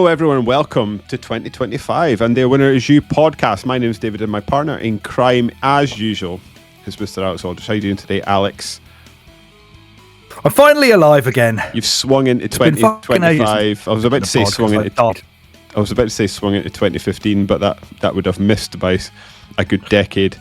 Hello, everyone. Welcome to 2025 and the Winner Is You podcast. My name is David and my partner in crime, as usual, is Mr. Alex Aldridge. How are you doing today, Alex? I'm finally alive again. You've swung into 2025. I was about to say swung into 2015, but that would have missed by a good decade.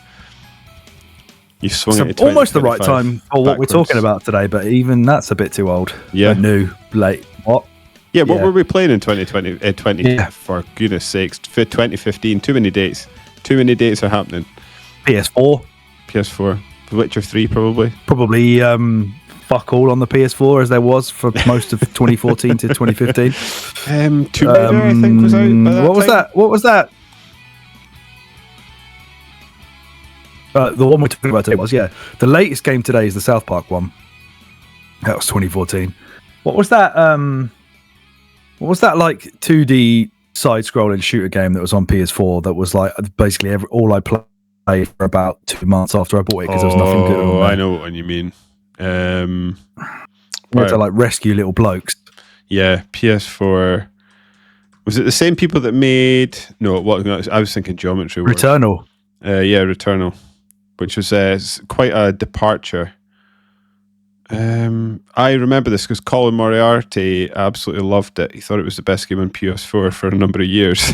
You've swung into 2025. Almost the right time for what we're talking about today, but even that's a bit too old. Yeah. New, late. What? Yeah, what were we playing in 2020? For goodness sakes, for 2015, too many dates. Too many dates are happening. PS4. Witcher 3 probably. Probably fuck all on the PS4 as there was for most of 2014 to 2015. Tomb Raider, I think, was out by that What was that? The one we're talking about today was, the latest game today is the South Park one. That was 2014. What was that? What was that like 2D side-scrolling shooter game that was on PS4 that was like basically all I played for about 2 months after I bought it because there was nothing good on there. I know what you mean. You had to like rescue little blokes. Yeah, PS4. Was it the same people that made... No, I was thinking Geometry Wars. Returnal. Returnal, which was quite a departure. I remember this because Colin Moriarty absolutely loved it. He thought it was the best game on PS4 for a number of years.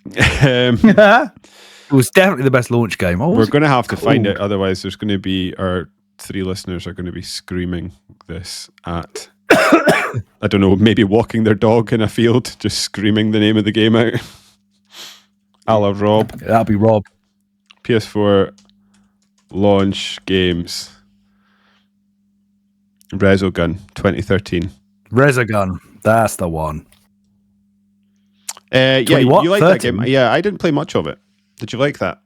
It was definitely the best launch game. We're going to have to find it, otherwise there's going to be our 3 listeners are going to be screaming this at I don't know, maybe walking their dog in a field, just screaming the name of the game out. A la Rob. That'll be Rob. PS4 launch games. Resogun 2013. Resogun, that's the one. You like 13? That game? Yeah, I didn't play much of it. Did you like that?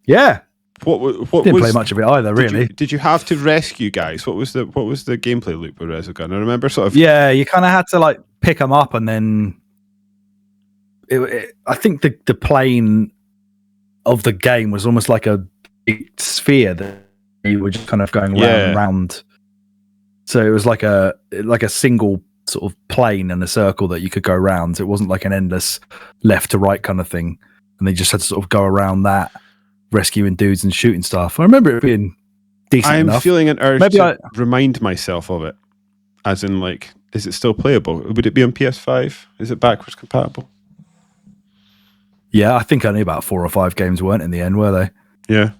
Yeah. What didn't play much of it either, really. Did you have to rescue guys? What was the gameplay loop with Resogun? I remember sort of. Yeah, you kind of had to like pick them up, and then I think the plane of the game was almost like a big sphere that you were just kind of going round and round. So it was like a single sort of plane in a circle that you could go around. So it wasn't like an endless left to right kind of thing. And they just had to sort of go around that, rescuing dudes and shooting stuff. I remember it being decent enough. I'm feeling an urge to remind myself of it. As in, like, is it still playable? Would it be on PS5? Is it backwards compatible? Yeah, I think only about 4 or 5 games weren't in the end, were they? Yeah.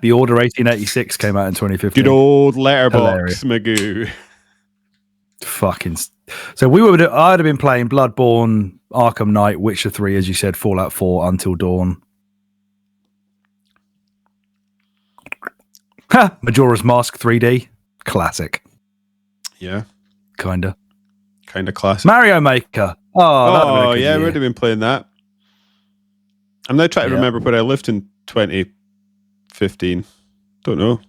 The Order 1886 came out in 2015. Good old letterbox, Magoo. Fucking. So I'd have been playing Bloodborne, Arkham Knight, Witcher 3, as you said, Fallout 4, Until Dawn. Majora's Mask 3D. Classic. Yeah. Kinda classic. Mario Maker. Oh yeah, we would have been playing that. I'm now trying to remember where I lived in 2015. Don't know.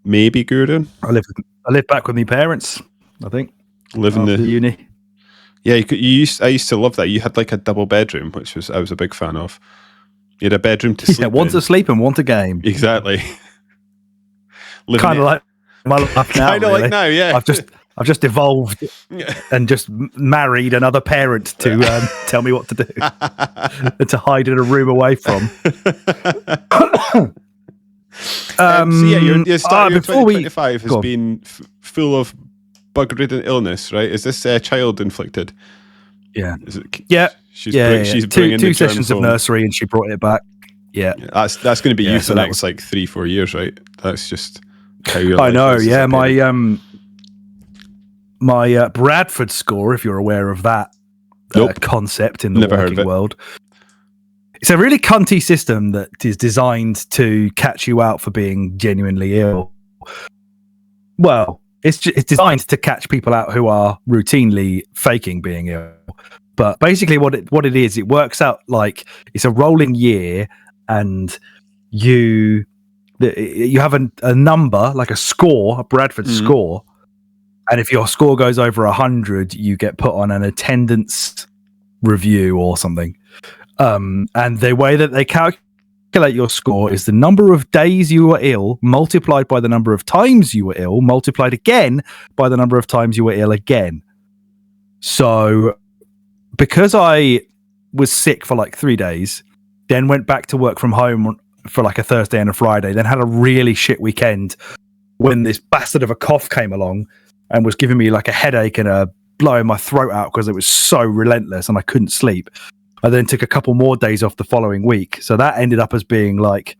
Maybe Gurdon. I lived back with my parents, I think. Living the uni. Yeah, I used to love that. You had like a double bedroom, which I was a big fan of. You had a bedroom to sleep in. One to sleep and one to game. Exactly. Kind of like my life now. Kind of like now, yeah. I've just evolved and just married another parent to tell me what to do and to hide in a room away from. Your start of 2025 has been full of bug-ridden illness, right? Is this child inflicted? Yeah. She's bringing 2 sessions of nursery and she brought it back. Yeah. That's going to be you for the next like 3-4 years, right? That's just how you're. I know. Yeah, my Bradford score, if you're aware of that concept in the working world. It's a really cunty system that is designed to catch you out for being genuinely ill. Well, it's designed to catch people out who are routinely faking being ill. But basically what it is, it works out like it's a rolling year, and you have a number, like a score, a Bradford score. And if your score goes over 100, you get put on an attendance review or something. And the way that they calculate your score is the number of days you were ill multiplied by the number of times you were ill multiplied again by the number of times you were ill again. So because I was sick for like 3 days, then went back to work from home for like a Thursday and a Friday, then had a really shit weekend when this bastard of a cough came along and was giving me like a headache and a blowing my throat out because it was so relentless and I couldn't sleep. I then took a couple more days off the following week. So that ended up as being like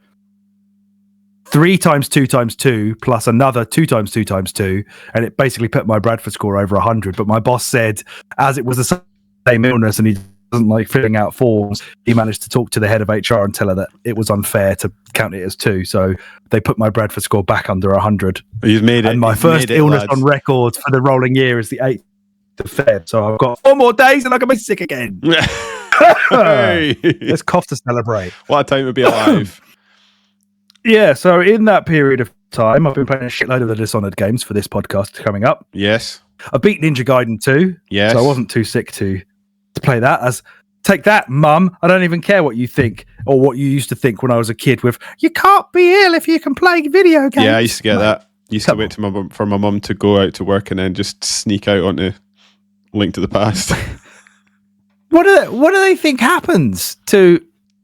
3 times 2 times 2 plus another 2 times 2 times 2. And it basically put my Bradford score over 100. But my boss said, as it was the same illness and he doesn't like filling out forms, he managed to talk to the head of HR and tell her that it was unfair to count it as 2. So they put my Bradford score back under 100. You've made it. And my first illness on record for the rolling year is the 8th of Feb. So I've got 4 more days and I can be sick again. Hey. Let's cough to celebrate. What a time to be alive. Yeah, so in that period of time, I've been playing a shitload of the Dishonored games for this podcast coming up. Yes. I beat Ninja Gaiden 2. Yes. So I wasn't too sick to play that. As take that, Mum. I don't even care what you think or what you used to think when I was a kid with, you can't be ill if you can play video games. Yeah, I used to get that. I used to wait for my mum to go out to work and then just sneak out onto Link to the Past. What do they think happens to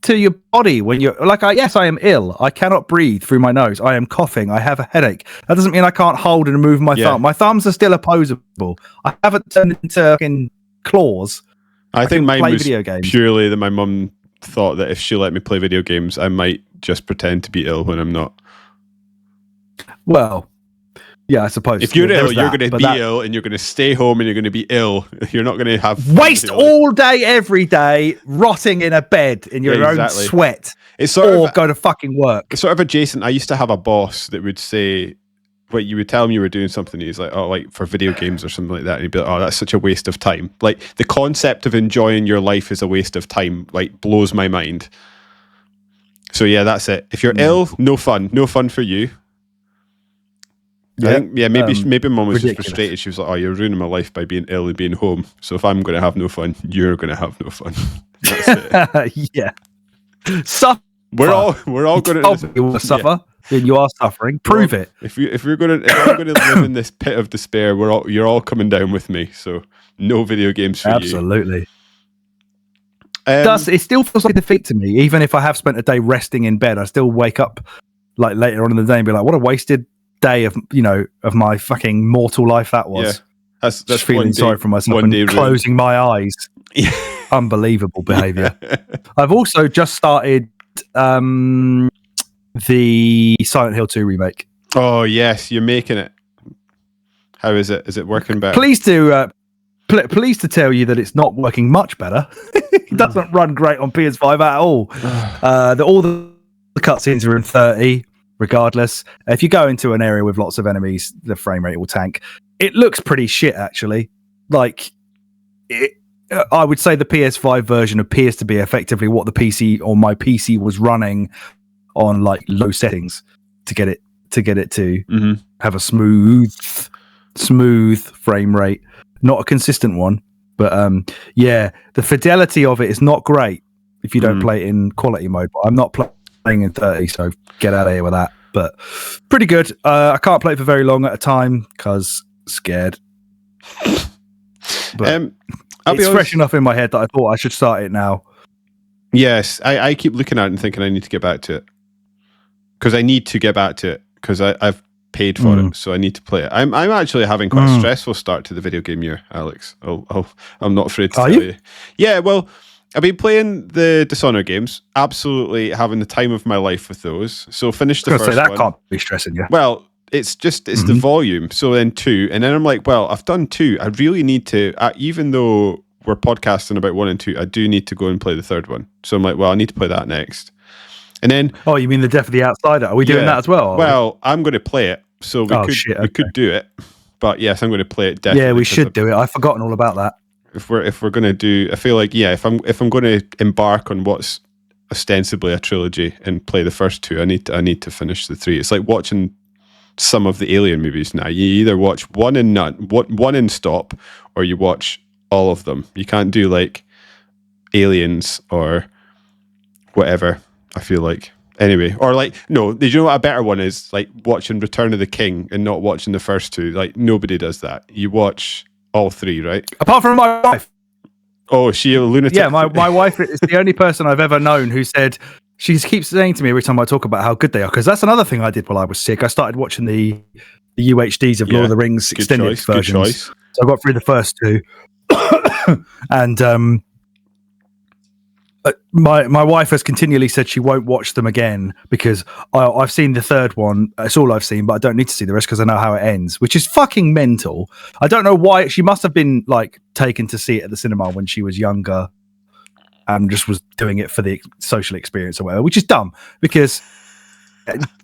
your body when you're like, yes, I am ill. I cannot breathe through my nose. I am coughing. I have a headache. That doesn't mean I can't hold and move my thumb. My thumbs are still opposable. I haven't turned into fucking claws. I think mine was video games. Purely that my mum thought that if she let me play video games, I might just pretend to be ill when I'm not. Well, yeah, I suppose. If you're ill, you're going to be ill and you're going to stay home and you're going to be ill. You're not going to have... Waste all day, every day, rotting in a bed in your own sweat. It's sort of, go to fucking work. It's sort of adjacent. I used to have a boss that would say... Like, you would tell him you were doing something, he's like, oh, like for video games or something like that, and he'd be like, oh, that's such a waste of time. Like, the concept of enjoying your life is a waste of time, like, blows my mind. So yeah, that's it. If you're ill, no fun for you. Yeah, maybe mum was just frustrated. She was like, oh, you're ruining my life by being ill and being home, so if I'm going to have no fun, you're going to have no fun. That's it. Yeah. We're all going to suffer. Yeah. Then you are suffering. Prove it. If I'm going to live in this pit of despair, you're all coming down with me. So no video games for you. Absolutely. It still feels like a defeat to me. Even if I have spent a day resting in bed, I still wake up like later on in the day and be like, "What a wasted day of my fucking mortal life that was." Yeah. That's just feeling sorry for myself and closing my eyes. Unbelievable behavior. I've also just started. The Silent Hill 2 remake. Oh yes, you're making it. How is it? Is it working better? Pleased to tell you that it's not working much better. It doesn't run great on PS5 at all. All the cutscenes are in 30, regardless. If you go into an area with lots of enemies, the frame rate will tank. It looks pretty shit, actually. Like, I would say the PS5 version appears to be effectively what the PC or my PC was running on like low settings to get it to have a smooth frame rate, not a consistent one, but the fidelity of it is not great if you don't play it in quality mode. But I'm not playing in 30, so get out of here with that. But pretty good. I can't play it for very long at a time because scared. But it's fresh enough in my head that I thought I should start it now. Yes, I keep looking at it and thinking I need to get back to it. Because I need to get back to it because I've paid for it, so I need to play it. I'm actually having quite a stressful start to the video game year, Alex. I'm not afraid to tell you. Yeah, well, I've been playing the Dishonored games, absolutely having the time of my life with those. So finished the first one. That can't be stressing you. Well, it's the volume. So then 2, and then I'm like, well, I've done 2. I really need to, even though we're podcasting about 1 and 2, I do need to go and play the third one. So I'm like, well, I need to play that next. And then, oh, you mean the Death of the Outsider? Are we doing that as well? Well, I'm going to play it, so we could do it. But yes, I'm going to play it. Definitely. Yeah, we should do it. I've forgotten all about that. If we're going to do, I feel like if I'm going to embark on what's ostensibly a trilogy and play the first 2, I need to finish the 3. It's like watching some of the Alien movies now. You either watch one and stop, or you watch all of them. You can't do like Aliens or whatever. I feel like anyway, or like no. Did you know what a better one is? Like watching Return of the King and not watching the first 2. Like nobody does that. You watch All three, right? Apart from my wife. Oh, is she a lunatic? Yeah, my wife is the only person I've ever known who said, she keeps saying to me every time I talk about how good they are, because that's another thing I did while I was sick. I started watching the UHDs of Lord of the Rings extended versions. Good choice. So I got through the first two. And my wife has continually said she won't watch them again because I've seen the third one. It's all I've seen, but I don't need to see the rest because I know how it ends, which is fucking mental. I don't know why. She must have been like taken to see it at the cinema when she was younger and just was doing it for the social experience or whatever, which is dumb because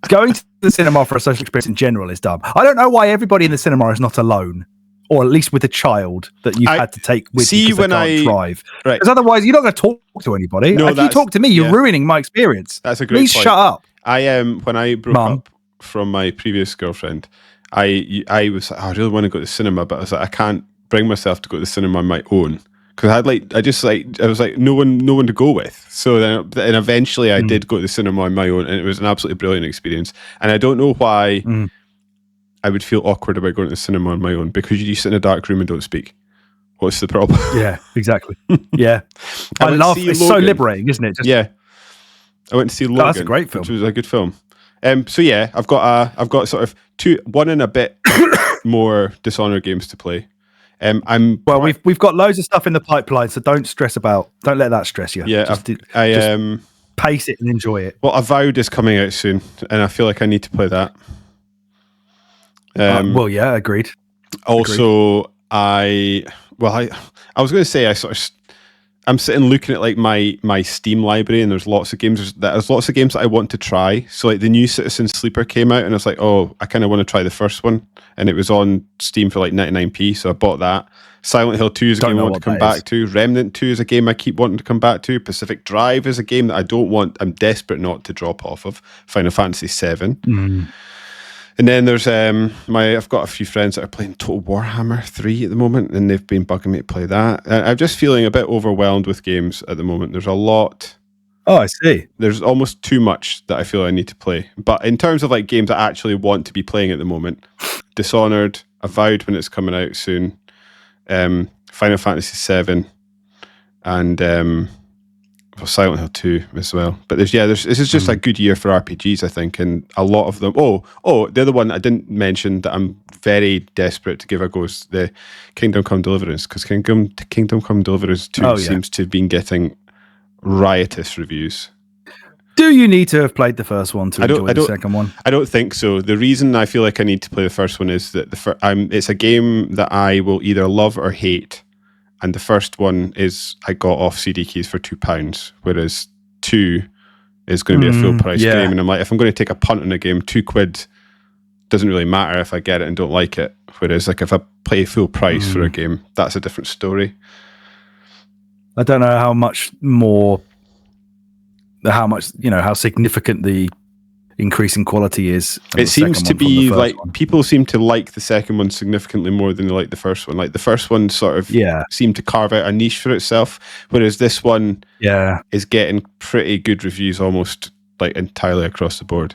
going to the cinema for a social experience in general is dumb. I don't know why everybody in the cinema is not alone, or at least with a child that you've had to take with you because they can't drive. Right. Because otherwise, you're not going to talk to anybody. No, if you talk to me, you're ruining my experience. That's a great Please point. Shut up. When I broke up from my previous girlfriend, I was like, I really want to go to the cinema, but I was like, I can't bring myself to go to the cinema on my own. Because I was like, no one to go with. So then eventually I did go to the cinema on my own, and it was an absolutely brilliant experience. And I don't know why I would feel awkward about going to the cinema on my own, because you sit in a dark room and don't speak. What's the problem? Yeah, exactly. Yeah. I love it's Logan. So liberating, isn't it? Yeah. I went to see Logan. That's a great film. Which was a good film. So yeah, I've got sort of one and a bit more Dishonored games to play. We've got loads of stuff in the pipeline, so don't let that stress you. Yeah, just pace it and enjoy it. Well, Avowed is coming out soon, and I feel like I need to play that. Yeah, agreed. Also, I was going to say I'm sitting looking at like my Steam library, and there's lots of games. There's lots of games that I want to try. So like the new Citizen Sleeper came out, and I was like, oh, I kind of want to try the first one, and it was on Steam for like 99p, so I bought that. Silent Hill 2 is a game I want to come back to. Remnant 2 is a game I keep wanting to come back to. Pacific Drive is a game that I'm desperate not to drop off of. Final Fantasy 7. And then there's I've got a few friends that are playing Total Warhammer 3 at the moment, and they've been bugging me to play that. I'm just feeling a bit overwhelmed with games at the moment. There's a lot. Oh, I see. There's almost too much that I feel I need to play. But in terms of like games I actually want to be playing at the moment, Dishonored, Avowed when it's coming out soon, Final Fantasy 7, and Silent Hill 2 as well. But this is just a good year for RPGs, I think, and a lot of them. Oh, the other one I didn't mention that I'm very desperate to give a go is the Kingdom Come Deliverance, because Kingdom Come Deliverance 2 seems to have been getting riotous reviews. Do you need to have played the first one to enjoy the second one? I don't think so. The reason I feel like I need to play the first one is that it's a game that I will either love or hate. And the first one is I got off CD keys for £2, whereas 2 is going to be a full price game. And I'm like, if I'm going to take a punt on a game, £2 doesn't really matter if I get it and don't like it. Whereas like if I pay full price for a game, that's a different story. I don't know how significant the increase in quality is. It seems to be like people seem to like the second one significantly more than they like the first one. Like the first one sort of seemed to carve out a niche for itself, whereas this one is getting pretty good reviews almost like entirely across the board.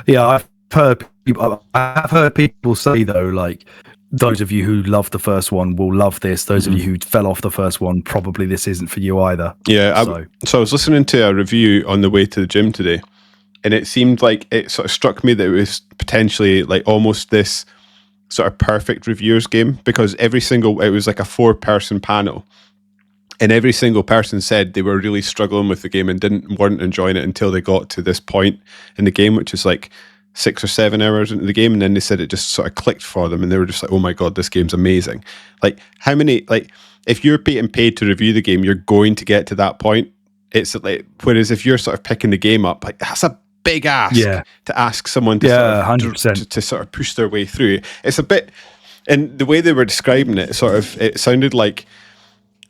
Yeah, I have heard people say though, like those of you who love the first one will love this. Those of you who fell off the first one, probably this isn't for you either. Yeah, so I was listening to a review on the way to the gym today, and it seemed like it sort of struck me that it was potentially like almost this sort of perfect reviewers game, because it was like a 4-person panel, and every single person said they were really struggling with the game and weren't enjoying it until they got to this point in the game, which is like 6 or 7 hours into the game, and then they said it just sort of clicked for them, and they were just like, oh my god, this game's amazing. Like how many, like if you're getting paid to review the game, you're going to get to that point. It's like, whereas if you're sort of picking the game up, like that's a big ask to ask someone to 100% to sort of push their way through. It's a bit, and the way they were describing it, it sounded like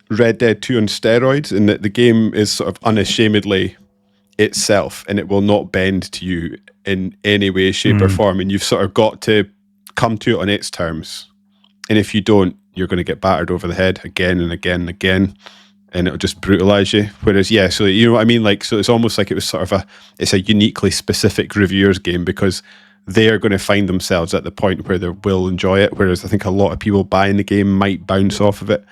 Red Dead 2 on steroids, in that the game is sort of unashamedly itself, and it will not bend to you in any way, shape or form, and you've sort of got to come to it on its terms, and if you don't, you're going to get battered over the head again and again and again, and it'll just brutalize you. Whereas so you know what I mean, like, so it's almost like it was sort of it's a uniquely specific reviewers game, because they are going to find themselves at the point where they will enjoy it. Whereas I think a lot of people buying the game might bounce off of it.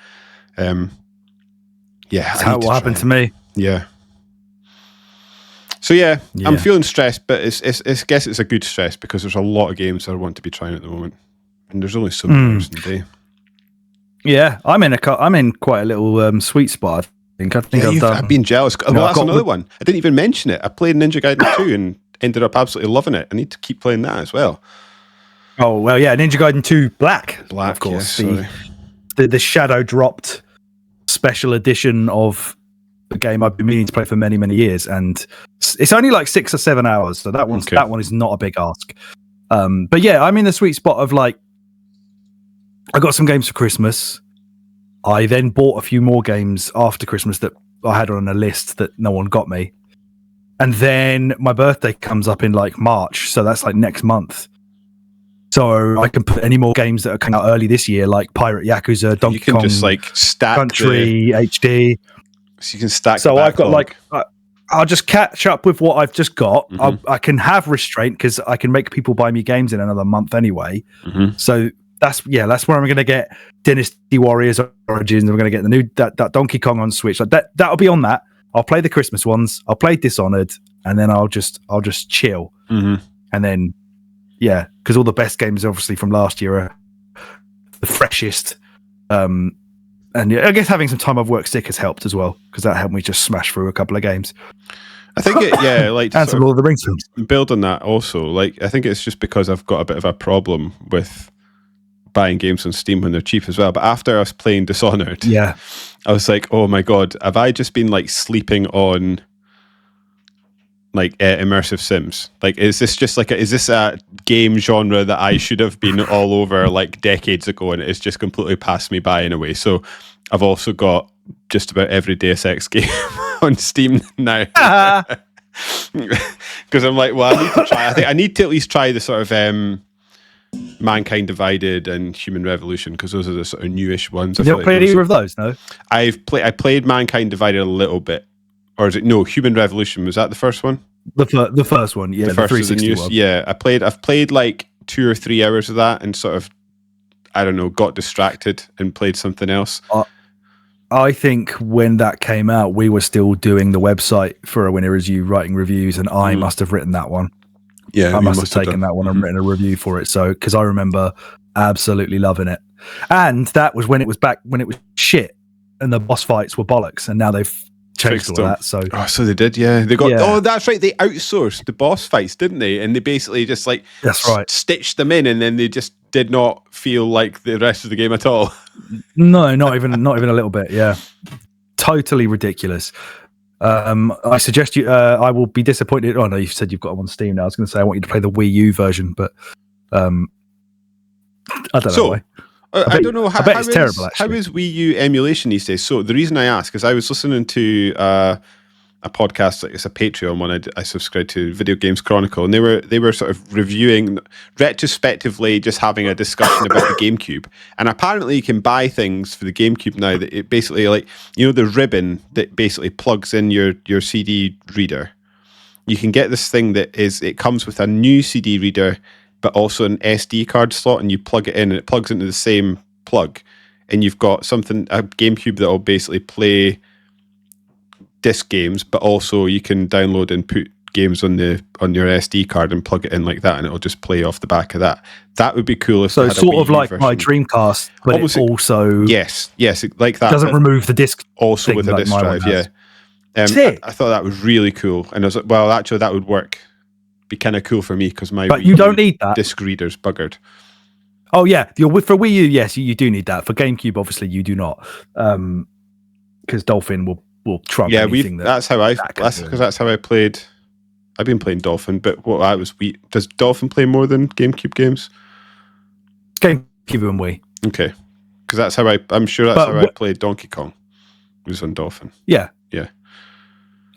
That's how it will happen to me. Yeah. So I'm feeling stressed, but I guess it's a good stress because there's a lot of games that I want to be trying at the moment, and there's only so many hours in the day. Yeah, I'm in quite a little sweet spot. I think I've been jealous. Well, that's another one. I didn't even mention it. I played Ninja Gaiden 2 and ended up absolutely loving it. I need to keep playing that as well. Oh well, yeah, Ninja Gaiden 2 Black, of course. Yeah, the shadow dropped special edition of a game I've been meaning to play for many, many years, and it's only like 6 or 7 hours, so that one is not a big ask. But yeah, I'm in the sweet spot of like, I got some games for Christmas. I then bought a few more games after Christmas that I had on a list that no one got me, and then my birthday comes up in like March, so that's like next month. So I can put any more games that are coming out early this year, like Pirate Yakuza, Donkey Kong, just like stack Country HD. So you can stack. So I've got like, I'll just catch up with what I've just got. Mm-hmm. I can have restraint because I can make people buy me games in another month anyway. Mm-hmm. So that's where I'm going to get Dynasty Warriors Origins. I'm going to get the new that Donkey Kong on Switch. Like that'll be on that. I'll play the Christmas ones. I'll play Dishonored, and then I'll just chill. Mm-hmm. And then because all the best games obviously from last year are the freshest. And I guess having some time off work sick has helped as well, because that helped me just smash through a couple of games. I think like and some Lord of the Rings films. Build on that also. Like, I think it's just because I've got a bit of a problem with buying games on Steam when they're cheap as well. But after I was playing Dishonored, I was like, oh my god, have I just been like sleeping on like immersive sims? Like, is this a game genre that I should have been all over like decades ago, and it's just completely passed me by in a way? So I've also got just about every Deus Ex game on Steam now, because I'm like, well, I need to try. I think I need to at least try the sort of Mankind Divided and Human Revolution, because those are the sort of newish ones. Have you not played either of those? No, I played Mankind Divided a little bit. Or is it Human Revolution? Was that the first one? The first one, yeah, the 360 one. Yeah, I've played like 2 or 3 hours of that and sort of, I don't know, got distracted and played something else. I think when that came out, we were still doing the website for a Winner Is You, writing reviews, and I must have written that one. Yeah, I must have taken that one and written a review for it. So, because I remember absolutely loving it, and that was when it was shit and the boss fights were bollocks, and now they've changed all that. So they did, they got. Oh, that's right. They outsourced the boss fights, didn't they? And they basically just like stitched them in, and then they just did not feel like the rest of the game at all. No, not even a little bit. Yeah, totally ridiculous. I suggest you. I will be disappointed. Oh no, you said you've got them on Steam now. I was going to say I want you to play the Wii U version, but I don't know why. I don't know. I bet it's terrible, actually. How is Wii U emulation these days? So the reason I ask is I was listening to a podcast, like it's a Patreon one I subscribe to, Video Games Chronicle, and they were sort of reviewing retrospectively, just having a discussion about the GameCube. And apparently you can buy things for the GameCube now that it basically, like, you know, the ribbon that basically plugs in your CD reader. You can get this thing it comes with a new CD reader, but also an SD card slot, and you plug it in, and it plugs into the same plug, and you've got a GameCube that will basically play disc games, but also you can download and put games on your SD card and plug it in like that, and it'll just play off the back of that. That would be cool. So it's sort of like my Dreamcast, but it's also yes, like that. Doesn't remove the disc. Also with a disc drive, I thought that was really cool, and I was like, well, actually, that would work. Be kind of cool for me because my you don't need that disc reader's buggered. Oh yeah, for Wii U, yes, you do need that. For GameCube, obviously, you do not, because Dolphin will trump anything. That's how I played. I've been playing Dolphin, but Wii. Does Dolphin play more than GameCube games? GameCube and Wii. Okay, because that's how I'm sure that's how I played Donkey Kong. It was on Dolphin. Yeah. Yeah.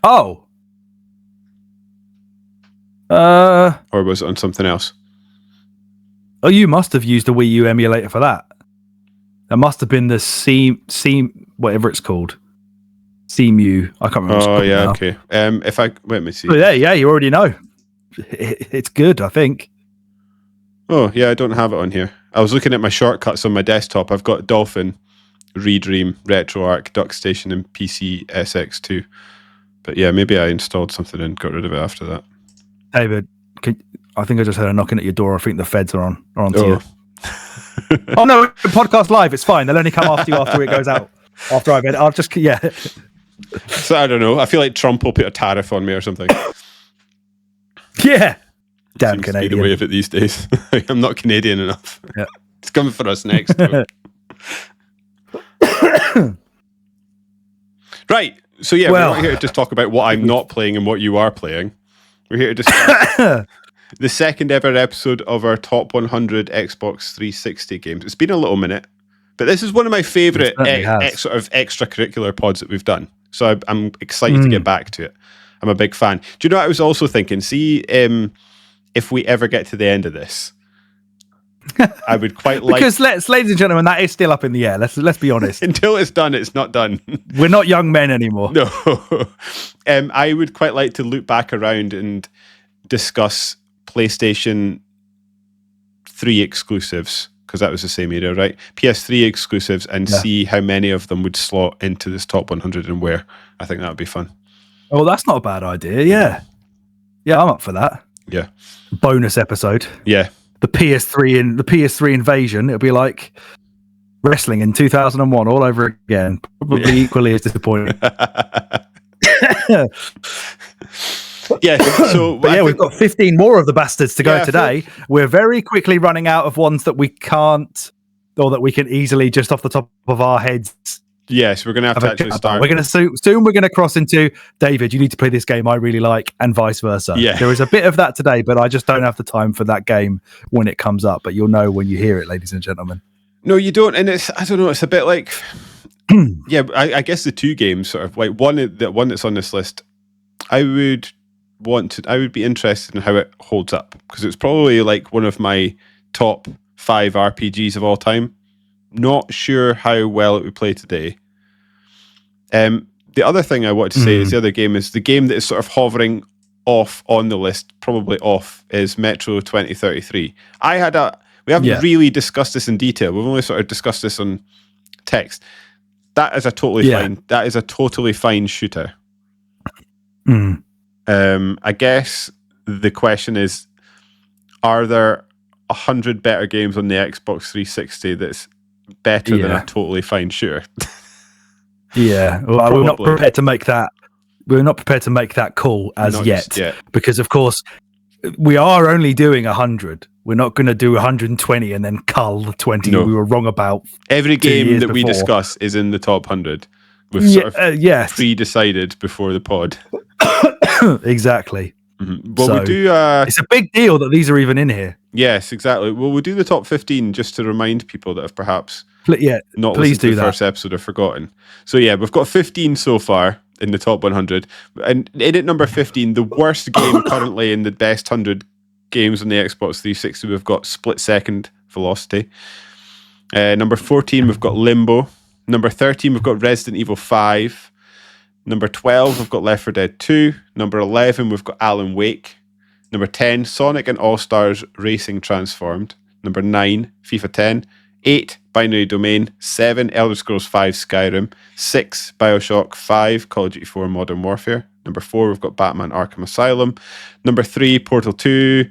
Oh. Or was it on something else? Oh, you must have used a Wii U emulator for that. That must have been the Seam, whatever it's called. CMU. I can't remember. Oh yeah, now. Okay. Let me see. Oh, yeah, you already know. It's good, I think. Oh, yeah, I don't have it on here. I was looking at my shortcuts on my desktop. I've got Dolphin, Redream, RetroArch, DuckStation, and PCSX2. But yeah, maybe I installed something and got rid of it after that. David, I think I just heard a knocking at your door. I think the feds are onto you. Oh no, podcast live. It's fine. They'll only come after you after it goes out. After I've I'll just So I don't know. I feel like Trump will put a tariff on me or something. Yeah. Damn Seems Canadian. to be the way of it these days. I'm not Canadian enough. Yeah. It's coming for us next. Right. So yeah, we're not here to just talk about what I'm not playing and what you are playing. We're here to discuss the second ever episode of our top 100 Xbox 360 games. It's been a little minute, but this is one of my favourite sort of extracurricular pods that we've done. So I'm excited to get back to it. I'm a big fan. Do you know what I was also thinking? See, if we ever get to the end of this, I would quite like... Because ladies and gentlemen, that is still up in the air. Let's be honest. Until it's done, it's not done. We're not young men anymore. No. I would quite like to loop back around and discuss PlayStation 3 exclusives, because that was the same era, right? PS3 exclusives, and see how many of them would slot into this top 100 and where. I think that would be fun. Oh, that's not a bad idea. Yeah. Yeah, I'm up for that. Yeah. Bonus episode. Yeah. The PS3 invasion. It'll be like wrestling in 2001 all over again. Probably equally as disappointing. Yeah. So, but we've got 15 more of the bastards to go today. We're very quickly running out of ones that we can't, or that we can easily just off the top of our heads. Yes, we're going to have to actually start. We're going to soon. We're going to cross into David. You need to play this game I really like, and vice versa. Yeah, there is a bit of that today, but I just don't have the time for that game when it comes up. But you'll know when you hear it, ladies and gentlemen. No, you don't, and I don't know. It's a bit like, I guess the two games sort of like one that's on this list. I would be interested in how it holds up, because it's probably like one of my top 5 RPGs of all time. Not sure how well it would play today. The other thing I wanted to say is the other game is the game that is sort of hovering off on the list, probably off, is Metro 2033. We haven't really discussed this in detail. We've only sort of discussed this on text. That is a totally fine. That is a totally fine shooter. I guess the question is, are there 100 better games on the Xbox 360 that's better than a totally fine shooter? Well, we're not prepared to make that. We're not prepared to make that call as yet, because of course we are only doing 100. We're not going to do 120 and then cull the 20 we were wrong about. Every game that we discuss is in the top 100. We've sort of pre-decided before the pod. Exactly. Well, we do. It's a big deal that these are even in here. Yes, exactly. Well, we'll do the top 15 just to remind people that have perhaps not listened to the first episode or forgotten. So yeah, we've got 15 so far in the top 100. And in at number 15, the worst game currently in the best 100 games on the Xbox 360, we've got Split Second Velocity. Number 14, we've got Limbo. Number 13, we've got Resident Evil 5. Number 12, we've got Left 4 Dead 2. Number 11, we've got Alan Wake. Number 10, Sonic and All-Stars Racing Transformed. Number 9, FIFA 10. 8, Binary Domain. 7, Elder Scrolls 5 Skyrim. 6, Bioshock. 5, Call of Duty 4 Modern Warfare. Number 4, we've got Batman Arkham Asylum. Number 3, Portal 2.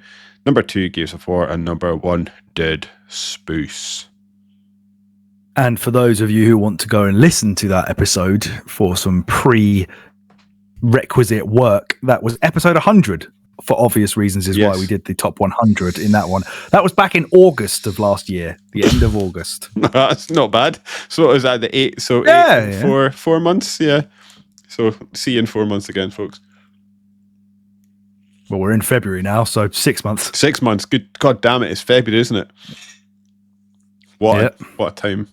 Number 2, Gears of War. And number 1, Dead Space. And for those of you who want to go and listen to that episode for some prerequisite work, that was episode 100. For obvious reasons, is why we did the top 100 in that one. That was back in August of last year, the end of August. That's not bad. So it was at the 8. So 4 months. Yeah. So see you in 4 months again, folks. Well, we're in February now, so 6 months. 6 months. Good. God damn it. It's February, isn't it? What a time.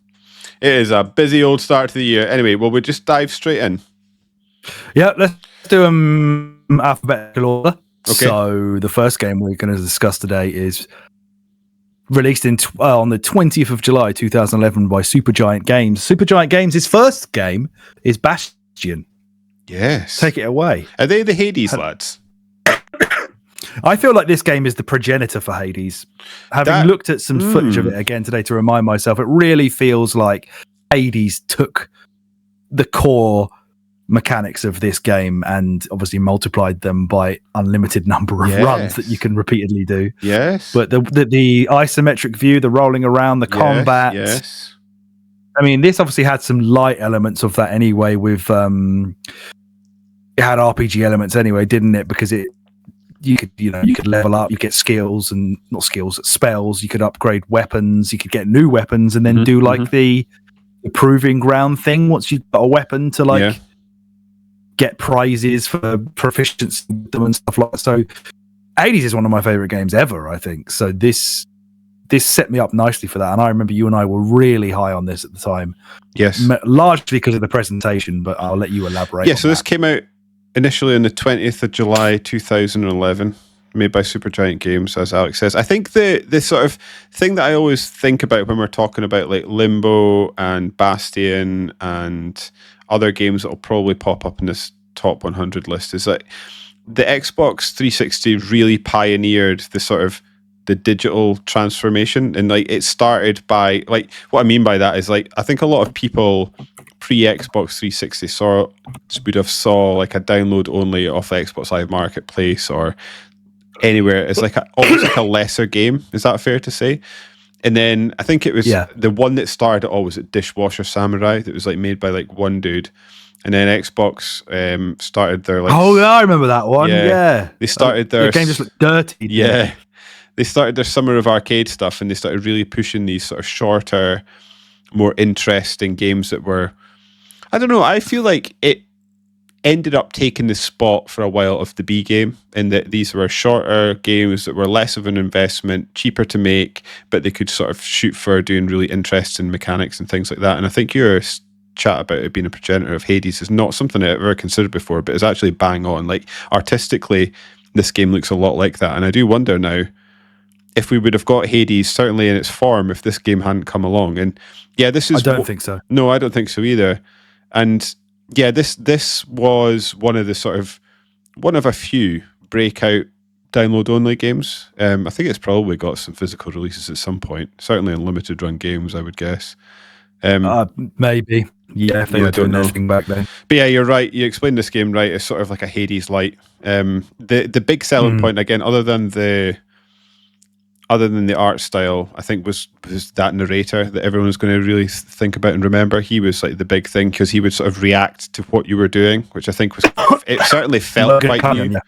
It is a busy old start to the year. Anyway, well, we'll just dive straight in. Yeah, let's do alphabetical order. Okay. So the first game we're going to discuss today is released on the 20th of July 2011 by Supergiant Games. Supergiant Games' first game is Bastion. Yes. Take it away. Are they the Hades lads? I feel like this game is the progenitor for Hades. Having looked at some footage of it again today to remind myself, it really feels like Hades took the core mechanics of this game and obviously multiplied them by unlimited number of runs that you can repeatedly do. Yes. But the isometric view, the rolling around, the combat. Yes. I mean, this obviously had some light elements of that anyway. With it had RPG elements anyway, didn't it? Because you could level up, you get skills and not skills, spells. You could upgrade weapons, you could get new weapons, and then do like the proving ground thing. Once you've got a weapon to get prizes for proficiency and stuff like that. So, Hades is one of my favorite games ever, I think. So this set me up nicely for that. And I remember you and I were really high on this at the time. Yes. Largely because of the presentation, but I'll let you elaborate. Yeah, so this came out initially on the 20th of July 2011, made by Supergiant Games, as Alex says. I think the sort of thing that I always think about when we're talking about like Limbo and Bastion and other games that will probably pop up in this top 100 list is like the Xbox 360 really pioneered the sort of the digital transformation, and like it started by like what I mean by that is like I think a lot of people pre-Xbox 360 would have saw like a download only off the Xbox Live Marketplace or anywhere. It's like almost like a lesser game. Is that fair to say? And then I think it was the one that started it all was at Dishwasher Samurai that was like made by like one dude. And then Xbox started their like... Oh, yeah, I remember that one. Yeah. They started their... The game just looked dirty. Yeah. They started their Summer of Arcade stuff and they started really pushing these sort of shorter, more interesting games that were... I don't know, I feel like it ended up taking the spot for a while of the B game, in that these were shorter games that were less of an investment, cheaper to make, but they could sort of shoot for doing really interesting mechanics and things like that. And I think your chat about it being a progenitor of Hades is not something I've ever considered before, but it's actually bang on. Like artistically, this game looks a lot like that. And I do wonder now if we would have got Hades, certainly in its form, if this game hadn't come along. And yeah, this is... I don't think so. No, I don't think so either. And yeah, this was one of a few breakout download only games. I think it's probably got some physical releases at some point. Certainly in limited run games, I would guess. Maybe. Yeah, if they were doing anything back then. But yeah, you're right. You explained this game right. It's sort of like a Hades light. The big selling point again, other than the art style, I think was that narrator that everyone was going to really think about and remember. He was like the big thing because he would sort of react to what you were doing, which I think was it certainly felt quite new.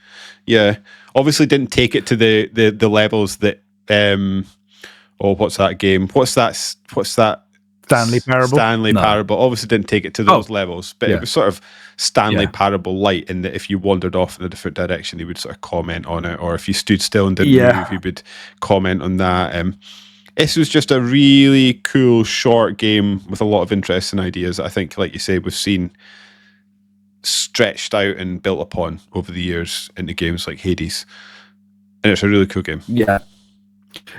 Yeah, obviously didn't take it to the levels that what's that game? What's that? Stanley Parable? Stanley Parable. Obviously didn't take it to those levels, but it was sort of Stanley Parable light in that if you wandered off in a different direction, he would sort of comment on it, or if you stood still and didn't move, he would comment on that. This was just a really cool, short game with a lot of interesting ideas that I think, like you say, we've seen stretched out and built upon over the years into games like Hades. And it's a really cool game. Yeah.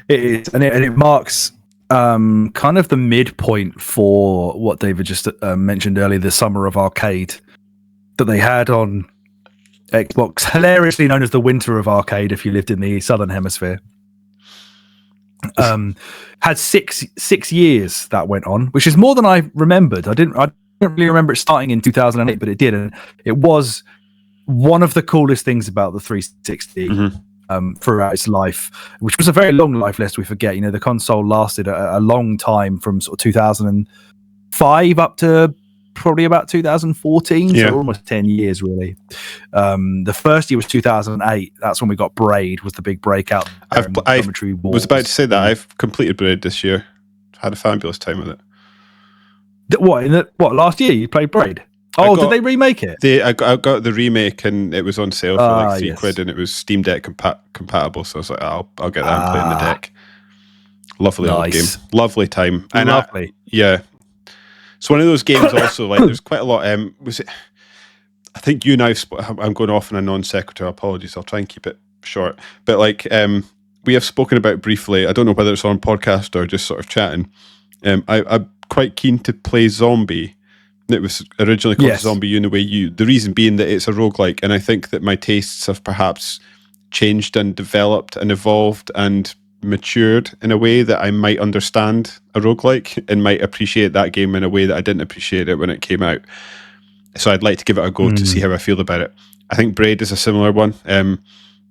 It is. And it marks... kind of the midpoint for what David just mentioned earlier, the Summer of Arcade that they had on Xbox, hilariously known as the Winter of Arcade if you lived in the Southern Hemisphere. Had six years that went on, which is more than I remembered. I don't really remember it starting in 2008, but it did, and it was one of the coolest things about the 360. Throughout its life, which was a very long life, lest we forget. You know, the console lasted a long time from sort of 2005 up to probably about 2014, so almost 10 years really. The first year was 2008. That's when we got Braid, was the big breakout. I was about to say that I've completed Braid this year. Had a fabulous time with it. What last year you played Braid? Did they remake it? I got the remake and it was on sale for like £3 and it was Steam Deck compatible. So I was like, I'll get that and play in the deck. Lovely old game. Lovely time. And lovely. It's one of those games also, like there's quite a lot. Was it? I think you and I'm going off on a non sequitur. Apologies. I'll try and keep it short. But like we have spoken about briefly, I don't know whether it's on podcast or just sort of chatting. I'm quite keen to play Zombie. It was originally called Zombie You in the Way You. The reason being that it's a roguelike, and I think that my tastes have perhaps changed and developed and evolved and matured in a way that I might understand a roguelike and might appreciate that game in a way that I didn't appreciate it when it came out. So I'd like to give it a go to see how I feel about it. I think Braid is a similar one.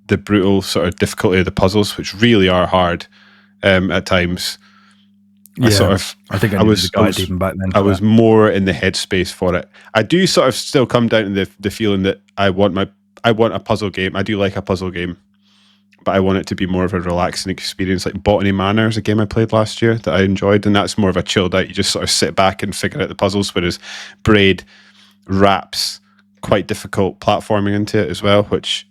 The brutal sort of difficulty of the puzzles, which really are hard at times. Yeah, I think I was even back then. I was more in the headspace for it. I do sort of still come down to the feeling that I want a puzzle game. I do like a puzzle game, but I want it to be more of a relaxing experience. Like Botany Manor is a game I played last year that I enjoyed, and that's more of a chilled out. You just sort of sit back and figure out the puzzles, whereas Braid wraps quite difficult platforming into it as well, which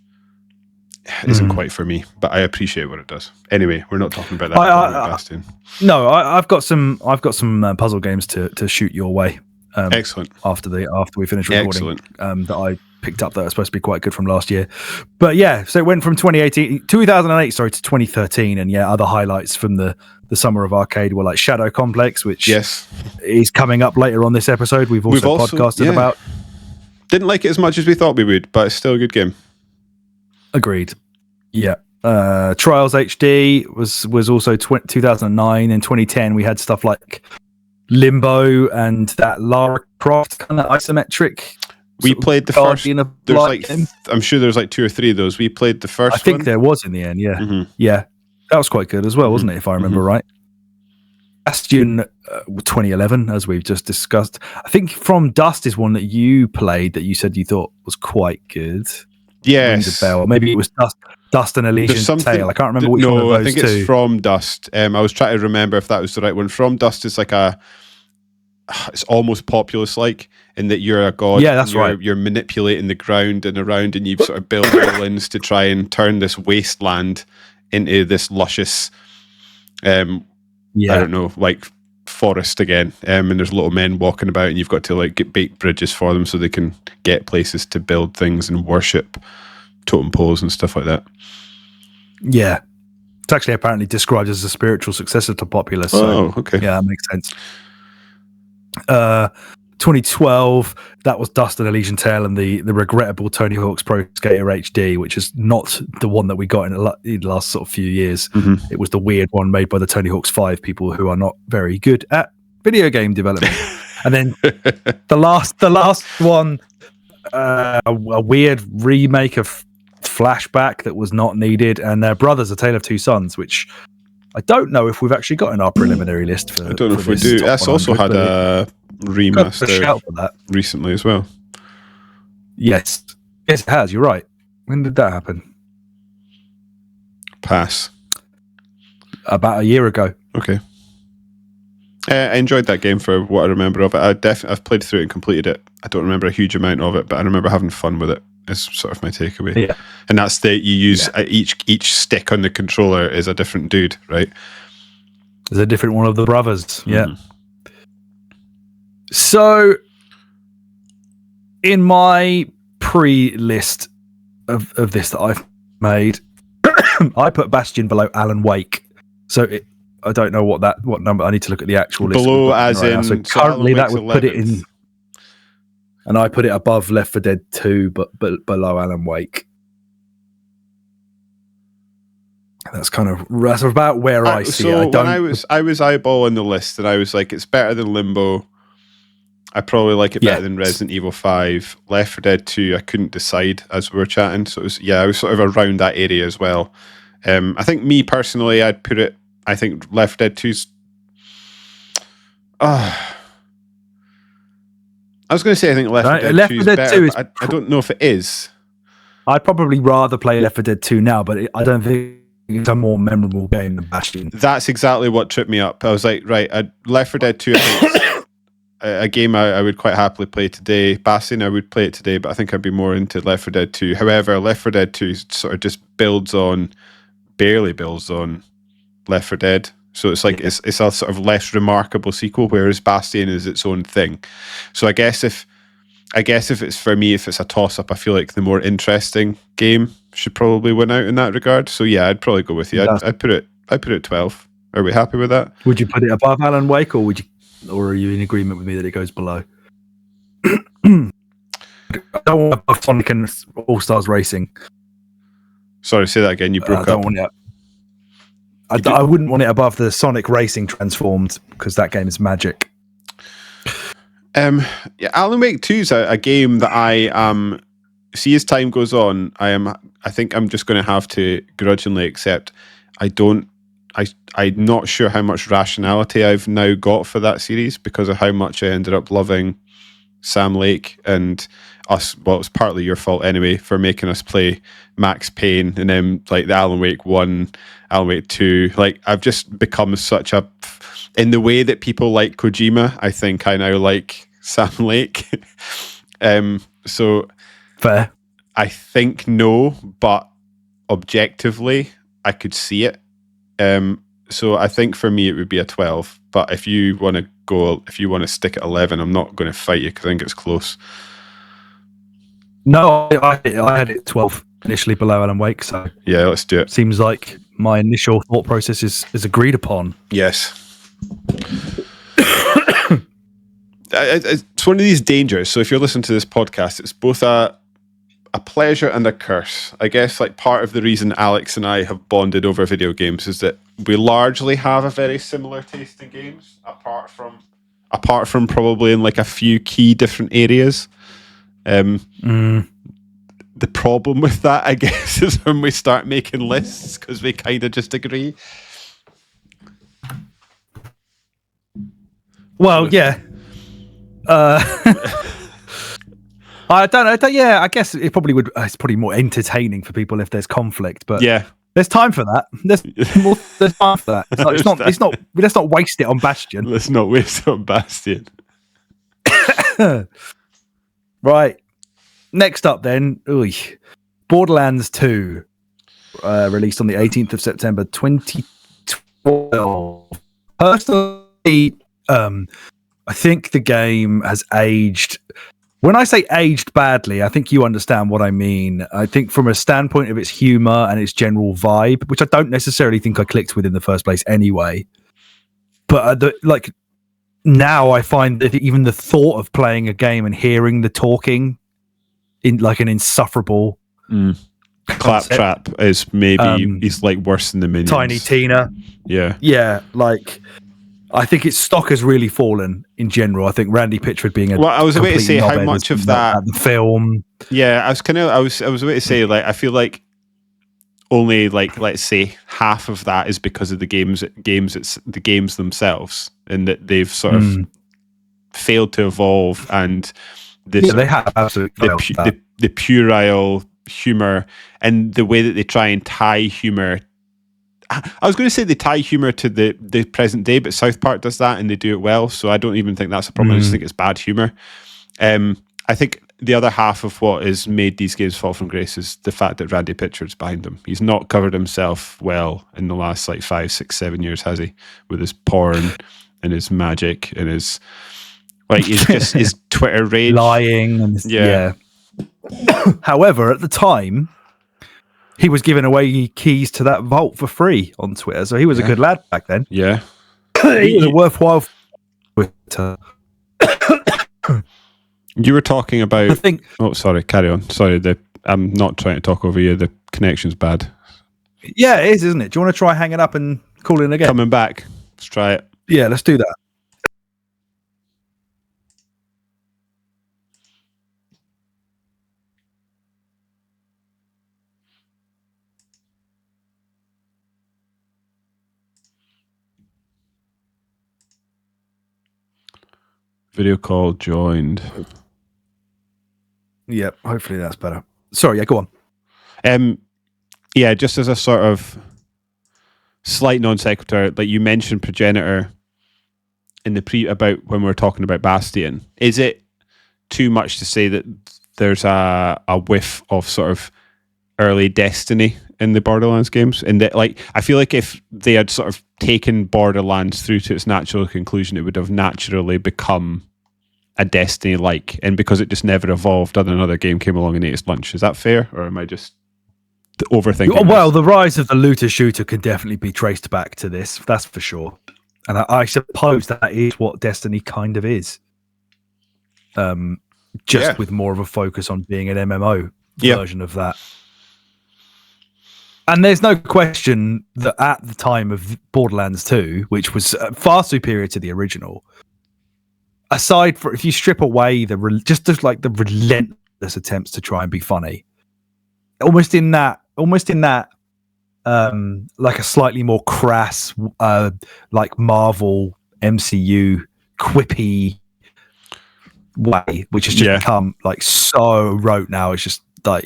isn't quite for me, but I appreciate what it does. Anyway, we're not talking about that. Bastion. No, I've got some puzzle games to shoot your way. Excellent. After we finish recording, that I picked up that are supposed to be quite good from last year. But yeah, so it went from 2008 to 2013, and yeah, other highlights from the summer of arcade were like Shadow Complex, which is coming up later on this episode. We've also podcasted about. Didn't like it as much as we thought we would, but it's still a good game. Agreed. Yeah. Trials HD was also 2009, and 2010 we had stuff like Limbo and that Lara Croft kind of isometric. We played the first. I'm sure there's like 2 or 3 of those. We played the first. I think there was in the end. Yeah, yeah, that was quite good as well, wasn't it? If I remember right. Bastion 2011, as we've just discussed. I think From Dust is one that you played that you said you thought was quite good. Yes. Maybe it was Dust and Elysian Tale. I can't remember which one of those I think it's From Dust. I was trying to remember if that was the right one. From Dust is like it's almost Populous-like in that you're a god. Yeah, that's right. You're manipulating the ground and around, and you've sort of built islands to try and turn this wasteland into this luscious, I don't know, like forest again. And there's little men walking about, and you've got to like bake bridges for them so they can get places to build things and worship totem poles and stuff like that. Yeah. It's actually apparently described as a spiritual successor to Populous. Okay. Yeah, that makes sense. 2012, that was Dust and Elysian Tale and the regrettable Tony Hawk's Pro Skater HD, which is not the one that we got in the last sort of few years. It was the weird one made by the Tony Hawk's 5 people who are not very good at video game development. And then the last one, a weird remake of Flashback that was not needed, and their Brothers, A Tale of Two Sons, which I don't know if we've actually got in our preliminary list. I don't know if we do. That's also had a remaster for that recently as well. Yes, it has. You're right. When did that happen? Pass. About a year ago. Okay. I enjoyed that game for what I remember of it. I've played through it and completed it. I don't remember a huge amount of it, but I remember having fun with it. Is sort of my takeaway. Yeah. And that's you use each stick on the controller is a different dude, right? There's a different one of the brothers. Yeah. So in my pre-list of this that I've made, I put Bastion below Alan Wake. So I don't know what number. I need to look at the actual list. Below as in so currently that would 11th. Put it in. And I put it above Left 4 Dead 2, but below Alan Wake. That's about where I see it. I was eyeballing the list, and I was like, it's better than Limbo. I probably like it better than Resident Evil 5. Left 4 Dead 2, I couldn't decide as we were chatting. So it was, I was sort of around that area as well. I think me personally, I'd put it. I think Left 4 Dead 2's. I was going to say I think Left 4 Dead 2 is better, but I don't know if it is. I'd probably rather play Left 4 Dead 2 now, but I don't think it's a more memorable game than Bastion. That's exactly what tripped me up. I was like, right, Left 4 Dead 2 I think is a game I would quite happily play today. Bastion, I would play it today, but I think I'd be more into Left 4 Dead 2. However, Left 4 Dead 2 sort of just barely builds on Left 4 Dead. So it's like it's a sort of less remarkable sequel, whereas Bastion is its own thing. So I guess if it's for me, if it's a toss up, I feel like the more interesting game should probably win out in that regard. So yeah, I'd probably go with you. I'd put it 12. Are we happy with that? Would you put it above Alan Wake, or are you in agreement with me that it goes below? I don't want above Sonic and All Stars Racing. Sorry, say that again. You broke I don't up. want it. I wouldn't want it above the Sonic Racing Transformed, because that game is magic. Yeah, Alan Wake 2 is a game that I see as time goes on. I think I'm just going to have to grudgingly accept. I'm not sure how much rationality I've now got for that series because of how much I ended up loving Sam Lake and us. Well, it's partly your fault anyway for making us play Max Payne and then like the Alan Wake 1, Alan Wake 2. Like I've just become such a, in the way that people like Kojima, I think I now like Sam Lake. So Fair. I think no, but objectively I could see it. So I think for me it would be a 12. But if you want to stick at 11, I'm not going to fight you because I think it's close. No, I had it 12 initially below Alan Wake, so yeah, let's do it. Seems like my initial thought process is agreed upon. Yes. It's one of these dangers. So if you're listening to this podcast, it's both a pleasure and a curse. I guess like part of the reason Alex and I have bonded over video games is that we largely have a very similar taste in games, apart from probably in like a few key different areas. The problem with that, I guess, is when we start making lists because we kind of just agree. Well, yeah. I don't know. Yeah, I guess it probably would. It's probably more entertaining for people if there's conflict. But yeah, there's time for that. There's time for that. It's not. Let's not waste it on Bastion. Let's not waste it on Bastion. Right. Next up, then, Borderlands 2, released on the 18th of September, 2012. Personally, I think the game has aged. When I say aged badly, I think you understand what I mean. I think from a standpoint of its humor and its general vibe, which I don't necessarily think I clicked with in the first place anyway. But now I find that even the thought of playing a game and hearing the talking in like an insufferable Claptrap is maybe he's like worse than the Minions. Tiny Tina. Yeah, like I think its stock has really fallen in general. I think Randy Pitchford being a I was about to say how much of that the film. Yeah, I was about to say like I feel like only like let's say half of that is because of the games themselves, and that they've sort of failed to evolve, and they have absolutely the puerile humor and the way that they try and tie humor. I was going to say they tie humor to the present day, but South Park does that and they do it well, so I don't even think that's a problem. I just think it's bad humor. I think the other half of what has made these games fall from grace is the fact that Randy Pitchford's behind them. He's not covered himself well in the last like 5, 6, 7 years, has he? With his porn and his magic and his his Twitter rage, lying, and yeah. However, at the time, he was giving away keys to that vault for free on Twitter, so he was a good lad back then. Yeah, he was a worthwhile Twitter. You were talking about. I think. Oh, sorry. Carry on. Sorry, I'm not trying to talk over you. The connection's bad. Yeah, it is, isn't it? Do you want to try hanging up and calling again? Coming back. Let's try it. Yeah, let's do that. Video call joined. Yep, hopefully that's better. Sorry, yeah, go on. Yeah, just as a sort of slight non sequitur, like you mentioned Progenitor in the about when we were talking about Bastion. Is it too much to say that there's a whiff of sort of early Destiny in the Borderlands games? And that, like, I feel like if they had sort of taken Borderlands through to its natural conclusion, it would have naturally become a Destiny-like, and because it just never evolved, another game came along and ate its lunch. Is that fair, or am I just overthinking? Well, the rise of the looter shooter can definitely be traced back to this, that's for sure. And I suppose that is what Destiny kind of is. With more of a focus on being an MMO version of that. And there's no question that at the time of Borderlands 2, which was far superior to the original, aside for if you strip away the relentless attempts to try and be funny, almost in that like a slightly more crass like Marvel MCU quippy way, which has just become like so rote now. It's just like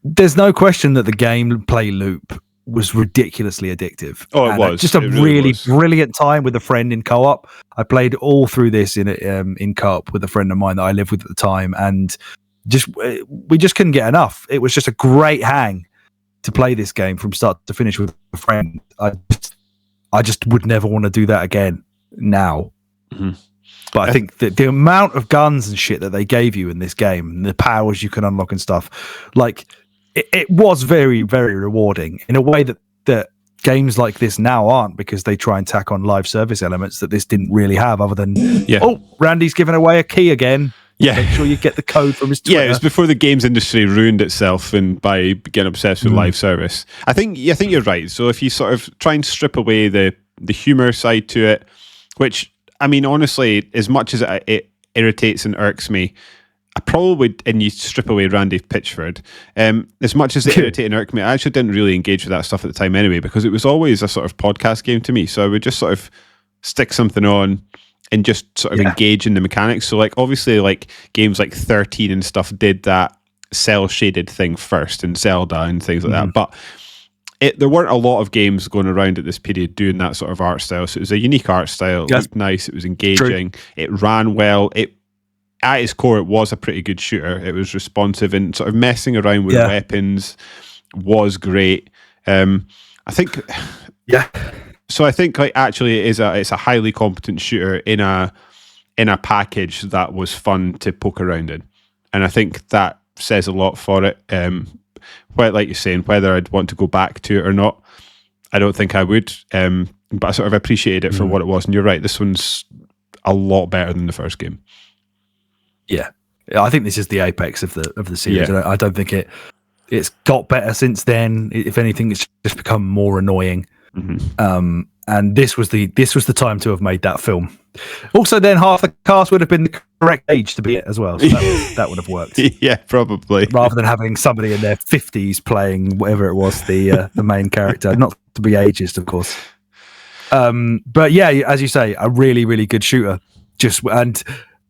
there's no question that the gameplay loop was ridiculously addictive. Oh, it was just a really brilliant time with a friend in co-op. I played all through this in co-op with a friend of mine that I lived with at the time, and we just couldn't get enough. It was just a great hang to play this game from start to finish with a friend. I just would never want to do that again now. Mm-hmm. But I think that the amount of guns and shit that they gave you in this game, and the powers you can unlock and stuff, like it was very, very rewarding in a way that games like this now aren't, because they try and tack on live service elements that this didn't really have, other than Randy's giving away a key again. Yeah, make sure you get the code from his Twitter. Yeah, it was before the games industry ruined itself and by getting obsessed with live service. I think you're right. So if you sort of try and strip away the humour side to it, which, I mean, honestly, as much as it irritates and irks me, I probably, and you strip away Randy Pitchford, as much as it irritated and irked me, I actually didn't really engage with that stuff at the time anyway, because it was always a sort of podcast game to me. So I would just sort of stick something on and just sort of engage in the mechanics. So like, obviously, like games like 13 and stuff did that cell shaded thing first, and Zelda and things like that. But there weren't a lot of games going around at this period doing that sort of art style. So it was a unique art style. It looked nice. It was engaging. True. It ran well. At its core, it was a pretty good shooter. It was responsive, and sort of messing around with weapons was great. I think. Yeah. So I think like actually it's a highly competent shooter in a package that was fun to poke around in, and I think that says a lot for it. Like you're saying, whether I'd want to go back to it or not, I don't think I would. But I sort of appreciated it for what it was. And you're right, this one's a lot better than the first game. Yeah, I think this is the apex of the series. Yeah. I don't think it's got better since then. If anything, it's just become more annoying. Mm-hmm. And this was the time to have made that film. Also, then half the cast would have been the correct age to be it as well. So that would have worked. Yeah, probably. Rather than having somebody in their 50s playing whatever it was, the main character. Not to be ageist, of course. But yeah, as you say, a really, really good shooter. And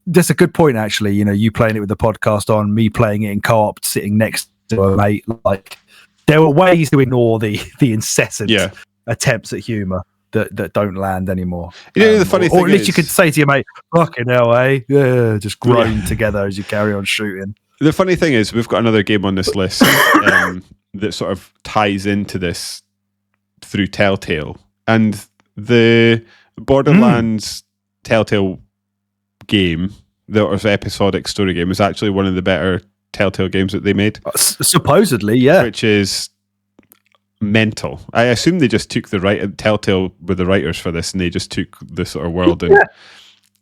that's a good point, actually. You know, you playing it with the podcast on, me playing it in co-op, sitting next to a mate. Like, there were ways to ignore the incessant attempts at humour that don't land anymore. You know, the funny thing or at least you could say to your mate, "Fucking hell, eh?" Yeah, just groan together as you carry on shooting. The funny thing is, we've got another game on this list that sort of ties into this through Telltale, and the Borderlands Telltale game, the episodic story game, is actually one of the better Telltale games that they made. Supposedly, yeah. Which is mental. I assume they just took Telltale were the writers for this, and they just took the sort of world and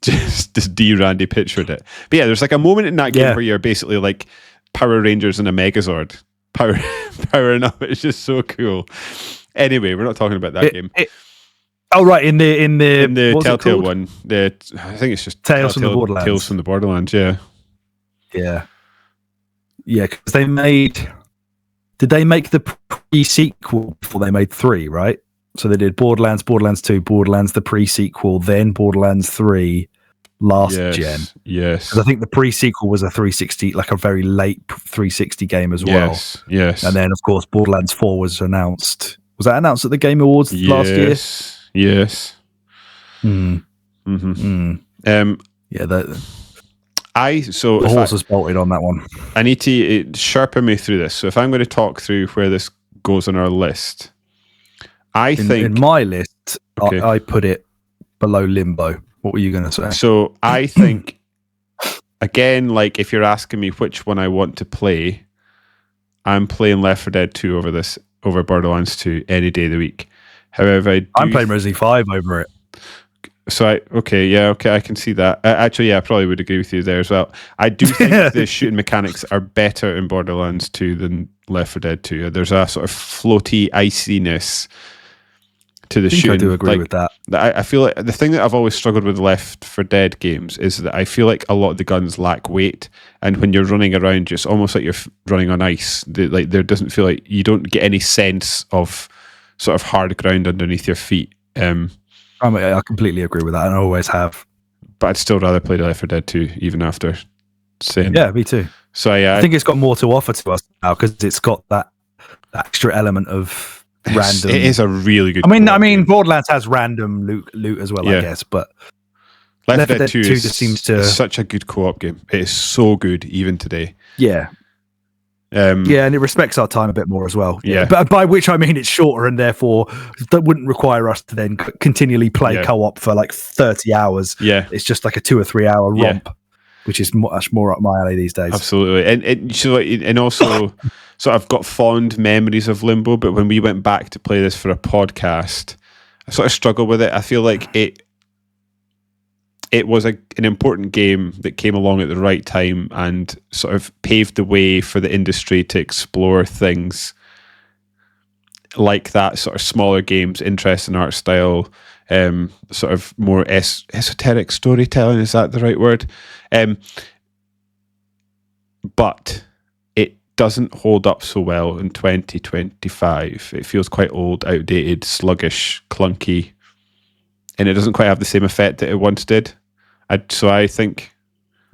just Randy Pitchford it. But yeah, there's like a moment in that game where you're basically like Power Rangers and a Megazord powering up. It's just so cool. Anyway, we're not talking about that game. Right, in the Telltale one, I think it's just Tales from the Borderlands. Tales from the Borderlands, yeah. Because did they make the pre-sequel before they made 3, right? So they did Borderlands 2, Borderlands the pre-sequel, then Borderlands 3 last gen. Yes. Because I think the pre-sequel was a 360, like a very late 360 game as well. Yes. And then, of course, Borderlands 4 was announced. Was that announced at the Game Awards last year? Yes. The horse was bolted on that one. I need to sharpen me through this. So if I'm going to talk through where this goes on our list, I think in my list, I put it below Limbo. What were you going to say? So I think, again, like if you're asking me which one I want to play, I'm playing Left 4 Dead 2 over Borderlands 2 any day of the week. However, I'm playing Resident 5 over it. I can see that. Actually, I probably would agree with you there as well. I do think the shooting mechanics are better in Borderlands 2 than Left 4 Dead 2. There's a sort of floaty iciness to the shooting. I do agree with that. I feel like the thing that I've always struggled with Left 4 Dead games is that I feel like a lot of the guns lack weight, and when you're running around, it's almost like you're running on ice. There doesn't feel like you don't get any sense of sort of hard ground underneath your feet. I completely agree with that, and I always have. But I'd still rather play Left 4 Dead 2, even after saying. Yeah, me too. So I think it's got more to offer to us now because it's got that extra element of random. It is a really good. I mean, Borderlands has random loot as well, I guess. But Left 4 Dead 2 just seems to is such a good co-op game. It is so good, even today. Yeah. And it respects our time a bit more as well. Yeah. But by which I mean it's shorter, and therefore that wouldn't require us to then continually play co-op for like 30 hours. Yeah. It's just like a 2 or 3 hour romp, which is much more up my alley these days. Absolutely. And also, so I've got fond memories of Limbo, but when we went back to play this for a podcast, I sort of struggled with it. I feel like it was an important game that came along at the right time and sort of paved the way for the industry to explore things like that, sort of smaller games, interesting art style, sort of more esoteric storytelling. Is that the right word? But it doesn't hold up so well in 2025. It feels quite old, outdated, sluggish, clunky, and it doesn't quite have the same effect that it once did. So I think,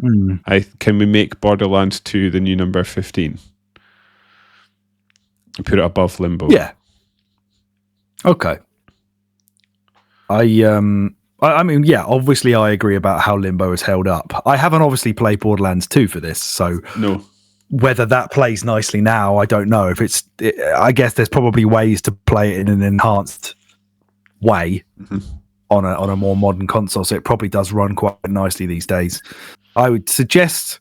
can we make Borderlands 2 the new number 15? And put it above Limbo. Yeah. Okay. I mean, yeah, obviously I agree about how Limbo has held up. I haven't obviously played Borderlands 2 for this, so no. Whether that plays nicely now, I don't know. I guess there's probably ways to play it in an enhanced way. Mm-hmm. On a more modern console, so it probably does run quite nicely these days. I would suggest,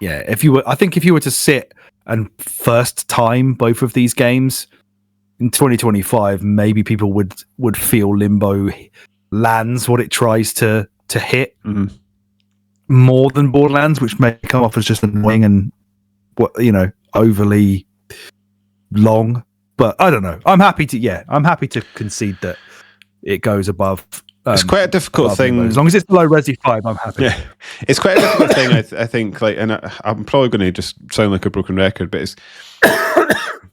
if you were to sit and first time both of these games in 2025, maybe people would feel Limbo lands what it tries to hit more than Borderlands, which may come off as just annoying and overly long. But I don't know. I'm happy to concede that it goes above. It's quite a difficult thing. As long as it's below Resi 5, I'm happy. Yeah, it's quite a difficult thing. I think, and I'm probably going to just sound like a broken record, but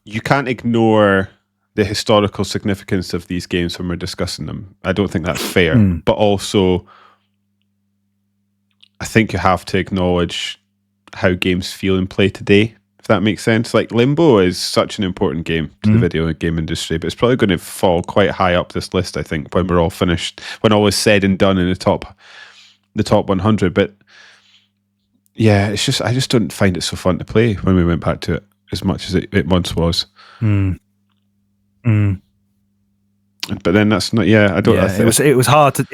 you can't ignore the historical significance of these games when we're discussing them. I don't think that's fair. But also, I think you have to acknowledge how games feel in play today. If that makes sense. Like Limbo is such an important game to the video game industry, but it's probably going to fall quite high up this list, I think, when we're all finished, when all is said and done in the top 100. But yeah, I just don't find it so fun to play when we went back to it as much as it once was. But then that's not. Yeah, I don't. Yeah, it was hard to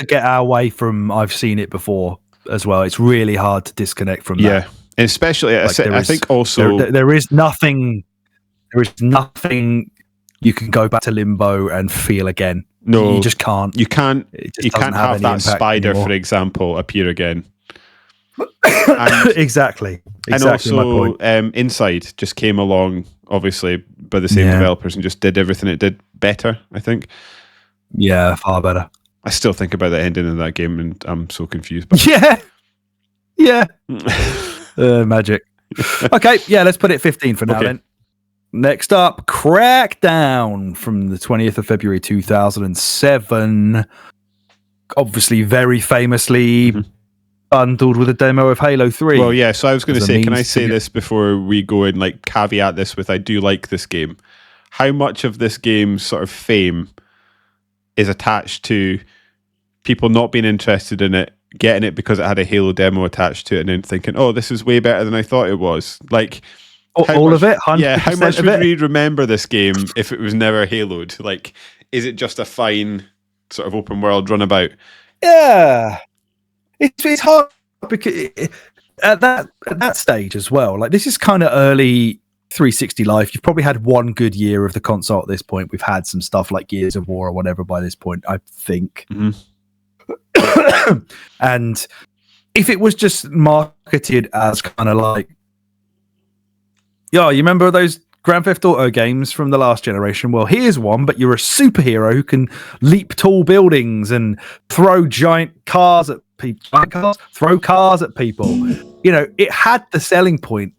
get our way from. I've seen it before as well. It's really hard to disconnect from that. Yeah. And especially, I think also there is nothing you can go back to Limbo and feel again. No, you just can't. You can't have that spider, anymore. For example, appear again. Exactly. And also, Inside just came along, obviously by the same developers, and just did everything it did better. I think. Yeah, far better. I still think about the ending of that game, and I'm so confused. Yeah. Magic. Okay, let's put it 15 for now then. Next up, Crackdown from the 20th of February 2007. Obviously, very famously bundled with a demo of Halo 3. Well, yeah, so I was going to say, can I say this before we go and caveat this with I do like this game? How much of this game's sort of fame is attached to people not being interested in it, getting it because it had a Halo demo attached to it, and then thinking, "Oh, this is way better than I thought it was." Like all of it. 100% yeah, how much would we remember this game if it was never Haloed? Like, is it just a fine sort of open world runabout? Yeah, it's hard because at that stage as well. Like, this is kind of early 360 life, you've probably had one good year of the console at this point. We've had some stuff like Gears of War or whatever by this point, I think. And if it was just marketed as kind of like, you remember those Grand Theft Auto games from the last generation? Well, here's one, but you're a superhero who can leap tall buildings and throw giant cars at people, throw cars at people. It had the selling point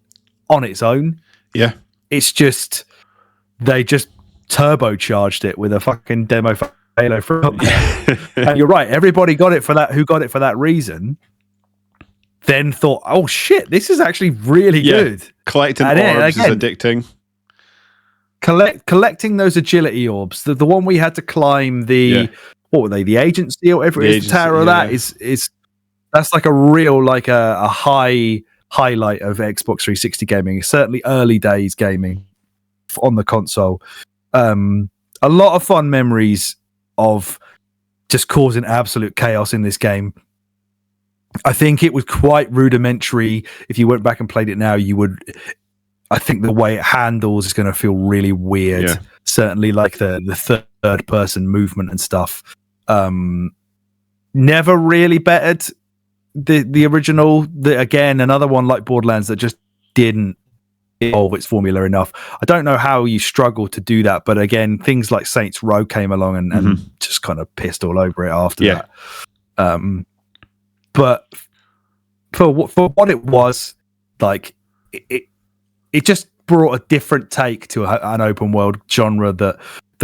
on its own. Yeah. It's just, they just turbocharged it with a fucking demo for Halo 3. And you're right, everybody got it for that, who got it for that reason, then thought, oh shit, this is actually really good. Collecting orbs is addicting. Collecting those agility orbs, the one we had to climb what were they, the agency or whatever it is, the tower of that is that's like a real, like a highlight of Xbox 360 gaming, certainly early days gaming on the console. A lot of fun memories of just causing absolute chaos in this game. I think it was quite rudimentary. If you went back and played it now, I think the way it handles is going to feel really weird. Yeah. Certainly like the third person movement and stuff. Never really bettered the original. Again, another one like Borderlands that just didn't evolve its formula enough. I don't know how you struggle to do that, but again, things like Saints Row came along and just kind of pissed all over it after that. But for what it was, like it just brought a different take to an open world genre that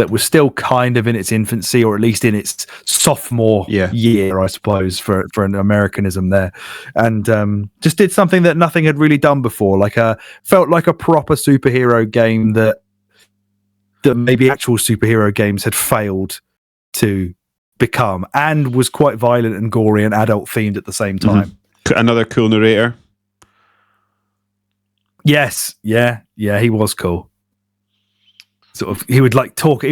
was still kind of in its infancy, or at least in its sophomore year, I suppose, for an Americanism there, and just did something that nothing had really done before. Felt like a proper superhero game that maybe actual superhero games had failed to become, and was quite violent and gory and adult themed at the same time. Another cool narrator. Yes, yeah, he was cool. Sort of, he would talk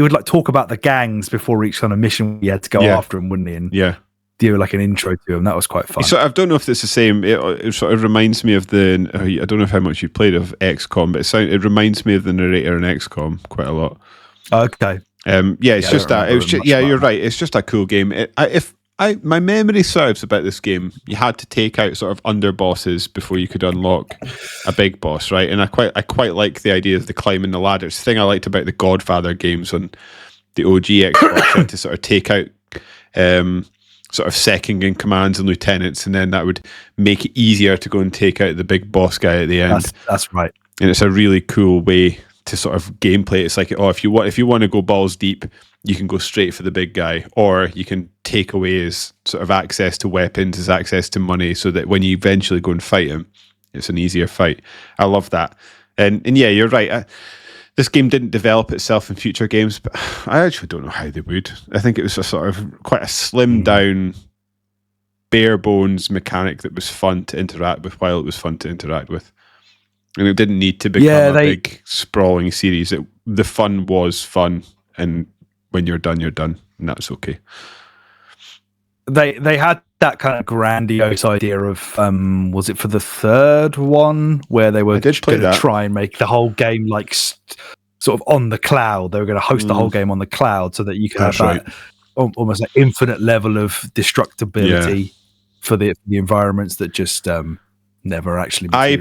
about the gangs before each kind of mission you had to go after him, wouldn't he? And do like an intro to him. That was quite fun. So I don't know if it's the same. It sort of reminds me of I don't know how much you played of XCOM, but it reminds me of the narrator in XCOM quite a lot. Okay. It's just that. It was just, you're right. It's just a cool game. My memory serves about this game, you had to take out sort of underbosses before you could unlock a big boss, right? And I quite like the idea of the climbing the ladders. The thing I liked about the Godfather games on the OG Xbox, you had to sort of take out sort of second in commands and lieutenants, and then that would make it easier to go and take out the big boss guy at the end. That's right. And it's a really cool way to sort of gameplay. It's like, if you want to go balls deep, you can go straight for the big guy, or you can take away his sort of access to weapons, his access to money, so that when you eventually go and fight him, it's an easier fight. I love that. And yeah, you're right. This game didn't develop itself in future games, but I actually don't know how they would. I think it was a sort of quite a slimmed down, bare bones mechanic that was fun to interact with while it was fun to interact with. And it didn't need to become a big sprawling series. The fun was fun, and when you're done, and that's okay. They had that kind of grandiose idea of was it for the third one where they were going to try and make the whole game like sort of on the cloud. They were going to host the whole game on the cloud so that you could have that almost like infinite level of destructibility for the environments that just never actually. I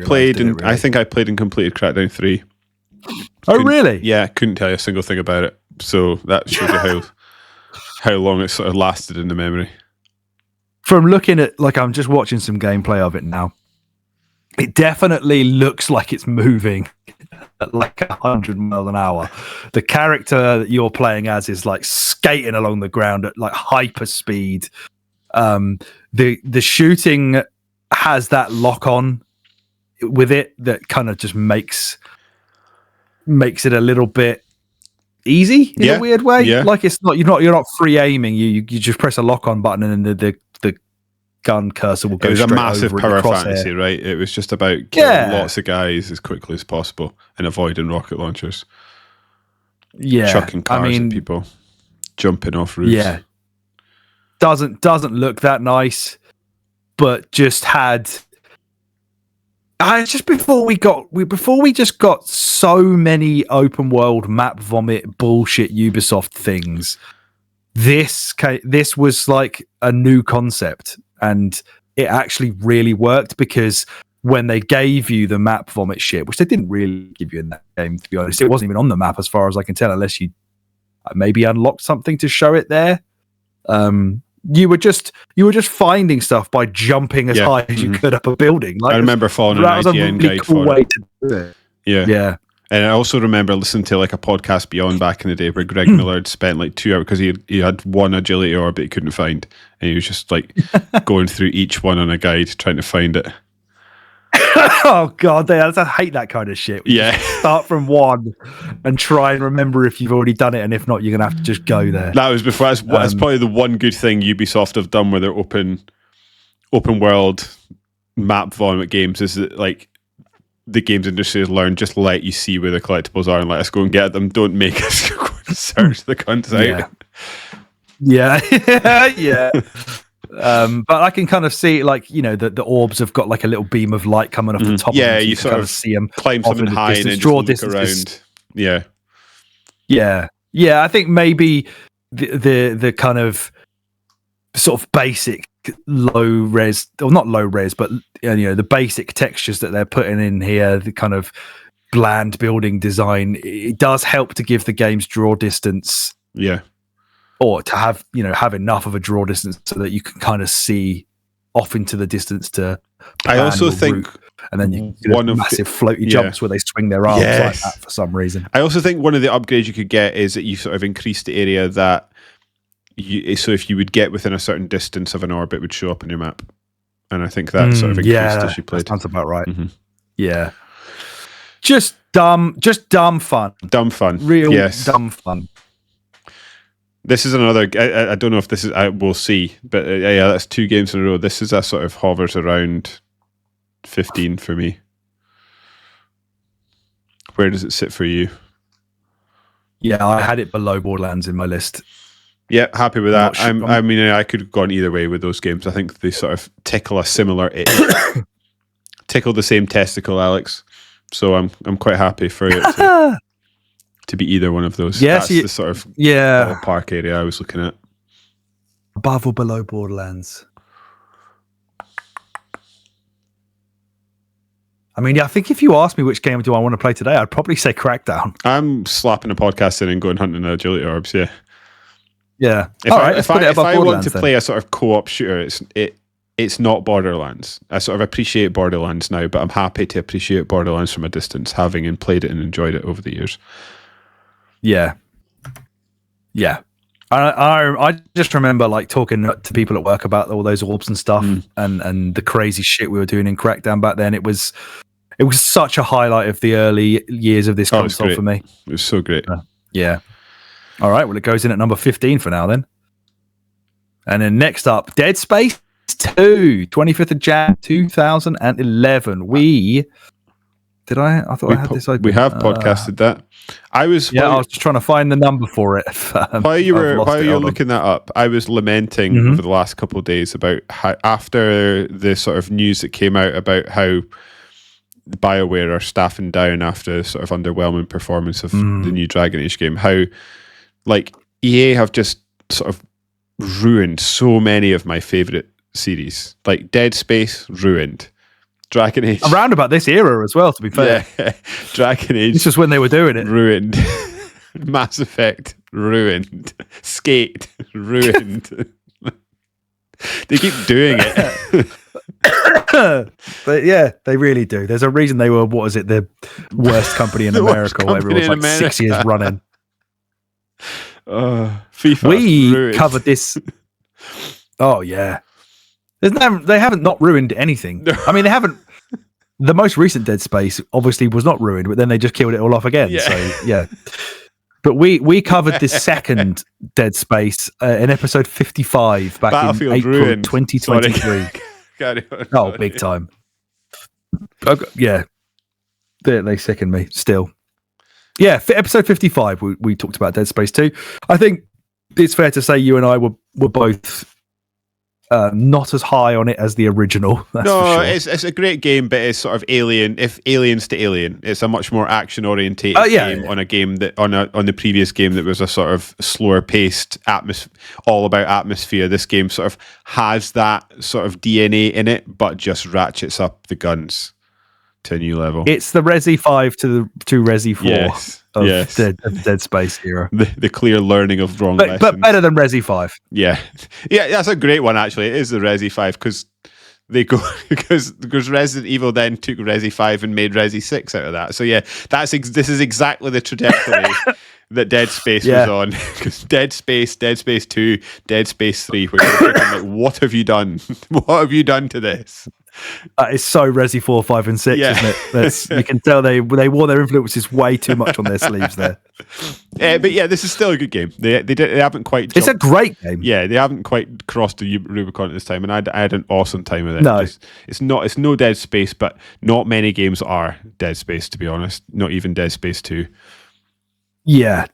think I played and completed Crackdown 3. Oh, really? Yeah, couldn't tell you a single thing about it. So that shows you how long it sort of lasted in the memory. From looking at, I'm just watching some gameplay of it now. It definitely looks like it's moving at like 100 miles an hour. The character that you're playing as is like skating along the ground at like hyper speed. The shooting has that lock on with it that kind of just makes it a little bit easy in a weird way. Yeah. Like you're not free aiming. You just press a lock on button and then the gun cursor will go. It was a massive power fantasy, right? It was just about killing lots of guys as quickly as possible and avoiding rocket launchers. Yeah, chucking cars at people, jumping off roofs. Yeah, doesn't look that nice, but just had Just before we just got so many open world map vomit bullshit Ubisoft things. This was like a new concept, and it actually really worked, because when they gave you the map vomit shit, which they didn't really give you in that game, to be honest, it wasn't even on the map as far as I can tell, unless you maybe unlocked something to show it there. You were just finding stuff by jumping as high as you could up a building. Like, I remember following an IGN guide for way it. to do it. Yeah. And I also remember listening to like a podcast Beyond back in the day where Greg Millard spent like 2 hours because he had one agility orbit he couldn't find, and he was just like going through each one on a guide trying to find it. Oh god, I hate that kind of shit. Yeah, start from one and try and remember if you've already done it, and if not, you're gonna have to just go there. That was before. That's probably the one good thing Ubisoft have done with their open world map vomit games, is that like the games industry has learned, just let you see where the collectibles are and let us go and get them. Don't make us go and search the cunts out. Yeah. But I can kind of see, like, you know, the orbs have got like a little beam of light coming off the top. Yeah, of them, so you sort of see them climb something high and then draw just look around. Yeah. I think maybe the kind of sort of basic low res, or not low res, but you know, the basic textures that they're putting in here, the kind of bland building design, it does help to give the game's draw distance. Yeah. Or to have enough of a draw distance so that you can kind of see off into the distance to. I also think, and then you get massive floaty jumps where they swing their arms like that for some reason. I also think one of the upgrades you could get is that you sort of increase the area that so if you would get within a certain distance of an orb, it would show up on your map, and I think that sort of increased as you played. That sounds about right. Mm-hmm. Yeah, just dumb fun. Dumb fun. Real dumb fun. This is another. I don't know if this is. We'll see. But yeah, that's 2 games in a row. This is a sort of hovers around 15 for me. Where does it sit for you? Yeah, I had it below Borderlands in my list. Yeah, happy with that. I mean, I could have gone either way with those games. I think they sort of tickle a similar itch. Tickle the same testicle, Alex. So I'm quite happy for it to be either one of those. Yes, that's the sort of ballpark area I was looking at. Above or below Borderlands? I mean, I think if you asked me which game do I want to play today, I'd probably say Crackdown. I'm slapping a podcast in and going hunting agility orbs, yeah. Yeah. If I want to play a sort of co-op shooter, it's not Borderlands. I sort of appreciate Borderlands now, but I'm happy to appreciate Borderlands from a distance, having played it and enjoyed it over the years. Yeah. I just remember like talking to people at work about all those orbs and stuff, and the crazy shit we were doing in Crackdown back then. It was such a highlight of the early years of this console for me. It was so great. Yeah. All right. Well, it goes in at number 15 for now then. And then next up, Dead Space 2, 25th of Jan 2011. I thought I had this open. We have podcasted that. I was just trying to find the number for it. While you were looking that up, I was lamenting over the last couple of days about how, after the sort of news that came out about how BioWare are staffing down after the sort of underwhelming performance of the new Dragon Age game, how like EA have just sort of ruined so many of my favorite series. Like Dead Space, ruined. Dragon Age. Around about this era as well, to be fair. Yeah. Dragon Age. This is when they were doing it. Ruined. Mass Effect, ruined. Skate, ruined. They keep doing it. But yeah, they really do. There's a reason they were, the worst company in America, or whatever it was, like 6 years running. FIFA. We ruined. covered this. Oh, yeah. They haven't not ruined anything. I mean, they haven't. The most recent Dead Space obviously was not ruined, but then they just killed it all off again. Yeah. So yeah. But we covered this second Dead Space in episode 55 back in April ruined. 2023. Oh, big time. Yeah. They sicken me still. Yeah, for episode 55, we talked about Dead Space 2. I think it's fair to say you and I were both not as high on it as the original. That's for sure. It's a great game, but it's sort of aliens to Alien. It's a much more action orientated game on a game that on the previous game that was a sort of slower paced all about atmosphere. This game sort of has that sort of DNA in it, but just ratchets up the guns to a new level. It's the Resi 5 to Resi 4 of Dead Space era. The clear learning of wrong lessons. But better than Resi 5. Yeah, that's a great one actually. It is the Resi 5 because Resident Evil then took Resi 5 and made Resi 6 out of that. So yeah, this is exactly the trajectory that Dead Space was on. Because Dead Space 2, Dead Space 3, where you're like, what have you done? What have you done to this? It's so Resi 4, 5, and 6, isn't it? You can tell they wore their influences way too much on their sleeves there. But yeah, this is still a good game. They haven't quite. It's a great game. Yeah, they haven't quite crossed the Rubicon at this time, and I had an awesome time with it. No, it's no Dead Space, but not many games are Dead Space, to be honest. Not even Dead Space 2. Yeah,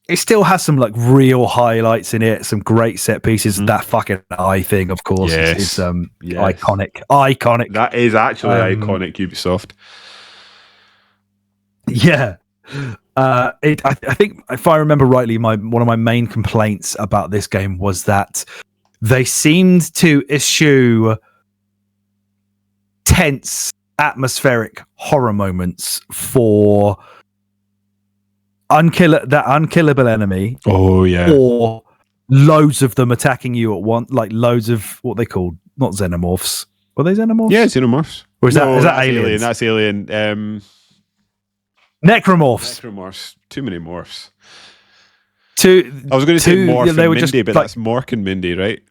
it still has some like real highlights in it, some great set pieces. That fucking eye thing, of course, is iconic. Iconic. That is actually iconic, Ubisoft. Yeah. I think if I remember rightly, one of my main complaints about this game was that they seemed to eschew tense, atmospheric horror moments for that unkillable enemy. Oh yeah. Or loads of them attacking you at once, like loads of what they called, not xenomorphs. Were they xenomorphs? Yeah, xenomorphs. Or is that aliens? That's alien. Necromorphs. Too many morphs. I was going to say Morph and Mindy, just, but that's Mork and Mindy, right?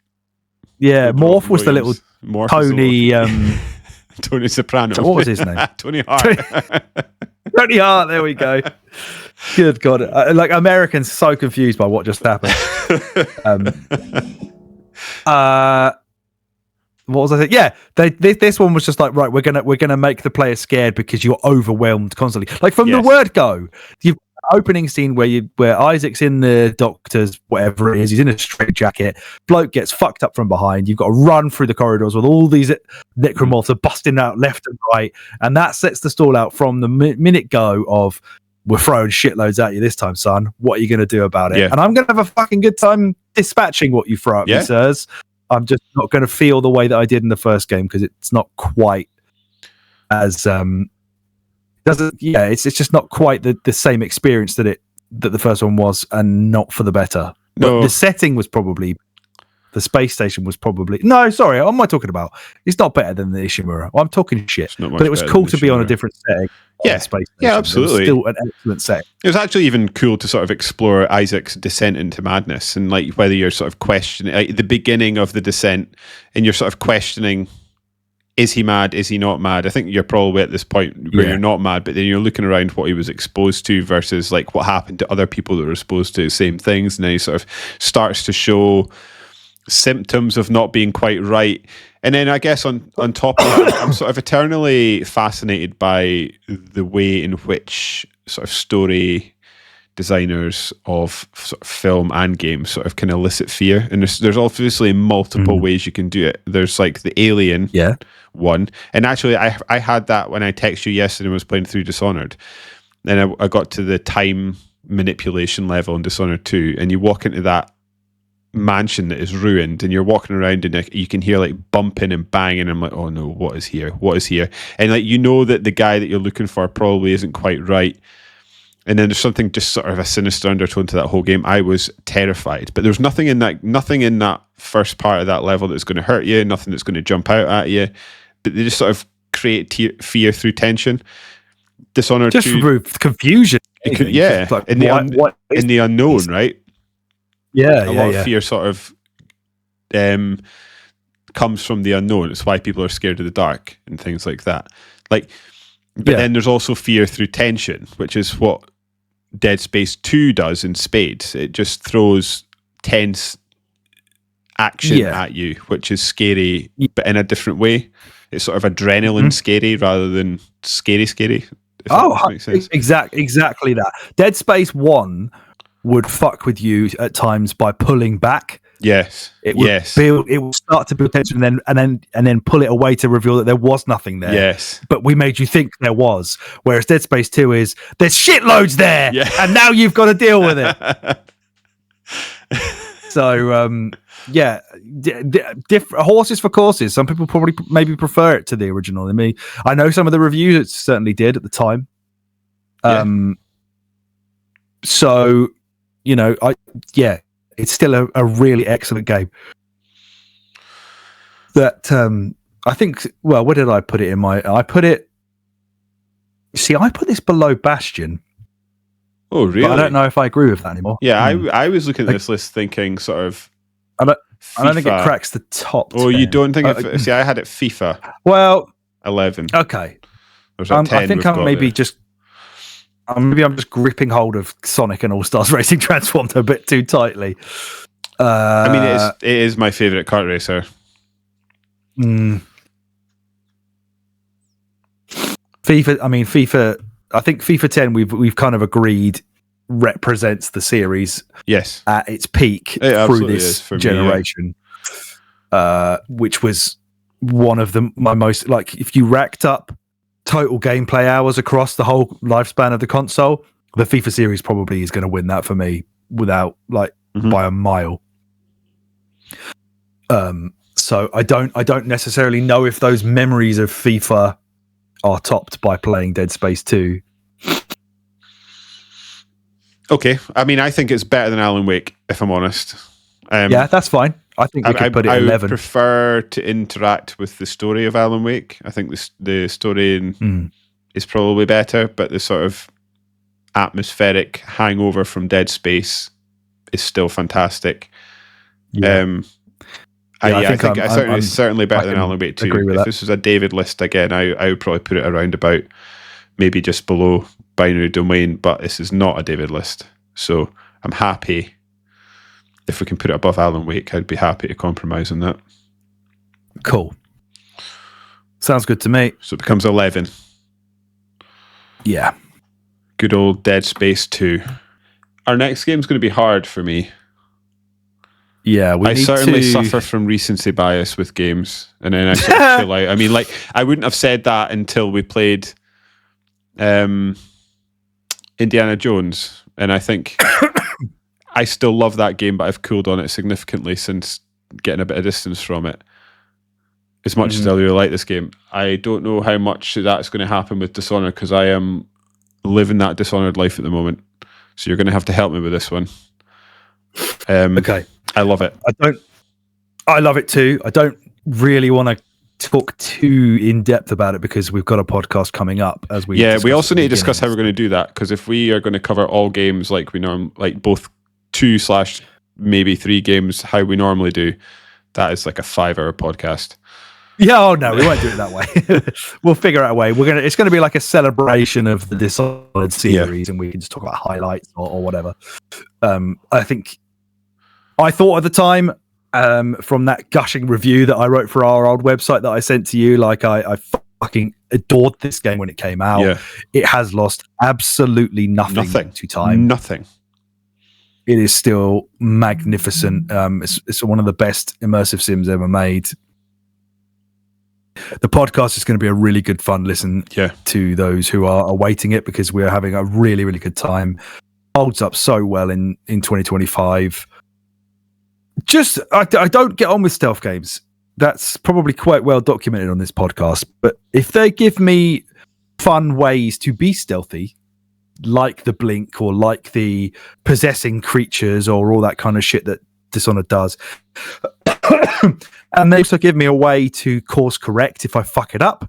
Yeah, Morph was the little Morph Tony. Tony Soprano. So what was his name? Tony Hart. Tony Hart. There we go. Good God! Like Americans, so confused by what just happened. What was I saying? Yeah, this one was just like, right, we're gonna make the player scared because you're overwhelmed constantly. Like from the word go, you've opening scene where Isaac's in the doctor's whatever it is, he's in a straitjacket, bloke gets fucked up from behind, you've got to run through the corridors with all these necromorphs are busting out left and right, and that sets the stall out from the minute go of, we're throwing shitloads at you this time, son. What are you going to do about it? Yeah. And I'm going to have a fucking good time dispatching what you throw at me, sirs. I'm just not going to feel the way that I did in the first game because it's not quite as it's just not quite the same experience that the first one was, and not for the better. No. But the setting was probably, the space station was probably, no, sorry, what am I talking about? It's not better than the Ishimura. I'm talking shit. But it was cool to be on a different setting. Yeah, space station. yeah, absolutely. It was still an excellent set. It was actually even cool to sort of explore Isaac's descent into madness, and like whether you're sort of questioning like, the beginning of the descent, and you're sort of questioning, is he mad? Is he not mad? I think you're probably at this point where you're not mad, but then you're looking around what he was exposed to versus like what happened to other people that were exposed to the same things, and then he sort of starts to show symptoms of not being quite right. And then I guess on top of that, I'm sort of eternally fascinated by the way in which sort of story designers of sort of film and games sort of can elicit fear. And there's obviously multiple ways you can do it. There's like the Alien one. And actually I had that when I texted you yesterday and was playing through Dishonored. And I got to the time manipulation level in Dishonored 2, and you walk into that mansion that is ruined, and you're walking around and you can hear like bumping and banging, and I'm like, oh no, what is here? And like, you know that the guy that you're looking for probably isn't quite right, and then there's something just sort of a sinister undertone to that whole game. I was terrified, but there's nothing in that first part of that level that's going to hurt you, nothing that's going to jump out at you, but they just sort of create fear through tension. Dishonored just 2, through confusion, like, in the unknown, right? Yeah, a lot of fear sort of comes from the unknown. It's why people are scared of the dark and things like that. Like, but then there's also fear through tension, which is what Dead Space 2 does in spades. It just throws tense action at you, which is scary, but in a different way. It's sort of adrenaline scary rather than scary. Oh, exactly that. Dead Space 1 would fuck with you at times by pulling back Yes. It would build. It would start to build tension, and then pull it away to reveal that there was nothing there. Yes. But we made you think there was. Whereas Dead Space 2 is there's shitloads there, and now you've got to deal with it. So different horses for courses. Some people probably maybe prefer it to the original. I know some of the reviews certainly did at the time. So it's still a really excellent game. That I think. Well, where did I put it in my? I put this below Bastion. Oh, really? But I don't know if I agree with that anymore. Yeah, I was looking at this list thinking sort of. I don't think it cracks the top 10. Oh, you don't think it? See, I had it FIFA. Well, 11. Okay. I think I'm maybe just. Maybe I'm just gripping hold of Sonic and All Stars Racing Transformed a bit too tightly. I mean, it is my favorite kart racer. FIFA. I think FIFA 10 we've kind of agreed represents the series. Yes, at its peak through this generation, which was one of my most like. If you racked up total gameplay hours across the whole lifespan of the console, the FIFA series probably is going to win that for me without by a mile. So I don't necessarily know if those memories of FIFA are topped by playing Dead Space 2. Okay, I mean, I think it's better than Alan Wake, if I'm honest. Yeah, that's fine. I think we could put it at 11. I would prefer to interact with the story of Alan Wake. I think the story is probably better, but the sort of atmospheric hangover from Dead Space is still fantastic. Yeah. I think it's certainly better than Alan Wake 2. If this was a David list again, I would probably put it around about maybe just below Binary Domain, but this is not a David list. So I'm happy. If we can put it above Alan Wake, I'd be happy to compromise on that. Cool. Sounds good to me. So it becomes 11. Yeah. Good old Dead Space 2. Our next game's going to be hard for me. Yeah, I certainly suffer from recency bias with games, and then I sort of feel like, I mean, like, I wouldn't have said that until we played Indiana Jones, and I think I still love that game, but I've cooled on it significantly since getting a bit of distance from it. As much as I really like this game, I don't know how much that's going to happen with Dishonored, because I am living that Dishonored life at the moment. So you're going to have to help me with this one. Okay. I love it. I love it too. I don't really want to talk too in depth about it because we've got a podcast coming up as we. Yeah, we also need to discuss how we're going to do that, because if we are going to cover all games like we like both 2/ maybe 3 games how we normally do, that is like a 5-hour podcast. Yeah, oh no, we won't do it that way. We'll figure out a way. It's going to be like a celebration of the Dishonored series, and we can just talk about highlights or whatever. I thought at the time, from that gushing review that I wrote for our old website that I sent to you, like I fucking adored this game when it came out. Yeah. It has lost absolutely nothing to time. Nothing. It is still magnificent. It's one of the best immersive sims ever made. The podcast is going to be a really good fun listen to those who are awaiting it, because we're having a really, really good time. Holds up so well in 2025. Just, I don't get on with stealth games. That's probably quite well documented on this podcast. But if they give me fun ways to be stealthy, like the blink or like the possessing creatures or all that kind of shit that Dishonored does, and they also give me a way to course correct if I fuck it up,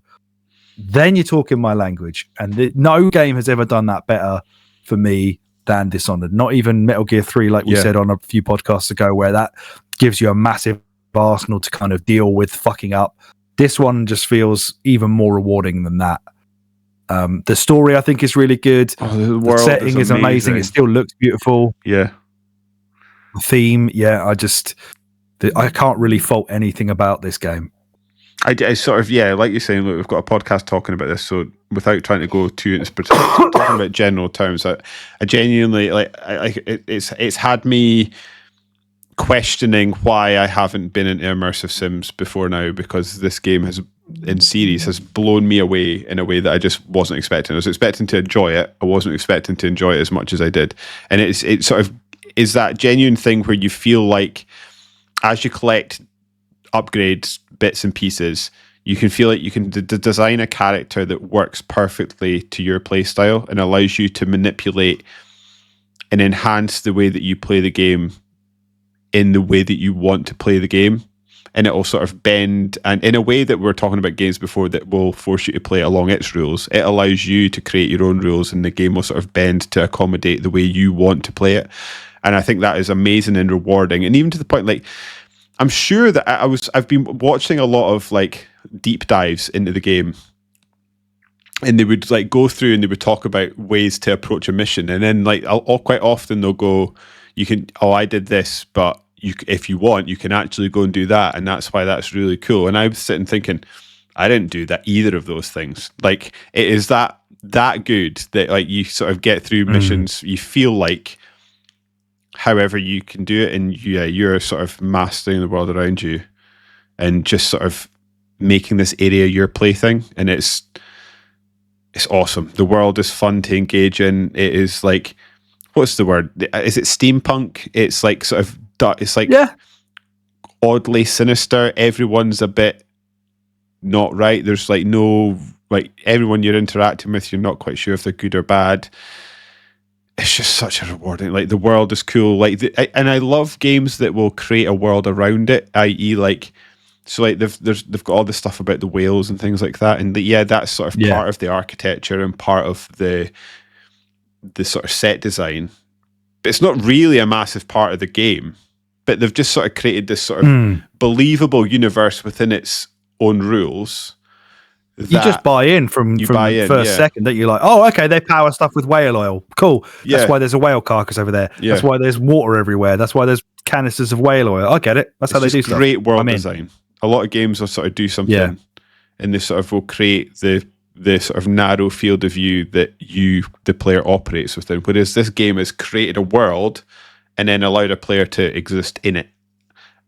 then you're talking my language. And no game has ever done that better for me than Dishonored. Not even Metal Gear 3, like we said on a few podcasts ago, where that gives you a massive arsenal to kind of deal with fucking up. This one just feels even more rewarding than that. The story, I think, is really good. The setting is amazing. It still looks beautiful. Yeah. The theme, I can't really fault anything about this game. I sort of, like you're saying, look, we've got a podcast talking about this, so without trying to go too into specific, talking about general terms, I genuinely it's had me questioning why I haven't been into immersive sims before now, because this game has blown me away in a way that I just wasn't expecting. I was expecting to enjoy it. I wasn't expecting to enjoy it as much as I did. And it sort of is that genuine thing where you feel like as you collect upgrades, bits and pieces, you can feel like you can design a character that works perfectly to your play style and allows you to manipulate and enhance the way that you play the game in the way that you want to play the game. And it will sort of bend, and in a way that we're talking about games before that will force you to play along its rules, it allows you to create your own rules, and the game will sort of bend to accommodate the way you want to play it. And I think that is amazing and rewarding. And even to the point, like, I'm sure that I've been watching a lot of like deep dives into the game, and they would like go through and they would talk about ways to approach a mission, and then like quite often they'll go, you can, I did this, but if you want, you can actually go and do that, and that's why that's really cool. And I was sitting thinking, I didn't do that either of those things. Like, it is that good that like you sort of get through missions, you feel like however you can do it, and you're sort of mastering the world around you and just sort of making this area your plaything, and it's awesome. The world is fun to engage in. It is like, what's the word? Is it steampunk? It's like sort of, it's like oddly sinister. Everyone's a bit not right. There's like no, like everyone you're interacting with, you're not quite sure if they're good or bad. It's just such a rewarding, like the world is cool. Like, and I love games that will create a world around it, i.e. like, so like they've got all this stuff about the whales and things like that. And that's sort of part of the architecture and part of the sort of set design. But it's not really a massive part of the game. But they've just sort of created this sort of believable universe within its own rules. You just buy in from the first second that you're like, oh, okay, they power stuff with whale oil. Cool. That's why there's a whale carcass over there. That's why there's water everywhere. That's why there's canisters of whale oil. I get it. That's how they do stuff. Great world design. A lot of games will sort of do something and they sort of will create the sort of narrow field of view that the player operates within. Whereas this game has created a world and then allowed a player to exist in it.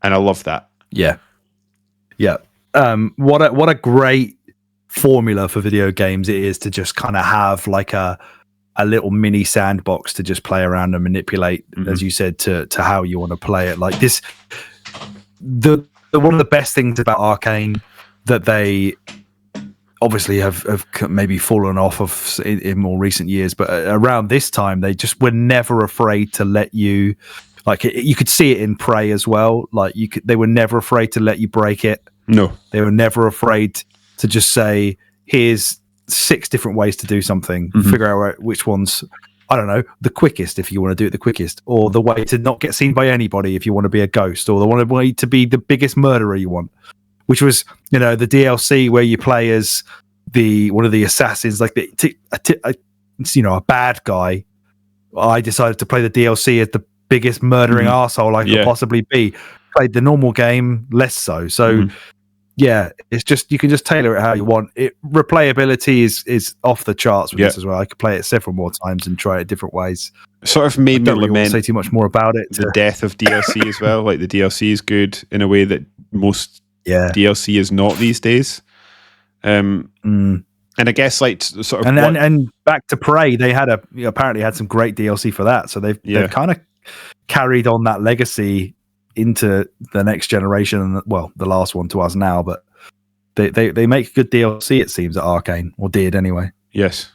And I love that. Yeah. Yeah. What a great formula for video games it is to just kind of have like a little mini sandbox to just play around and manipulate, as you said, to how you want to play it. Like this, one of the best things about Arcane that they obviously have maybe fallen off of in more recent years, but around this time they just were never afraid to let you, like, you could see it in Prey as well. Like they were never afraid to let you break it. No, they were never afraid to just say, here's 6 different ways to do something. Figure out which one's, I don't know, the quickest if you want to do it the quickest, or the way to not get seen by anybody if you want to be a ghost, or the way to be the biggest murderer you want. Which was, the DLC where you play as one of the assassins, like a bad guy. I decided to play the DLC as the biggest murdering arsehole I could possibly be. Played the normal game less so. So it's just, you can just tailor it how you want. Replayability is off the charts with this as well. I could play it several more times and try it different ways. Sort of made me lament, say too much more about it. The death of DLC as well. Like the DLC is good in a way that most DLC is not these days. And I guess like sort of and back to Prey, they had apparently had some great DLC for that. So they've kind of carried on that legacy into the next generation, and the last one to us now. But they make good DLC, it seems, at Arcane, or did anyway. Yes,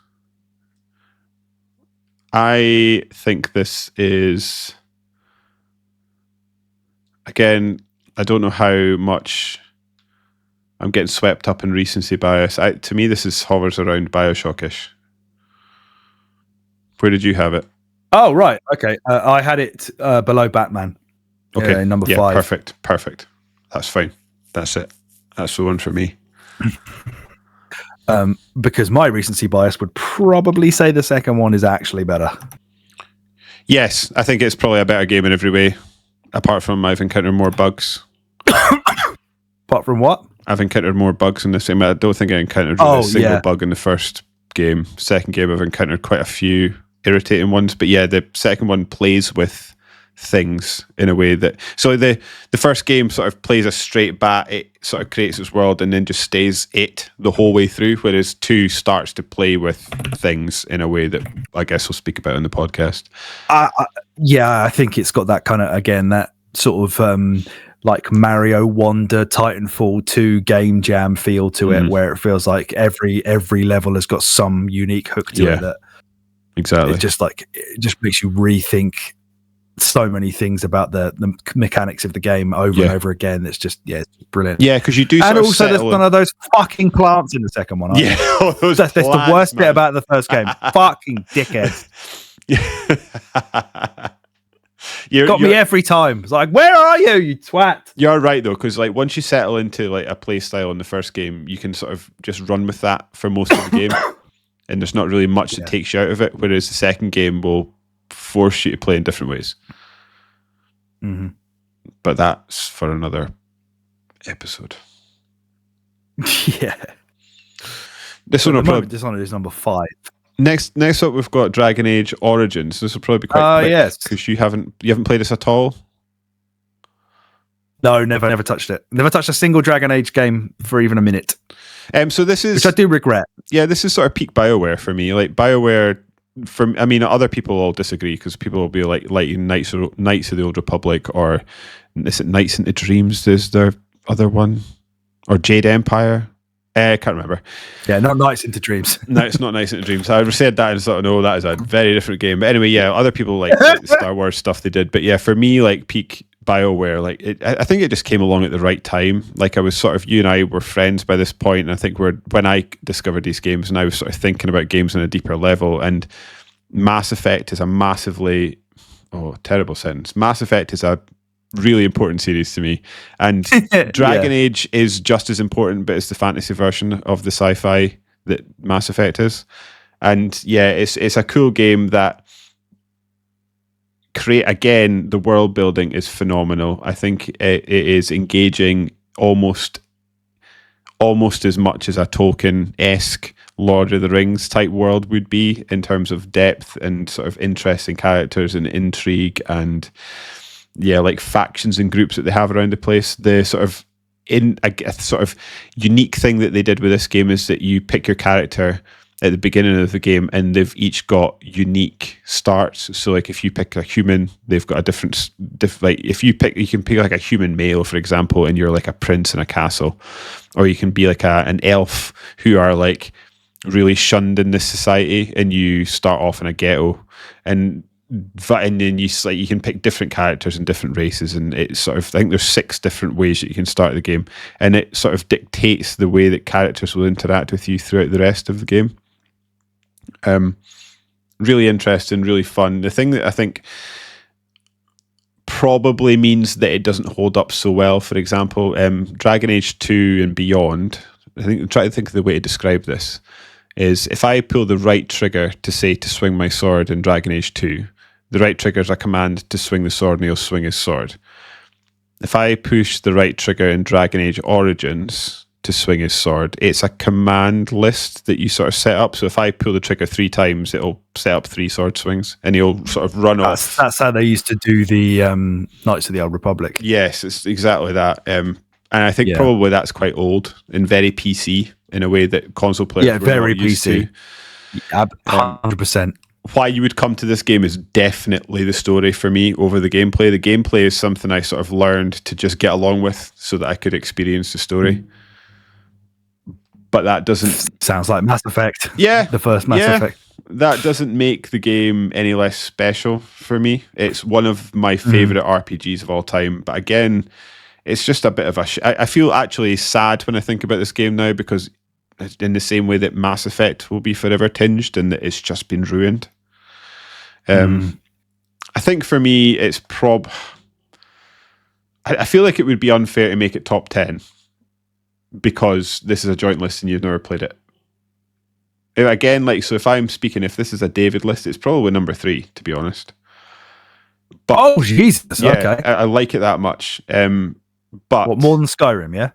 I think this is, again, I don't know how much I'm getting swept up in recency bias. To me, this hovers around BioShock-ish. Where did you have it? Oh, right. Okay. I had it below Batman. Okay. Number 5. Perfect. That's fine. That's it. That's the one for me. Because my recency bias would probably say the second one is actually better. Yes, I think it's probably a better game in every way. Apart from I've encountered more bugs. Apart from what? I've encountered more bugs in the same. I don't think I encountered a single bug in the first game. Second game, I've encountered quite a few irritating ones. But yeah, the second one plays with things in a way that, so the first game sort of plays a straight bat, it sort of creates its world and then just stays it the whole way through, whereas 2 starts to play with things in a way that I guess we'll speak about in the podcast. I think it's got that kind of, again, that sort of like Mario Wonder Titanfall 2 game jam feel to it, where it feels like every level has got some unique hook to it that exactly, it just makes you rethink so many things about the mechanics of the game over and over again. It's just it's brilliant. Yeah, because you do, and also there's one of those fucking plants in the second one. That's the worst bit about the first game. Fucking dickheads. Got me every time. It's like, where are you, you twat? You're right though, because like once you settle into like a play style in the first game, you can sort of just run with that for most of the game, and there's not really much that takes you out of it. Whereas the second game will force you to play in different ways. But that's for another episode. Yeah. This one will probably Dishonored is number 5. Next up, we've got Dragon Age Origins. This will probably be quite quick, yes, because you haven't played this at all. No, never touched it. Never touched a single Dragon Age game for even a minute. So this is, which I do regret. Yeah, this is sort of peak BioWare for me. Like BioWare, I mean, other people will disagree because people will be like Knights of the Old Republic, or is it Knights into Dreams? There's their other one, or Jade Empire. I can't remember. Yeah, not Knights into Dreams. No, it's not Knights into Dreams. I said that and thought, no, that is a very different game. But anyway, yeah, other people like Star Wars stuff they did. But yeah, for me, like peak BioWare, like I think it just came along at the right time. Like I was sort of, you and I were friends by this point, and I think when I discovered these games, and I was sort of thinking about games on a deeper level. And Mass Effect is a massively, terrible sentence. Mass Effect is a really important series to me, and Dragon Age is just as important, but it's the fantasy version of the sci-fi that Mass Effect is. And yeah, it's a cool game that the world building is phenomenal. I think it is engaging almost as much as a Tolkien-esque Lord of the Rings type world would be, in terms of depth and sort of interesting characters and intrigue, and like factions and groups that they have around the place. The sort of unique thing that they did with this game is that you pick your character at the beginning of the game, and they've each got unique starts. So like if you pick a human, they've got a different like if you can pick like a human male, for example, and you're like a prince in a castle, or you can be like an elf who are like really shunned in this society, and you start off in a ghetto, and then you can pick different characters and different races, and it's sort of, I think there's 6 different ways that you can start the game, and it sort of dictates the way that characters will interact with you throughout the rest of the game. Really interesting, really fun. The thing that I think probably means that it doesn't hold up so well, for example, Dragon Age 2 and beyond, try to think of the way to describe this, is if I pull the right trigger to swing my sword in Dragon Age 2, the right trigger is a command to swing the sword, and he'll swing his sword. If I push the right trigger in Dragon Age Origins to swing his sword, it's a command list that you sort of set up. So if I pull the trigger 3 times, it'll set up 3 sword swings, and he'll sort of run off. That's how they used to do the Knights of the Old Republic. Yes, it's exactly that. And I think probably that's quite old and very PC in a way that console players were very not used PC. To. 100%. Why you would come to this game is definitely the story for me over the gameplay. The gameplay is something I sort of learned to just get along with so that I could experience the story. But that doesn't... Sounds like Mass Effect. Yeah. The first Mass Effect. That doesn't make the game any less special for me. It's one of my favourite RPGs of all time. But again, it's just a bit of I feel actually sad when I think about this game now, because in the same way that Mass Effect will be forever tinged and that it's just been ruined. I think for me, it's I feel like it would be unfair to make it top 10 because this is a joint list and you've never played it. Again, so if I'm speaking, if this is a David list, it's probably number 3, to be honest. But Jesus, yeah, okay. I like it that much. But what, more than Skyrim, yeah?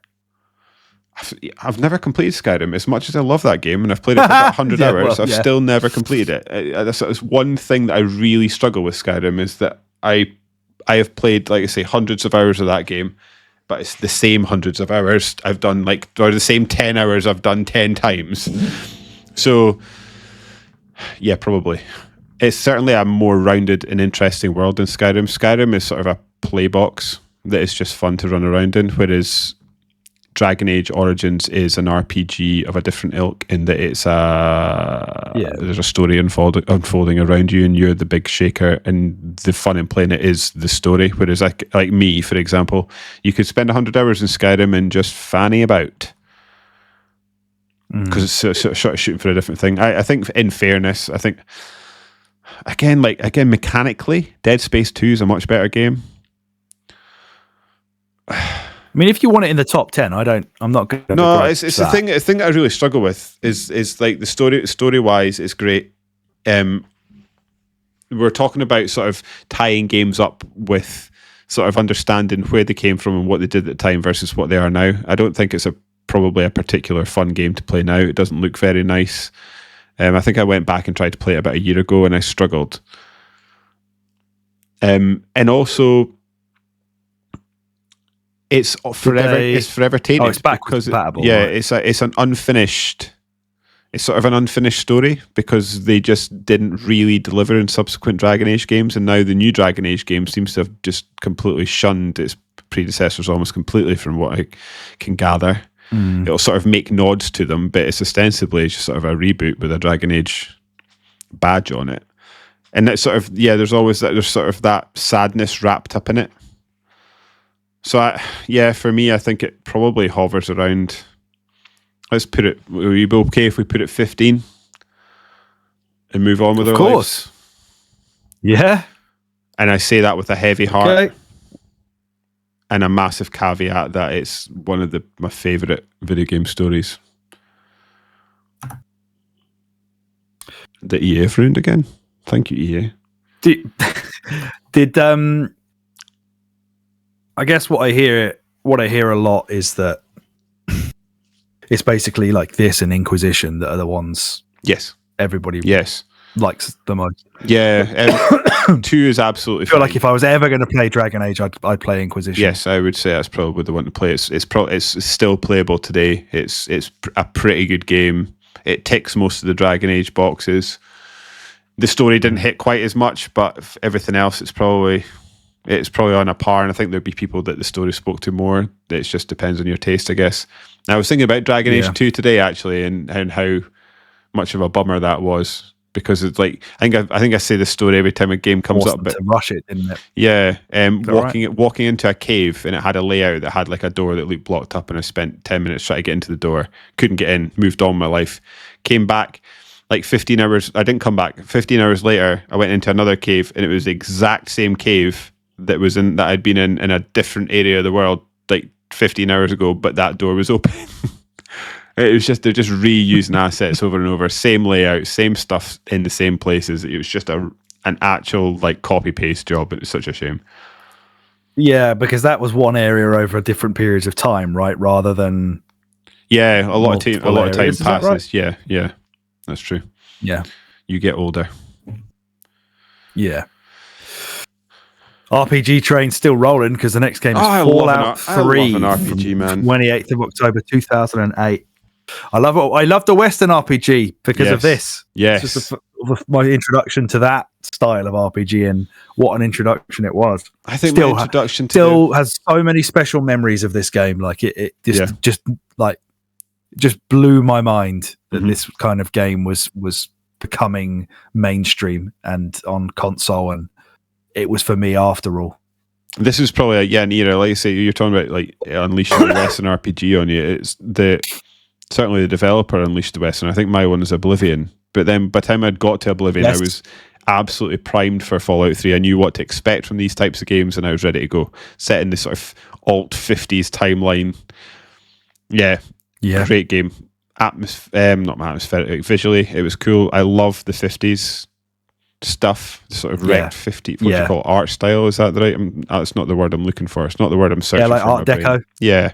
I've never completed Skyrim. As much as I love that game and I've played it for about 100 hours, I've still never completed it. That's one thing that I really struggle with Skyrim, is that I I have played, like I say, hundreds of hours of that game, but it's the same hundreds of hours I've done, or the same 10 hours I've done 10 times. So, yeah, probably. It's certainly a more rounded and interesting world than Skyrim. Skyrim is sort of a playbox that is just fun to run around in, whereas Dragon Age Origins is an RPG of a different ilk in that it's there's a story unfolding around you, and you're the big shaker, and the fun in playing it is the story. Whereas like me, for example, you could spend 100 hours in Skyrim and just fanny about because it's sort of shooting for a different thing. I think, in fairness, again mechanically, Dead Space 2 is a much better game. I mean, if you want it in the top 10, I'm not good. No, it's the thing. The thing that I really struggle with is like the story wise, it's great. We're talking about sort of tying games up with sort of understanding where they came from and what they did at the time versus what they are now. I don't think it's probably a particular fun game to play now. It doesn't look very nice. I think I went back and tried to play it about a year ago and I struggled. And also, it's forever tainted. Oh, it's backwards compatible. Yeah, right. It's an unfinished. It's sort of an unfinished story because they just didn't really deliver in subsequent Dragon Age games, and now the new Dragon Age game seems to have just completely shunned its predecessors almost completely, from what I can gather. It'll sort of make nods to them, but it's ostensibly just sort of a reboot with a Dragon Age badge on it, and it's sort of there's sort of that sadness wrapped up in it. So, for me, I think it probably hovers around. Let's put it. Will you be okay if we put it 15 and move on with our lives? Of course. Yeah. And I say that with a heavy heart and a massive caveat that it's one of my favourite video game stories. The EA have ruined again. Thank you, EA. Did I guess what I hear a lot is that it's basically like this and Inquisition that are the ones. Yes. Everybody. Yes. Likes the most. Yeah. 2 is absolutely. I feel like if I was ever going to play Dragon Age, I'd play Inquisition. Yes, I would say that's probably the one to play. It's still playable today. It's a pretty good game. It ticks most of the Dragon Age boxes. The story didn't hit quite as much, but everything else, it's probably on a par, and I think there'd be people that the story spoke to more. It just depends on your taste, I guess. And I was thinking about Dragon Age 2 today, actually, and how much of a bummer that was, because it's like I think I say this story every time a game comes up. But to rush it, didn't it? Yeah, walking into a cave, and it had a layout that had like a door that looked blocked up, and I spent 10 minutes trying to get into the door, couldn't get in, moved on with my life, came back. Like 15 hours, I didn't come back. 15 hours later, I went into another cave, and it was the exact same cave that I'd been in a different area of the world like 15 hours ago, but that door was open. It was just, they're just reusing assets over and over, same layout, same stuff in the same places. It was just an actual like copy paste job. It was such a shame. Yeah, because that was one area over different periods of time, right? Rather than a lot of time passes. Right? Yeah, that's true. Yeah, you get older. Yeah. RPG train still rolling because the next game is Fallout 3. I love an RPG, man. 28th of October 2008. I love the Western RPG because of this. Yes. It's just my introduction to that style of RPG, and what an introduction it was. I think my introduction still has so many special memories of this game. Like it just blew my mind that this kind of game was becoming mainstream and on console, and it was for me after all. This is probably an era, like you say, you're talking about like unleashing the Western RPG on you. It's certainly the developer unleashed the Western. I think my one was Oblivion, but then by the time I'd got to Oblivion, I was absolutely primed for Fallout 3. I knew what to expect from these types of games, and I was ready to go. Set in this sort of alt 50s timeline. Yeah, great game. Not atmospheric, visually it was cool. I love the 50s stuff, sort of wrecked 50, what do you call it, art style, is that the right? That's not the word I'm looking for. It's not the word I'm searching for. Like Art Deco. Yeah.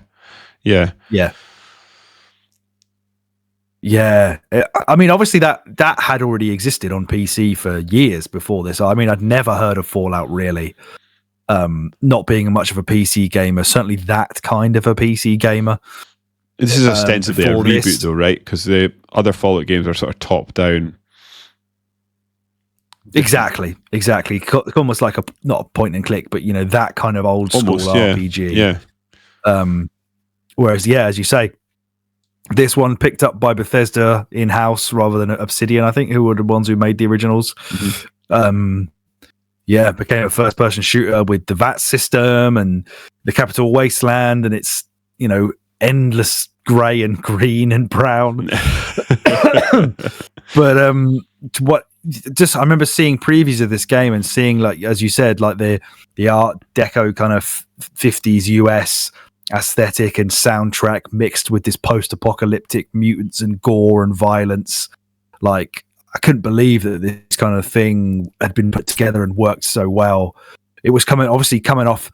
I mean, obviously that had already existed on PC for years before this. I mean, I'd never heard of Fallout really not being much of a PC gamer, certainly that kind of a PC gamer. This is ostensibly a reboot, though, right? Because the other Fallout games are sort of top-down. Exactly. Almost like not a point and click, but that kind of old school RPG. Yeah. Whereas, as you say, this one picked up by Bethesda in-house rather than Obsidian, I think, who were the ones who made the originals. Mm-hmm. Became a first-person shooter with the VAT system and the Capital Wasteland, and it's endless grey and green and brown. But I remember seeing previews of this game and seeing, like, as you said, like the Art Deco kind of 50s US aesthetic and soundtrack mixed with this post-apocalyptic mutants and gore and violence. Like, I couldn't believe that this kind of thing had been put together and worked so well. It was coming off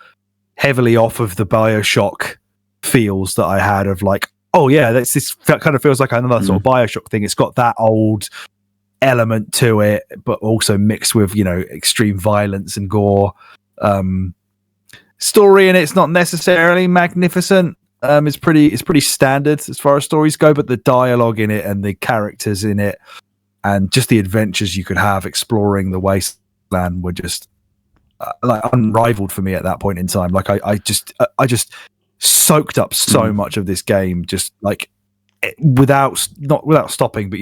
heavily off of the BioShock feels that I had of like, this kind of feels like another sort of BioShock thing. It's got that old element to it, but also mixed with extreme violence and gore. Story in it's not necessarily magnificent. It's pretty standard as far as stories go, but the dialogue in it and the characters in it and just the adventures you could have exploring the wasteland were just like unrivaled for me at that point in time. Like I just soaked up so much of this game, just like without stopping. But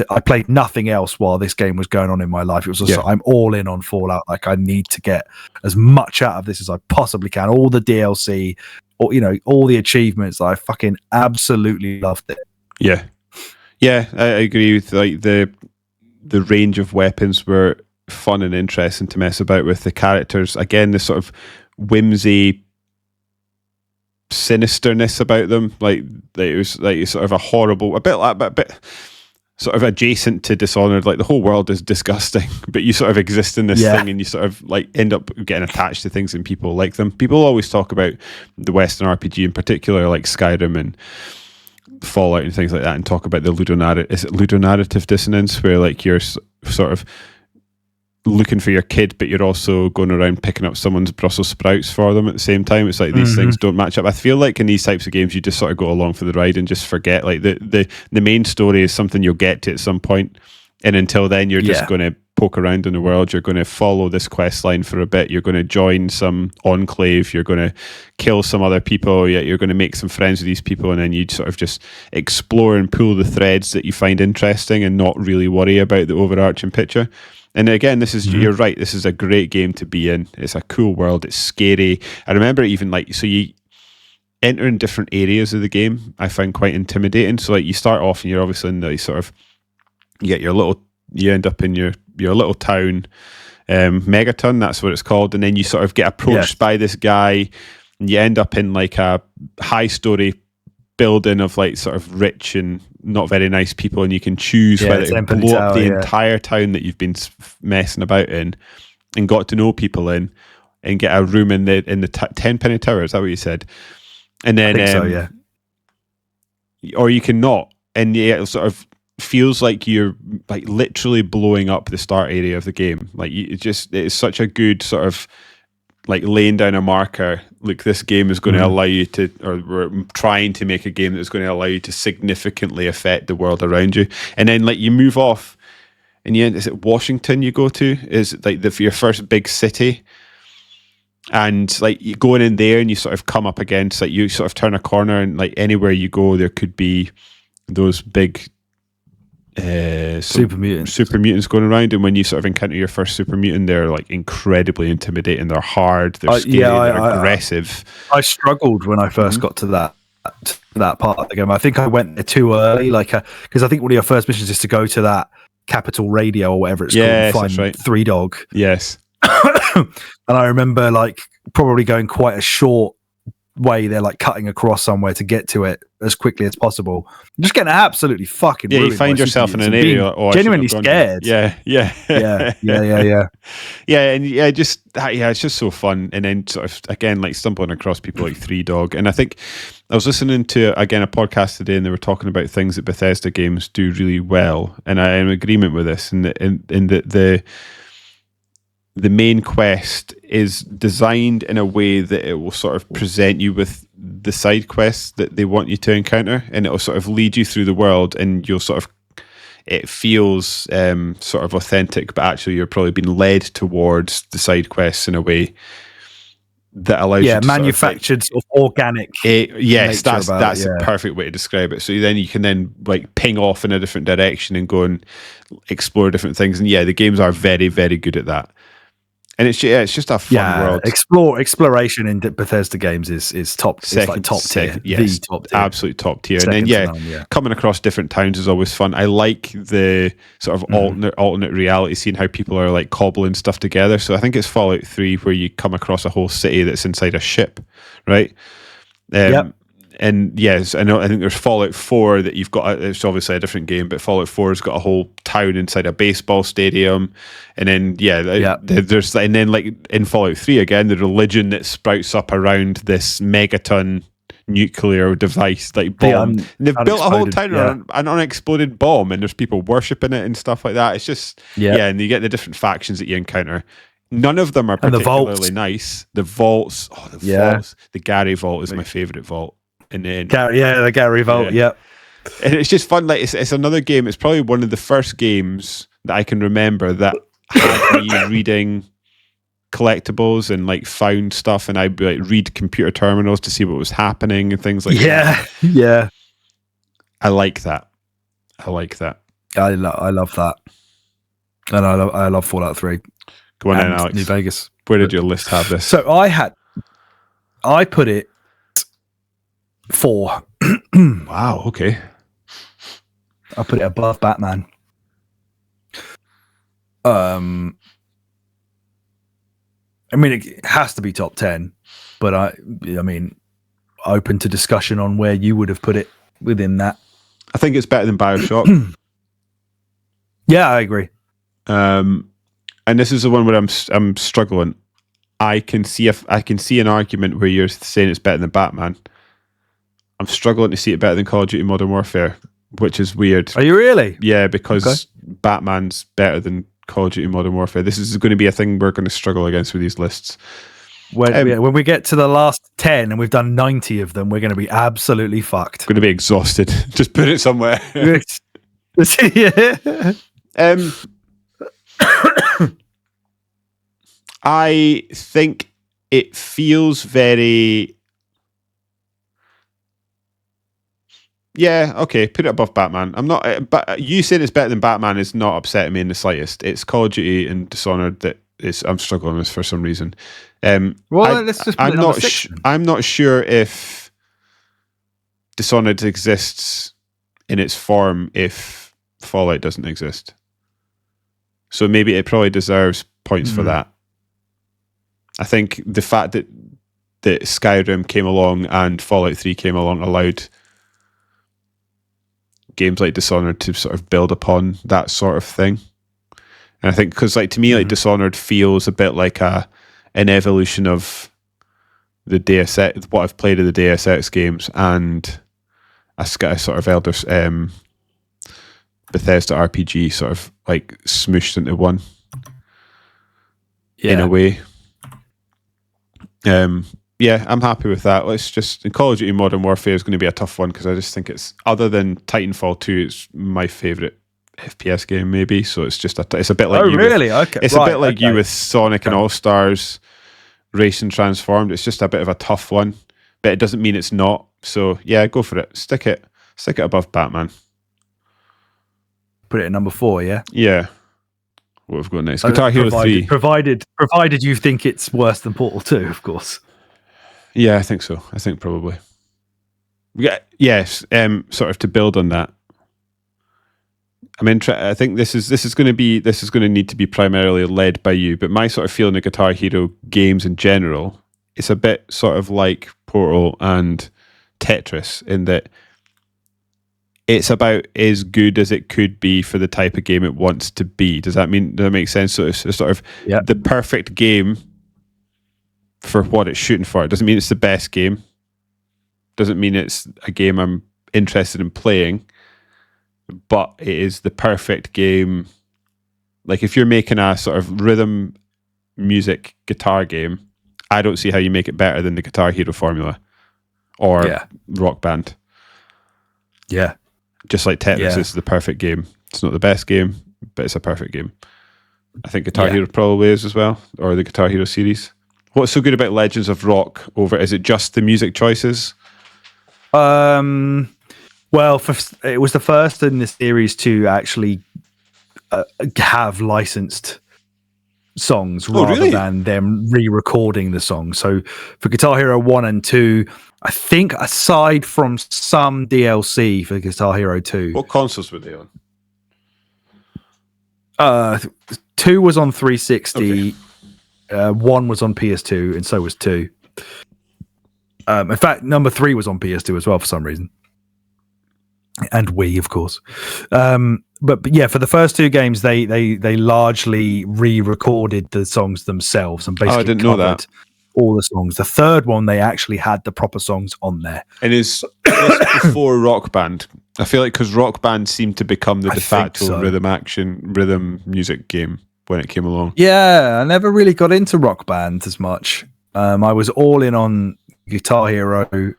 I played nothing else while this game was going on in my life. It was just I'm all in on Fallout. Like, I need to get as much out of this as I possibly can. All the DLC, or all the achievements. I fucking absolutely loved it. Yeah, I agree with, like, the range of weapons were fun and interesting to mess about with. The characters, again, the sort of whimsy, sinisterness about them, like it was like sort of a horrible, a bit sort of adjacent to Dishonored. Like, the whole world is disgusting, but you sort of exist in this thing, and you sort of like end up getting attached to things, and people like them. People always talk about the Western RPG in particular, like Skyrim and Fallout and things like that, and talk about the ludonarrative dissonance, where like you're sort of looking for your kid, but you're also going around picking up someone's Brussels sprouts for them at the same time. It's like these things don't match up. I feel like in these types of games, you just sort of go along for the ride and just forget. Like the main story is something you'll get to at some point, and until then, you're just going to poke around in the world. You're going to follow this quest line for a bit. You're going to join some enclave. You're going to kill some other people. You're going to make some friends with these people, and then you sort of just explore and pull the threads that you find interesting, and not really worry about the overarching picture. And again, this is you're right. This is a great game to be in. It's a cool world. It's scary. I remember even so you enter in different areas of the game. I find quite intimidating. So like you start off and you're obviously in the sort of you end up in your little town, Megaton. That's what it's called. And then you sort of get approached by this guy, and you end up in like a high story building of like sort of rich and not very nice people, and you can choose whether to blow up the entire town that you've been messing about in and got to know people in, and get a room in the 10-penny tower. Is that what you said? And then I think so, yeah. Or you can not, and it sort of feels like you're like literally blowing up the start area of the game. Like it's such a good sort of like laying down a marker. Look, this game is going to allow you to, or we're trying to make a game that's going to allow you to significantly affect the world around you. And then like you move off, and is it Washington you go to? Is it like your first big city? And like you go in there, and you sort of come up against, like you sort of turn a corner, and like anywhere you go, there could be those big super mutants going around. And when you sort of encounter your first super mutant, they're like incredibly intimidating. They're hard, they're scary, they're aggressive. I struggled when I first got to that part of the game. I think I went there too early, like because I think one of your first missions is to go to that Capital Radio or whatever it's called, and find Three Dog. Yes. And I remember like probably going quite a short way. They're like cutting across somewhere to get to it as quickly as possible. Just getting absolutely fucking ruined. You find yourself in an area genuinely scared. Yeah. And it's just so fun. And then sort of again like stumbling across people like Three Dog. And I think I was listening to again a podcast today, and they were talking about things that Bethesda games do really well, and I am in agreement with this, and that the the main quest is designed in a way that it will sort of present you with the side quests that they want you to encounter, and it will sort of lead you through the world, and you'll sort of, it feels sort of authentic, but actually you're probably being led towards the side quests in a way that allows you to manufactured sort of organic. Yes, that's the perfect way to describe it. So then you can then like ping off in a different direction and go and explore different things. And yeah, the games are very, very good at that. And it's just a fun world. Exploration in Bethesda games is top. It's like top tier. Yes, the top tier. Absolute top tier. And then coming across different towns is always fun. I like the sort of alternate reality, seeing how people are like cobbling stuff together. So I think it's Fallout 3 where you come across a whole city that's inside a ship, right? And yes, I think there's Fallout 4 that you've got. It's obviously a different game, but Fallout 4 has got a whole town inside a baseball stadium, and then there's, and then like in Fallout 3 again, the religion that sprouts up around this megaton nuclear device, like bomb. They've built a whole town around an unexploded bomb, and there's people worshipping it and stuff like that. It's just and you get the different factions that you encounter. None of them are particularly nice. The vaults, vaults. The Gary vault is my favorite vault. And then the Gary vault, and it's just fun. Like it's another game. It's probably one of the first games that I can remember that had me reading collectibles and like found stuff, and I'd like read computer terminals to see what was happening and things like that. Yeah. I like that. I love that, and I love Fallout 3. Go on then, Alex. New Vegas. Where did your list have this? So I put it 4. Wow, okay. I put it above Batman. I mean, it has to be top 10, but I mean, open to discussion on where you would have put it within that. I think it's better than BioShock. Yeah, I agree. And this is the one where I'm struggling. I can see an argument where you're saying it's better than Batman. I'm struggling to see it better than Call of Duty Modern Warfare, which is weird. Are you really? Yeah, because Batman's better than Call of Duty Modern Warfare. This is going to be a thing we're going to struggle against with these lists. When we get to the last 10 and we've done 90 of them, we're going to be absolutely fucked. Going to be exhausted. Just put it somewhere. I think it feels very... Yeah, okay, put it above Batman. I'm not, but you saying it's better than Batman is not upsetting me in the slightest. It's Call of Duty and Dishonored that I'm struggling with for some reason. Let's just put I'm not sure if Dishonored exists in its form if Fallout doesn't exist. So maybe it probably deserves points for that. I think the fact that Skyrim came along and Fallout 3 came along allowed games like Dishonored to sort of build upon that sort of thing. And I think because like to me like Dishonored feels a bit like an evolution of the Deus Ex, what I've played of the Deus Ex games, and a sort of Bethesda RPG sort of like smooshed into one in a way. Yeah, I'm happy with that. Let's just... Call of Duty Modern Warfare is going to be a tough one because I just think it's... Other than Titanfall 2, it's my favourite FPS game, maybe. So it's just... It's a bit like you. Really? Okay. It's a bit like you with Sonic and All-Stars Racing Transformed. It's just a bit of a tough one, but it doesn't mean it's not. So yeah, go for it. Stick it above Batman. Put it at number 4, yeah? Yeah. What have we got next? Guitar Hero 3. Provided you think it's worse than Portal 2, of course. Yeah, I think so. I think probably. Yeah, yes. Sort of to build on that. I think this is going to need to be primarily led by you. But my sort of feeling of Guitar Hero games in general, it's a bit sort of like Portal and Tetris in that it's about as good as it could be for the type of game it wants to be. Does that make sense? So it's sort of the perfect game for what it's shooting for. It doesn't mean it's the best game. Doesn't mean it's a game I'm interested in playing, but it is the perfect game. Like if you're making a sort of rhythm music guitar game, I don't see how you make it better than the Guitar Hero formula or Rock Band. Yeah. Just like Tetris is the perfect game. It's not the best game, but it's a perfect game. I think Guitar Hero probably is as well, or the Guitar Hero series. What's so good about Legends of Rock over? Is it just the music choices? Well, it was the first in the series to actually have licensed songs rather than them re-recording the song. So for Guitar Hero 1 and 2, I think aside from some DLC for Guitar Hero 2. What consoles were they on? 2 was on 360, 1 was on PS2, and so was 2. In fact, number 3 was on PS2 as well for some reason. And Wii, of course. But yeah, for the first 2 games, they largely re-recorded the songs themselves and basically I didn't know that. All the songs. The third one, they actually had the proper songs on there. And is this before Rock Band? I feel like because Rock Band seemed to become the de facto rhythm music game when it came along. Yeah, I never really got into Rock Band as much. I was all in on Guitar Hero.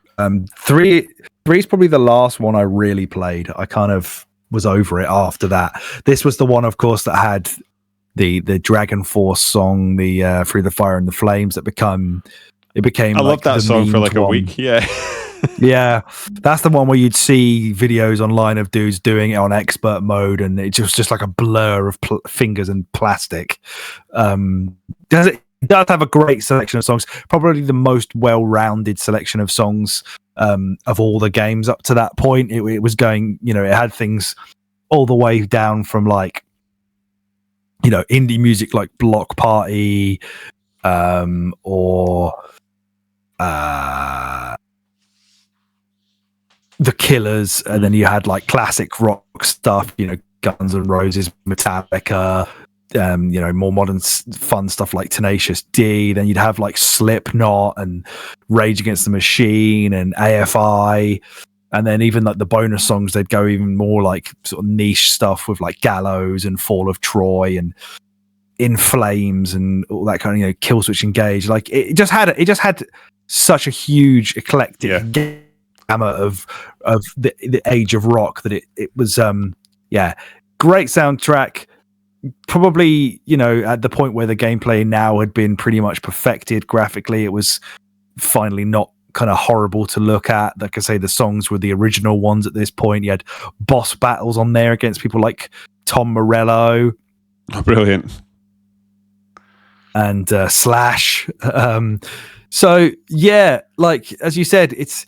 3 is probably the last one I really played. I kind of was over it after that. This was the one, of course, that had the Dragon Force song, the Through the Fire and the Flames. It became. I loved that song for like a week. Yeah. Yeah, that's the one where you'd see videos online of dudes doing it on expert mode, and it was just like a blur of fingers and plastic. It does have a great selection of songs, probably the most well-rounded selection of songs of all the games up to that point. It was going, it had things all the way down from like, indie music like Block Party, or The Killers, and then you had like classic rock stuff, Guns N' Roses, Metallica, more modern fun stuff like Tenacious D. Then you'd have like Slipknot and Rage Against the Machine and AFI, and then even like the bonus songs, they'd go even more like sort of niche stuff with like Gallows and Fall of Troy and In Flames and all that kind of Killswitch Engage. Like it just had such a huge eclectic gamut of the age of rock that it was great soundtrack. Probably at the point where the gameplay now had been pretty much perfected graphically, it was finally not kind of horrible to look at. Like I say, the songs were the original ones at this point. You had boss battles on there against people like Tom Morello. Oh, brilliant. And Slash. So yeah, like as you said, it's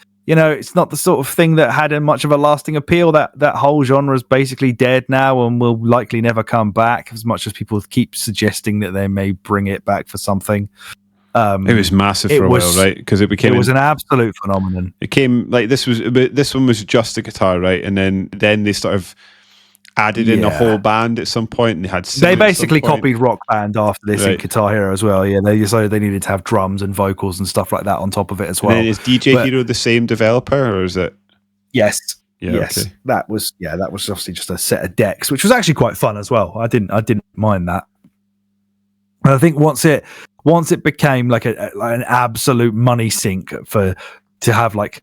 not the sort of thing that had much of a lasting appeal. That whole genre is basically dead now and will likely never come back, as much as people keep suggesting that they may bring it back for something. It was massive for a while, right? Because it was an absolute phenomenon. It came like this one was just a guitar, right? And then they sort of added in a whole band at some point, and they basically copied Rock Band after this in Guitar Hero as well. Yeah, they decided they needed to have drums and vocals and stuff like that on top of it as well. And is DJ Hero the same developer, or is it? Yes. Yeah, yes. Okay. That was obviously just a set of decks, which was actually quite fun as well. I didn't mind that. And I think once it became like an absolute money sink to have like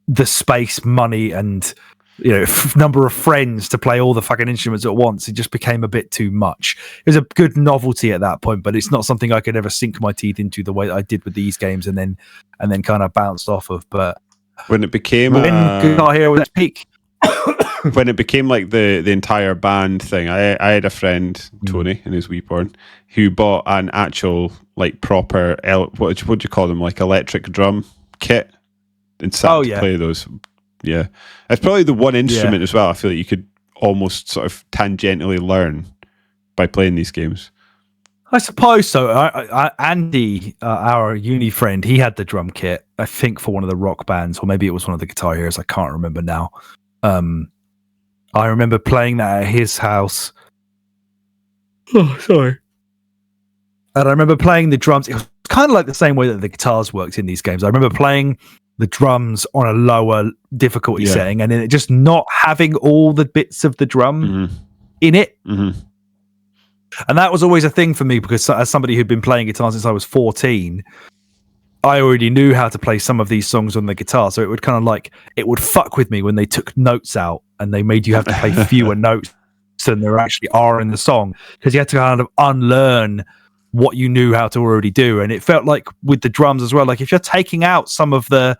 the space, money, and number of friends to play all the fucking instruments at once, it just became a bit too much. It was a good novelty at that point, but it's not something I could ever sink my teeth into the way I did with these games, and then kind of bounced off of. But when it became Guitar Hero was at peak. When it became like the entire band thing, I had a friend, Tony, in his Weeporn, who bought an actual like proper what do you call them, like electric drum kit, and sat to play those. Yeah, it's probably the one instrument as well I feel like you could almost sort of tangentially learn by playing these games. I suppose so. Andy, our uni friend, he had the drum kit, I think, for one of the Rock Bands, or maybe it was one of the Guitar Heroes. I can't remember now. I remember playing that at his house. Oh, sorry. And I remember playing the drums. It was kind of like the same way that the guitars worked in these games. I remember playing the drums on a lower difficulty setting, and then it just not having all the bits of the drum in it. Mm-hmm. And that was always a thing for me because as somebody who'd been playing guitar since I was 14, I already knew how to play some of these songs on the guitar. So it would kind of like, it would fuck with me when they took notes out and they made you have to play fewer notes than there actually are in the song, because you had to kind of unlearn what you knew how to already do. And it felt like with the drums as well, like if you're taking out some of the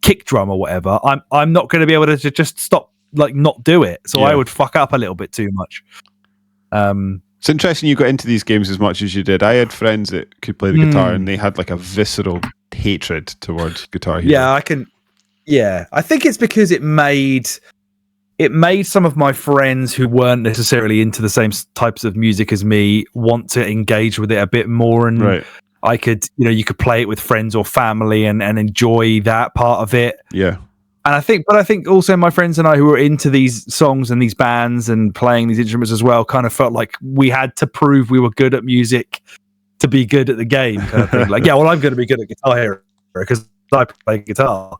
kick drum or whatever, I'm not going to be able to just stop, like not do it. So I would fuck up a little bit too much. It's interesting you got into these games as much as you did. I had friends that could play the guitar and they had like a visceral hatred towards Guitar Hero. Yeah, I think it's because it made some of my friends who weren't necessarily into the same types of music as me want to engage with it a bit more. And I could, you could play it with friends or family and enjoy that part of it. Yeah. And I think also my friends and I who were into these songs and these bands and playing these instruments as well kind of felt like we had to prove we were good at music to be good at the game kind of thing. Like, yeah, well, I'm going to be good at Guitar Hero because I play guitar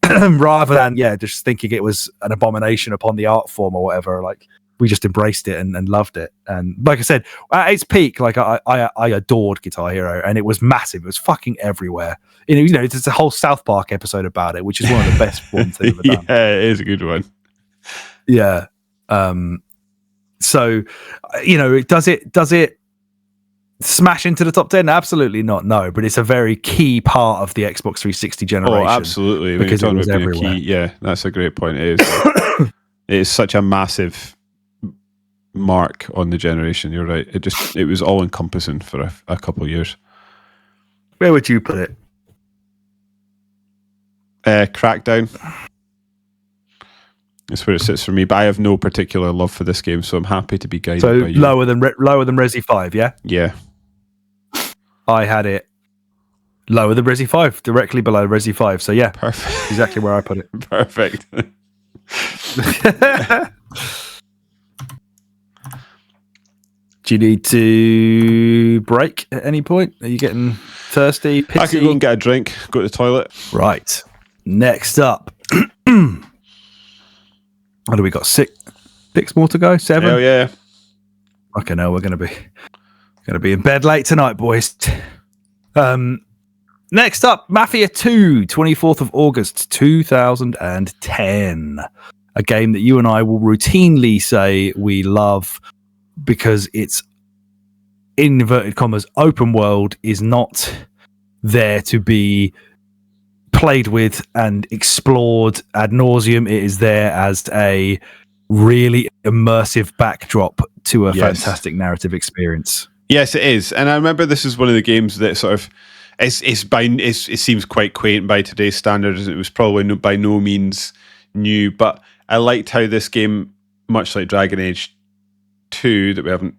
rather than, just thinking it was an abomination upon the art form or whatever. Like, we just embraced it and loved it. And like I said, at its peak, like I adored Guitar Hero, and it was massive. It was fucking everywhere. It's a whole South Park episode about it, which is one of the best ones they've ever done. Yeah, it is a good one. Yeah. So, does it smash into the top 10? Absolutely not. No, but it's a very key part of the Xbox 360 generation. Oh, absolutely. Because it was everywhere. Yeah, that's a great point. It is. It is such a massive mark on the generation. You're right. It was all encompassing for a couple of years. Where would you put it? Crackdown. That's where it sits for me. But I have no particular love for this game, so I'm happy to be guided by you. Lower than Resi 5, yeah? Yeah. I had it lower than Resi 5, directly below Resi 5. So yeah, perfect. Exactly where I put it. Perfect. Do you need to break at any point? Are you getting thirsty? Pissy? I could go and get a drink, go to the toilet. Right. Next up. What do we got? Six more to go? 7? Hell yeah. Okay, no, we're gonna be in bed late tonight, boys. Next up, Mafia 2, 24th of August 2010. A game that you and I will routinely say we love because it's, in inverted commas, open world, is not there to be played with and explored ad nauseum. It is there as a really immersive backdrop to a fantastic narrative experience. Yes, it is. And I remember this is one of the games that sort of it seems quite quaint by today's standards. It was probably by no means new, but I liked how this game, much like Dragon Age 2 that we haven't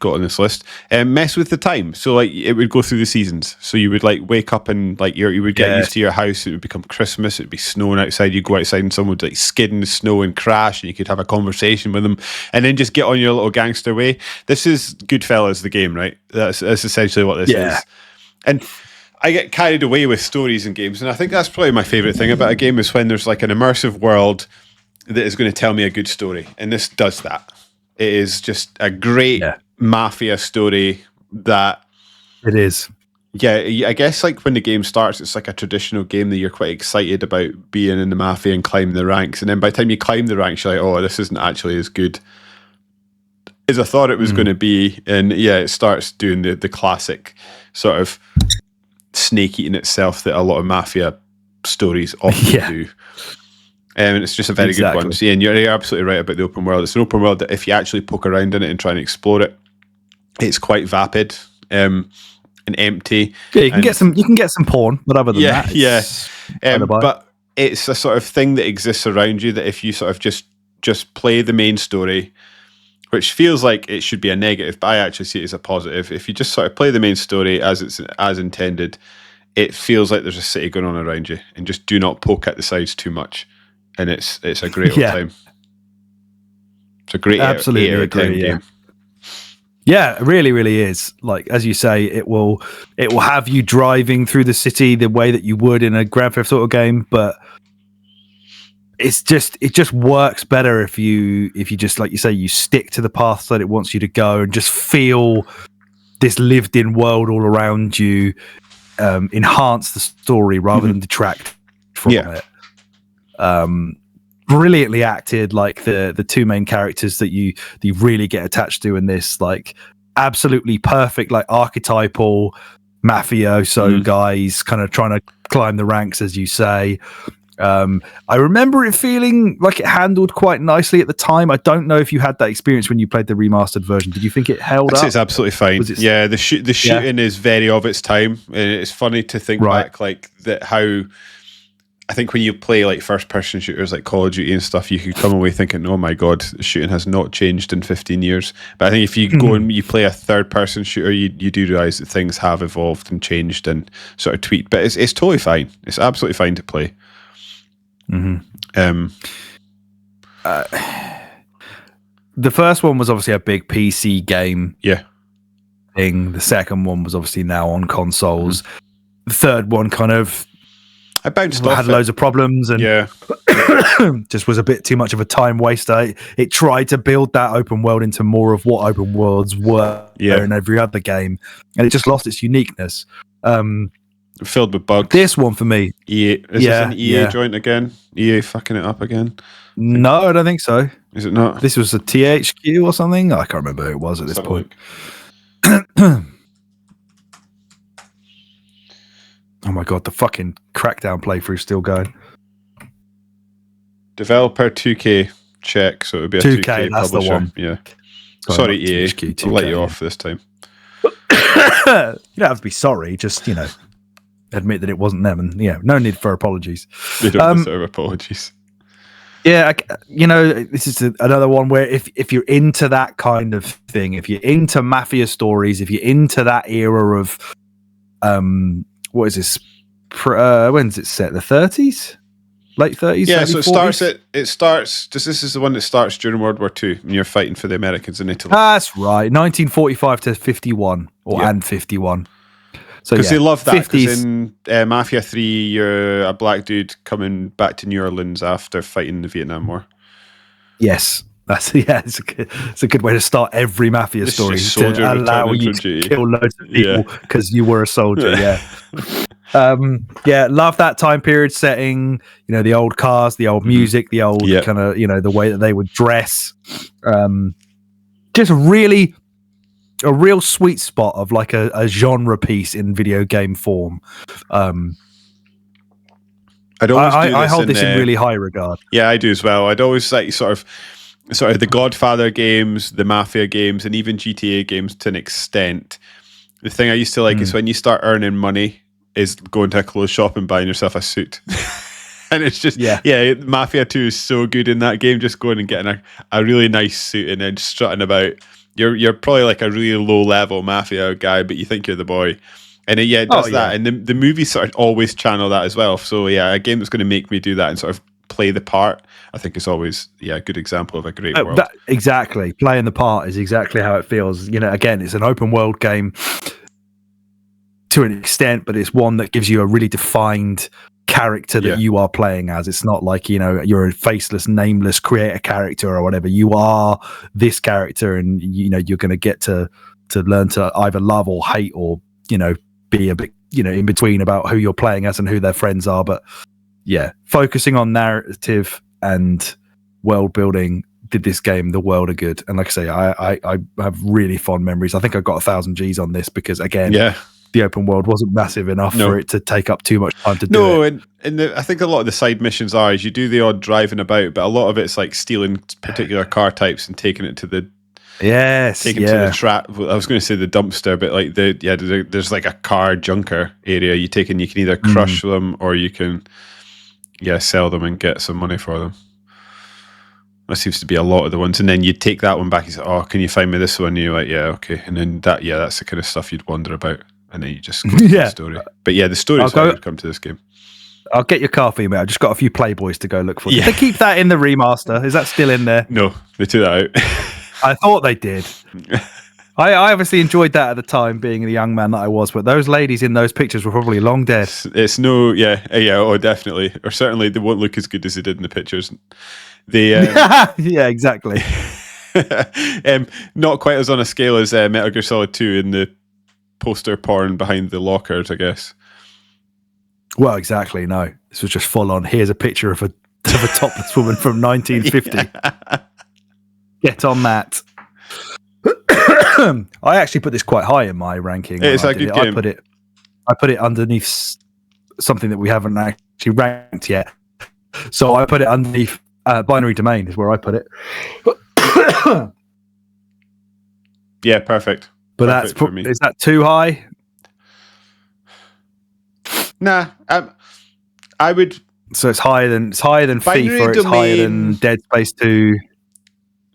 got on this list, mess with the time. So like it would go through the seasons. So you would like wake up and like you would get used to your house. It would become Christmas. It'd be snowing outside. You go outside and someone would like skid in the snow and crash, and you could have a conversation with them, and then just get on your little gangster way. This is Goodfellas, the game, right? That's essentially what this is. And I get carried away with stories in games, and I think that's probably my favorite thing about a game is when there's like an immersive world that is going to tell me a good story, and this does that. It is just a great mafia story that it is. Yeah, I guess like when the game starts, it's like a traditional game that you're quite excited about being in the mafia and climbing the ranks, and then by the time you climb the ranks, you're like, oh, this isn't actually as good as I thought it was going to be. And it starts doing the classic sort of snake eating itself that a lot of mafia stories often do. And it's just a very good one. So, and you're absolutely right about the open world. It's an open world that if you actually poke around in it and try and explore it, it's quite vapid and empty. Yeah, you can get some porn, but other than that, but it's a sort of thing that exists around you that if you sort of just play the main story, which feels like it should be a negative, but I actually see it as a positive. If you just sort of play the main story as intended, it feels like there's a city going on around you, and just do not poke at the sides too much. And it's a great old time. It's a great 8 out of 10 game. Yeah, it really, really is. Like, as you say, it will have you driving through the city the way that you would in a Grand Theft Auto game, but it just works better if you just, like you say, you stick to the path that it wants you to go and just feel this lived in world all around you, enhance the story rather than detract from it. Brilliantly acted, like the two main characters that you really get attached to in this, like absolutely perfect, like archetypal mafioso guys kind of trying to climb the ranks, as you say. I remember it feeling like it handled quite nicely at the time. I don't know if you had that experience when you played the remastered version. Did you think it held up? It's absolutely fine. The shooting is very of its time, and it's funny to think back like that. How I think when you play like first person shooters like Call of Duty and stuff, you could come away thinking, oh my god, the shooting has not changed in 15 years. But I think if you go and you play a third person shooter, you do realize that things have evolved and changed and sort of tweaked. But it's totally fine. It's absolutely fine to play. The first one was obviously a big PC game. Yeah. Thing. The second one was obviously now on consoles. The third one kind of I bounced off. Had loads of problems and just was a bit too much of a time waster. It tried to build that open world into more of what open worlds were in every other game, and it just lost its uniqueness. Filled with bugs. This one for me, EA. Is this an EA joint again? EA fucking it up again? No, I don't think so. Is it not? This was a THQ or something. I can't remember who it was at this point. Oh my god, the fucking Crackdown playthrough still going. Developer 2K check, so it would be a 2K that's publisher. The one. Yeah. Sorry, EA. THQ, I'll let you off this time. You don't have to be sorry, just, admit that it wasn't them, and no need for apologies. They don't deserve apologies. Yeah, this is another one where if you're into that kind of thing, if you're into mafia stories, if you're into that era of what is this? When's it set? The 30s, late 30s. Yeah, so 40s? it starts. This is the one that starts during World War II, and you're fighting for the Americans in Italy. That's right, 1945 to 51, and 51. So because they love that. Because in Mafia 3, you're a black dude coming back to New Orleans after fighting the Vietnam War. Yes. It's a good way to start every mafia story, to allow you to kill loads of people because you were a soldier. Love that time period setting. The old cars, the old music, the old kind of the way that they would dress. Just really a real sweet spot of like a genre piece in video game form. I hold this in really high regard. Yeah, I do as well. I'd always like sort of the Godfather games, the Mafia games, and even GTA games to an extent. The thing I used to like is when you start earning money is going to a clothes shop and buying yourself a suit. And it's just, Mafia 2 is so good in that game, just going and getting a really nice suit and then strutting about. You're probably like a really low level Mafia guy, but you think you're the boy. And it does that. And the movies sort of always channel that as well. So a game that's going to make me do that and sort of play the part, I think is always a good example of a great world. Exactly. Playing the part is exactly how it feels. Again, it's an open world game to an extent, but it's one that gives you a really defined character that you are playing as. It's not like, you're a faceless, nameless creator character or whatever. You are this character, and you're going to get to learn to either love or hate or, be a bit, in between about who you're playing as and who their friends are. But focusing on narrative and world building did this game the world of good. And like I say, I have really fond memories. I think I got 1,000 Gs on this because, again, the open world wasn't massive enough for it to take up too much time to do it. And I think a lot of the side missions is you do the odd driving about, but a lot of it's like stealing particular car types and taking it to the to the trap. I was going to say the dumpster, but like there's like a car junker area you take, and you can either crush them or you can sell them and get some money for them. That seems to be a lot of the ones. And then you take that one back and say, oh, can you find me this one? And you're like, okay. And then that's the kind of stuff you'd wonder about. And then you just go to the story. But the story is how you come to this game. I'll get your car for you, mate. I've just got a few Playboys to go look for. Did they keep that in the remaster? Is that still in there? No, they took that out. I thought they did. I obviously enjoyed that at the time, being the young man that I was, but those ladies in those pictures were probably long dead. It's no, oh, definitely, or certainly they won't look as good as they did in the pictures. They, yeah, exactly. Not quite as on a scale as Metal Gear Solid 2 in the poster porn behind the lockers, I guess. Well, exactly. No, this was just full on. Here's a picture of a topless woman from 1950. Get on that. I actually put this quite high in my ranking. It's a good game. I put it underneath something that we haven't actually ranked yet. So I put it underneath Binary Domain is where I put it. Yeah, perfect. But perfect for me. Is that too high? Nah, I would. So it's higher than FIFA. It's higher than Dead Space 2.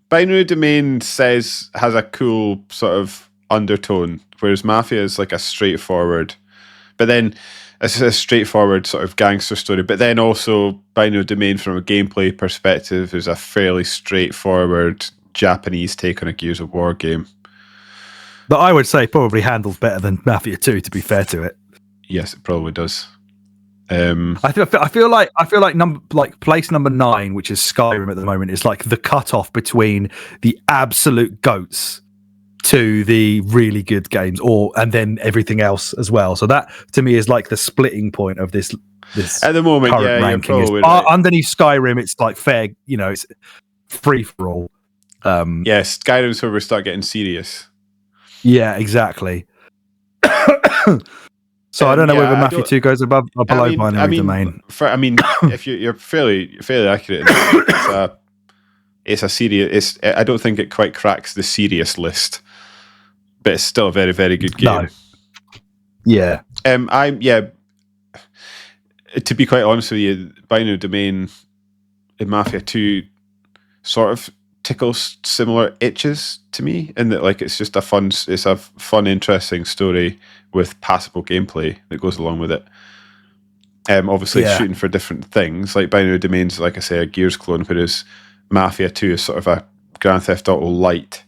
Binary Domain has a cool sort of undertone, whereas Mafia is like a straightforward. But then it's a straightforward sort of gangster story. But then also Binary Domain, from a gameplay perspective, is a fairly straightforward Japanese take on a Gears of War game. But I would say probably handles better than Mafia 2. To be fair to it. Yes, it probably does. I feel like place number 9, which is Skyrim at the moment, is like the cutoff between the absolute goats to the really good games, and then everything else as well. So that to me is like the splitting point of this at the moment. Yeah, ranking. you're probably right. Underneath Skyrim, it's like fair. It's free for all. Yes, Skyrim's where we start getting serious. Yeah, exactly. So I don't know whether Mafia 2 goes above or below Binary Domain. If you're fairly accurate, it's a serious. I don't think it quite cracks the serious list, but it's still a very, very good game. No. Yeah. To be quite honest with you, Binary Domain in Mafia 2 sort of tickles similar itches to me, in that it's just a fun, interesting story with passable gameplay that goes along with it. Obviously, shooting for different things. Like Binary Domain's, like I say, a Gears clone, whereas Mafia 2 is sort of a Grand Theft Auto light.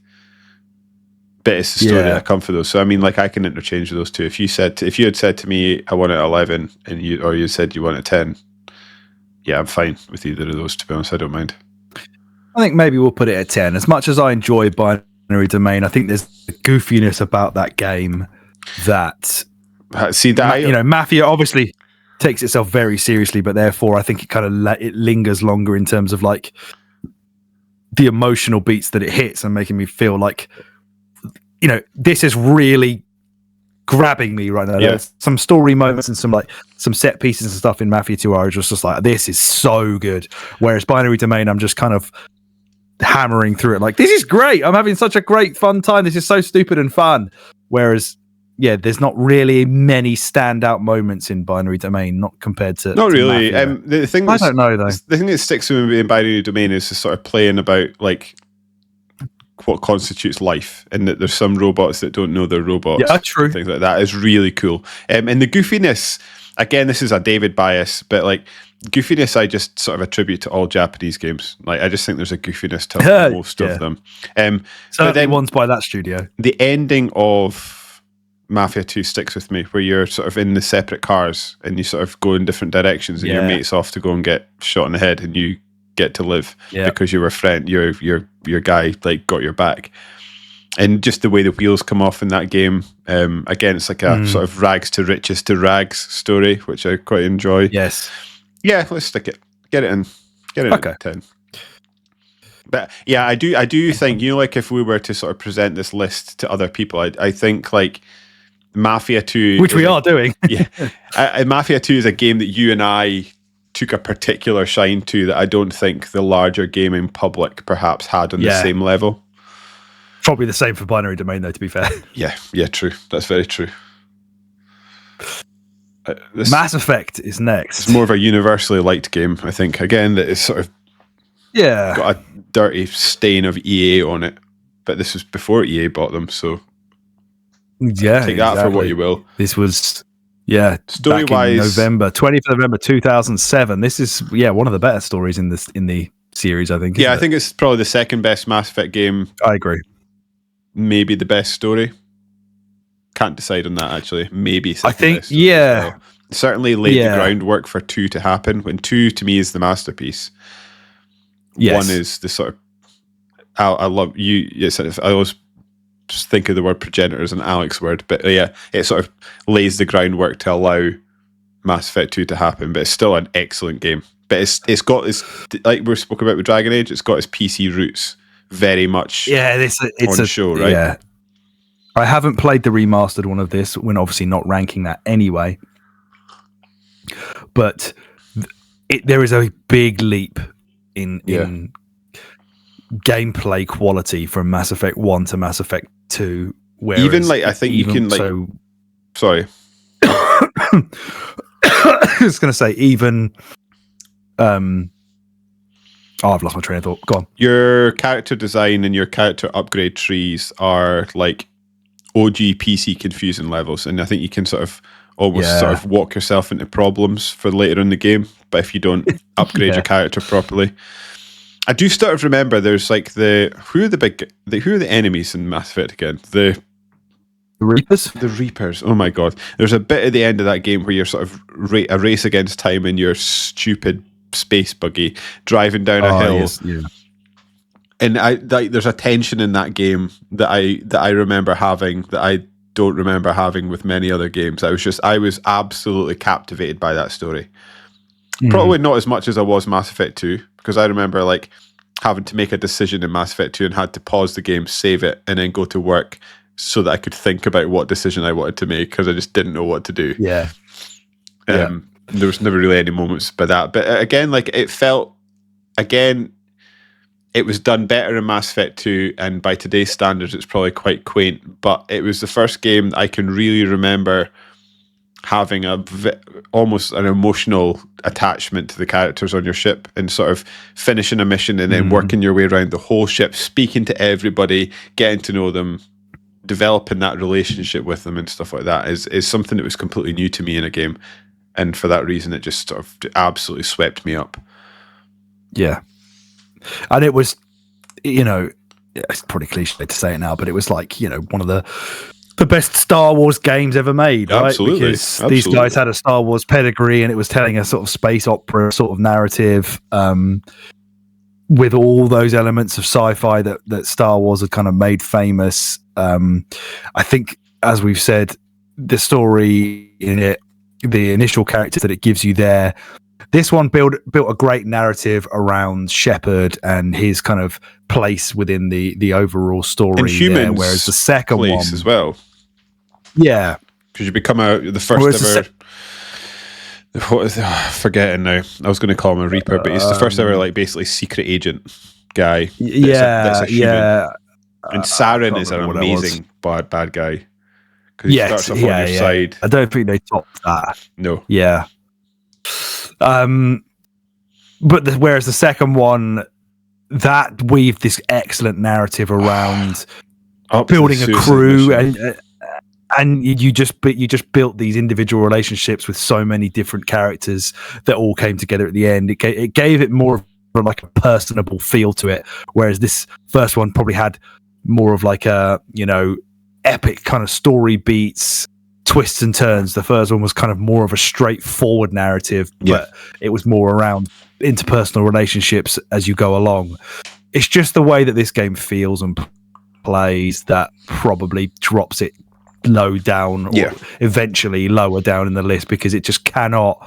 But it's the story that I come for those. So I can interchange those two. If you had said to me, I want it at 11, and you said you want it at 10, yeah, I'm fine with either of those. To be honest, I don't mind. I think maybe we'll put it at 10. As much as I enjoy Binary Domain, I think there's a goofiness about that game that Mafia obviously takes itself very seriously, but therefore I think it kind of it lingers longer in terms of like the emotional beats that it hits and making me feel like this is really grabbing me right now. There's some story moments and some set pieces and stuff in Mafia 2 are just like, this is so good, whereas Binary Domain, I'm just kind of hammering through it like, this is great, I'm having such a great fun time, this is so stupid and fun, whereas there's not really many standout moments in Binary Domain, not compared to not really. Mafia. The thing I don't know though. The thing that sticks with me in Binary Domain is just sort of playing about like what constitutes life, and that there's some robots that don't know they're robots. Yeah, true. Things like that is really cool. And the goofiness, again, this is a David bias, but like goofiness, I just sort of attribute to all Japanese games. Like I just think there's a goofiness to most of them. So then ones by that studio. The ending of Mafia 2 sticks with me, where you're sort of in the separate cars and you sort of go in different directions, and your mate's off to go and get shot in the head, and you get to live because you were a friend. Your guy like got your back, and just the way the wheels come off in that game. Again, it's like a sort of rags to riches to rags story, which I quite enjoy. Yes, let's stick it. Get it in at 10. But yeah, I do think, like if we were to sort of present this list to other people, I think like Mafia 2, which we are doing. Mafia 2 is a game that you and I took a particular shine to that I don't think the larger gaming public perhaps had on the same level. Probably the same for Binary Domain, though, to be fair. Yeah, true. That's very true. Mass Effect is next. It's more of a universally liked game, I think. Again, that is sort of got a dirty stain of EA on it, but this was before EA bought them, so take that for what you will. This was story-wise, November 20th of November 2007. This is one of the better stories in the series, I think. I think it's probably the second best Mass Effect game. I agree. maybe the best story. Can't decide on that, actually. Maybe I think, best story as well. Certainly laid the groundwork for 2 to happen, when 2 to me is the masterpiece. Yes. 1 is the sort of, I love you. Yes, I always just think of the word progenitor as an Alex word, but yeah, it sort of lays the groundwork to allow Mass Effect 2 to happen. But it's still an excellent game. But it's got this, like we spoke about with Dragon Age, it's got its PC roots very much. Yeah, it's on the show, right? Yeah, I haven't played the remastered one of this. We're obviously not ranking that anyway. But there is a big leap in gameplay quality from Mass Effect 1 to Mass Effect 2. Even like, I think you can like. Sorry. I was going to say even. I've lost my train of thought. Go on. Your character design and your character upgrade trees are like OG PC confusing levels, and I think you can sort of almost sort of walk yourself into problems for later in the game. But if you don't upgrade your character properly, I do sort of remember there's like who are the enemies in Mass Effect again? The Reapers? The Reapers. Oh my god. There's a bit at the end of that game where you're sort of a race against time in your stupid space buggy driving down a hill. Yes, yeah. And there's a tension in that game that I remember having that I don't remember having with many other games. I was absolutely captivated by that story. Probably not as much as I was Mass Effect 2, because I remember like having to make a decision in Mass Effect 2 and had to pause the game, save it, and then go to work so that I could think about what decision I wanted to make, because I just didn't know what to do. Yeah. There was never really any moments by that. But again, like it felt, again, it was done better in Mass Effect 2, and by today's standards, it's probably quite quaint. But it was the first game I can really remember having almost an emotional attachment to the characters on your ship, and sort of finishing a mission and then working your way around the whole ship, speaking to everybody, getting to know them, developing that relationship with them and stuff like that is something that was completely new to me in a game. And for that reason, it just sort of absolutely swept me up. Yeah. And it was, it's pretty cliche to say it now, but it was like, one of the best Star Wars games ever made, right? Absolutely. Because these guys had a Star Wars pedigree, and it was telling a sort of space opera sort of narrative with all those elements of sci-fi that Star Wars had kind of made famous. I think, as we've said, the story in it, the initial characters that it gives you there, this one built a great narrative around Shepard and his kind of place within the overall story. And humans, there, whereas the second one as well. Yeah, because you become the first ever. What is forgetting now? I was going to call him a Reaper, but he's the first ever like basically secret agent guy. That's a human. And Saren is an amazing bad guy. Because he starts off on your side. I don't think they topped that. No. Yeah. But whereas the second one, that weaved this excellent narrative around building a crew, and you just built these individual relationships with so many different characters that all came together at the end. It gave it more of like a personable feel to it, whereas this first one probably had more of like a epic kind of story beats, twists and turns. The first one was kind of more of a straightforward narrative, but it was more around interpersonal relationships as you go along. It's just the way that this game feels and plays that probably drops it low down, or eventually lower down in the list, because it just cannot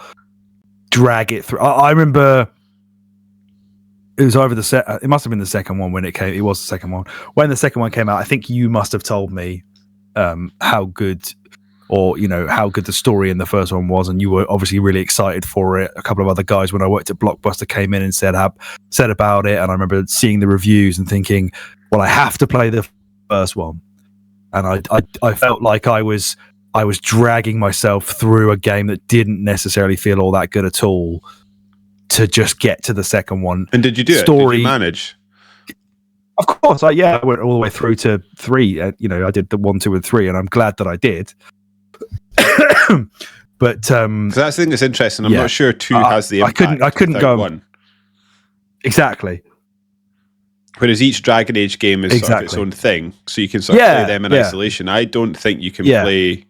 drag it through. I remember it was over it must have been the second one when it came. It was the second one. When the second one came out, I think you must have told me how good the story in the first one was, and you were obviously really excited for it. A couple of other guys when I worked at Blockbuster came in and said about it, and I remember seeing the reviews and thinking, well, I have to play the first one. And I felt like I was dragging myself through a game that didn't necessarily feel all that good at all to just get to the second one. And did you do it? Did you manage? Of course, I went all the way through to 3. I did the 1, 2, and 3, and I'm glad that I did. But that's the thing that's interesting. I'm not sure 2 has the impact. I couldn't go 1. Exactly. Whereas each Dragon Age game is sort of its own thing, so you can sort of play them in isolation. I don't think you can play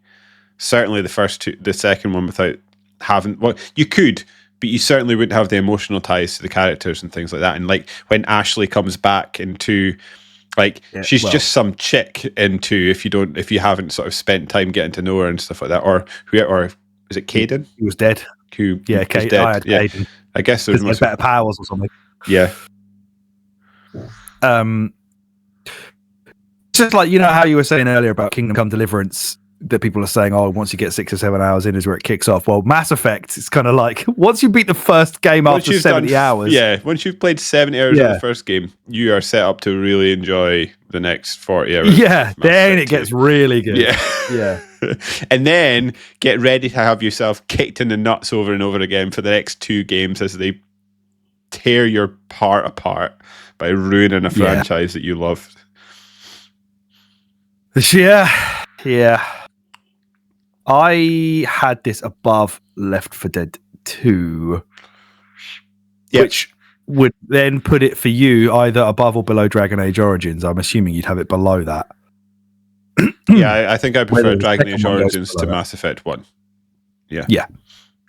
certainly the second one without having. Well, you could, but you certainly wouldn't have the emotional ties to the characters and things like that. And like when Ashley comes back into, like she's just some chick into if you haven't sort of spent time getting to know her and stuff like that. Or is it Caden? He was dead. Caden. I had Caden. I guess there's better powers or something. Yeah. Just like, you know how you were saying earlier about Kingdom Come Deliverance, that people are saying, oh, once you get 6 or 7 hours in is where it kicks off. Well, Mass Effect, it's kind of like once you beat the first game after 70 hours. Yeah, once you've played 70 hours of the first game, you are set up to really enjoy the next 40 hours. Yeah, then it gets really good. Yeah. And then get ready to have yourself kicked in the nuts over and over again for the next 2 games as they tear your part apart by ruining a franchise that you loved. Yeah. I had this above Left 4 Dead 2, which would then put it for you either above or below Dragon Age Origins. I'm assuming you'd have it below that. Yeah, I think I prefer Dragon Age Origins to Mass Effect 1. Yeah.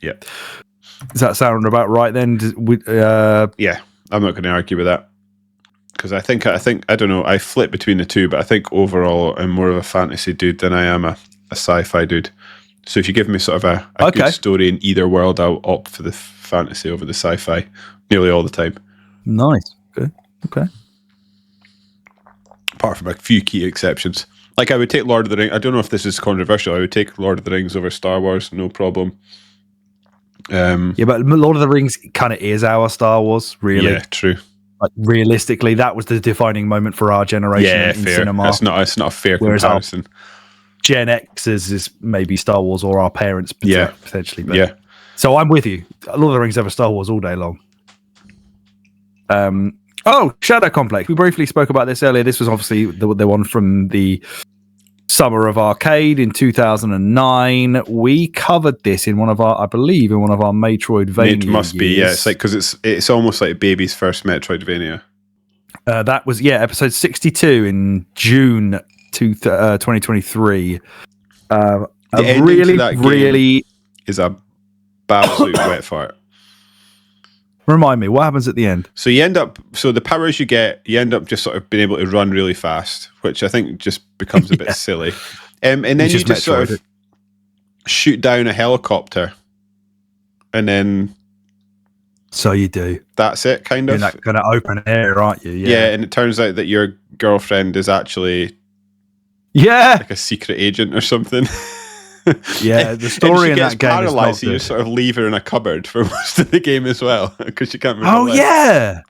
Does that sound about right then? Yeah, I'm not going to argue with that. Because I think I don't know, I flip between the two, but I think overall I'm more of a fantasy dude than I am a sci-fi dude. So if you give me sort of a good story in either world, I'll opt for the fantasy over the sci-fi nearly all the time. Nice. Good. Okay. Apart from a few key exceptions. Like I would take Lord of the Rings. I don't know if this is controversial. I would take Lord of the Rings over Star Wars, no problem. But Lord of the Rings kind of is our Star Wars, really. Yeah, true. Like realistically, that was the defining moment for our generation in cinema. It's not a fair comparison. Gen X's is maybe Star Wars or our parents potentially. But, so I'm with you. Lord of the Rings over Star Wars all day long. Shadow Complex. We briefly spoke about this earlier. This was obviously the one from the Summer of Arcade in 2009. We covered this in one of our Metroidvania. It must be, yeah. It's like because it's almost like baby's first Metroidvania. That was episode 62 in June 2023. Really is a absolute wet fart. Remind me, what happens at the end? So the powers you end up just sort of being able to run really fast, which I think just becomes a bit silly. And then you just sort of shoot down a helicopter, and then so you do. That's it, kind of. In that kind of open air, aren't you? Yeah, and it turns out that your girlfriend is actually like a secret agent or something. Yeah, the story in that game is not so you sort of leave her in a cupboard for most of the game as well because she can't move. Yeah,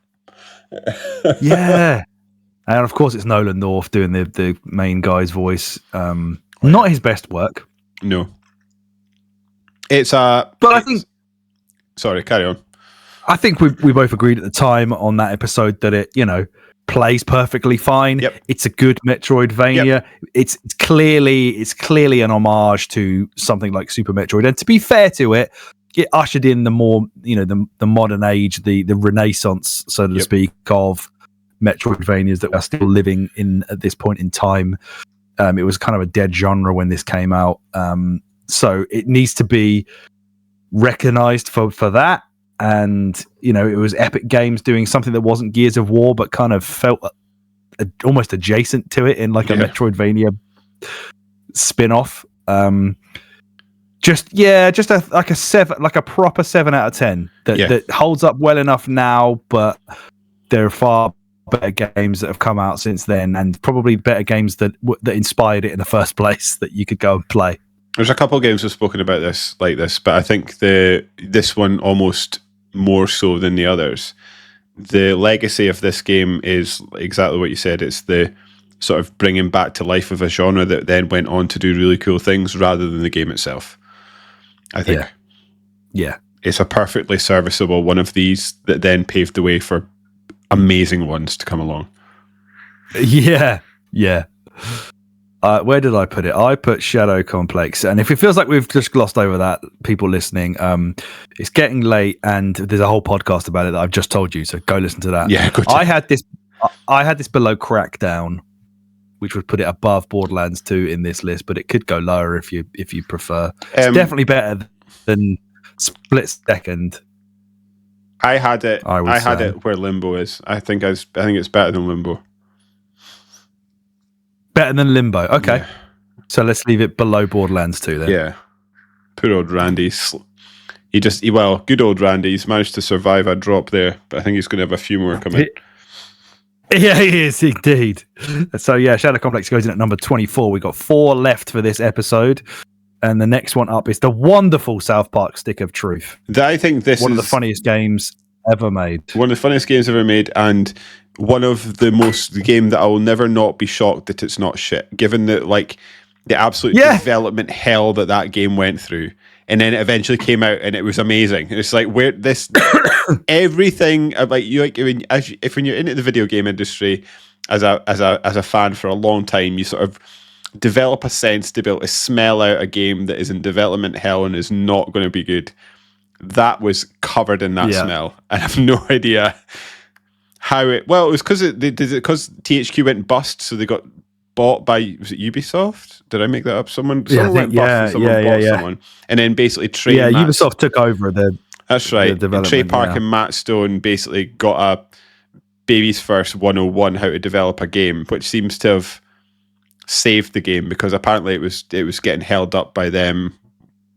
and of course it's Nolan North doing the main guy's voice. Not his best work. No, I think. Sorry, carry on. I think we both agreed at the time on that episode that it plays perfectly fine. Yep. It's a good Metroidvania. Yep. It's clearly an homage to something like Super Metroid. And to be fair to it, it ushered in the more the modern age, the renaissance, so to speak, of Metroidvanias that are still living in at this point in time. It was kind of a dead genre when this came out, so it needs to be recognized for that. And it was Epic Games doing something that wasn't Gears of War, but kind of felt almost adjacent to it in like a Metroidvania spin-off. Just a 7, like a proper 7 out of 10 that holds up well enough now, but there are far better games that have come out since then, and probably better games that inspired it in the first place that you could go and play. There's a couple of games we've spoken about this, but I think this one almost more so than the others. The legacy of this game is exactly what you said. It's the sort of bringing back to life of a genre that then went on to do really cool things rather than the game itself. I think. Yeah. It's a perfectly serviceable one of these that then paved the way for amazing ones to come along. Yeah. Where did I put it? I put Shadow Complex, and if it feels like we've just glossed over that, people listening, it's getting late, and there's a whole podcast about it that I've just told you, so go listen to that. Yeah, good. I had I had this below Crackdown, which would put it above Borderlands 2 in this list, but it could go lower if you prefer. It's definitely better than Split Second. I had it where Limbo is. I think it's better than Limbo. Better than Limbo. Okay. Yeah. So let's leave it below Borderlands 2 then. Yeah. Poor old Randy. Good old Randy. He's managed to survive a drop there, but I think he's going to have a few more coming. Yeah, he is indeed. So yeah, Shadow Complex goes in at number 24. We've got 4 left for this episode. And the next one up is the wonderful South Park Stick of Truth. I think this is one of the funniest games ever made. One of the funniest games ever made, and the game that I will never not be shocked that it's not shit, given that the absolute development hell that game went through. And then it eventually came out and it was amazing. It's like where this everything about you, when you're into the video game industry as a fan for a long time, you sort of develop a sense to be able to smell out a game that is in development hell and is not going to be good. That was covered in that smell. I have no idea how it. Well, it was because THQ went bust, so they got bought by, was it Ubisoft? Did I make that up? Someone went bust and someone bought someone, and then basically Trey. Yeah, Ubisoft took over the. That's right. Trey Park and Matt Stone basically got a baby's first 101 how to develop a game, which seems to have saved the game because apparently it was getting held up by them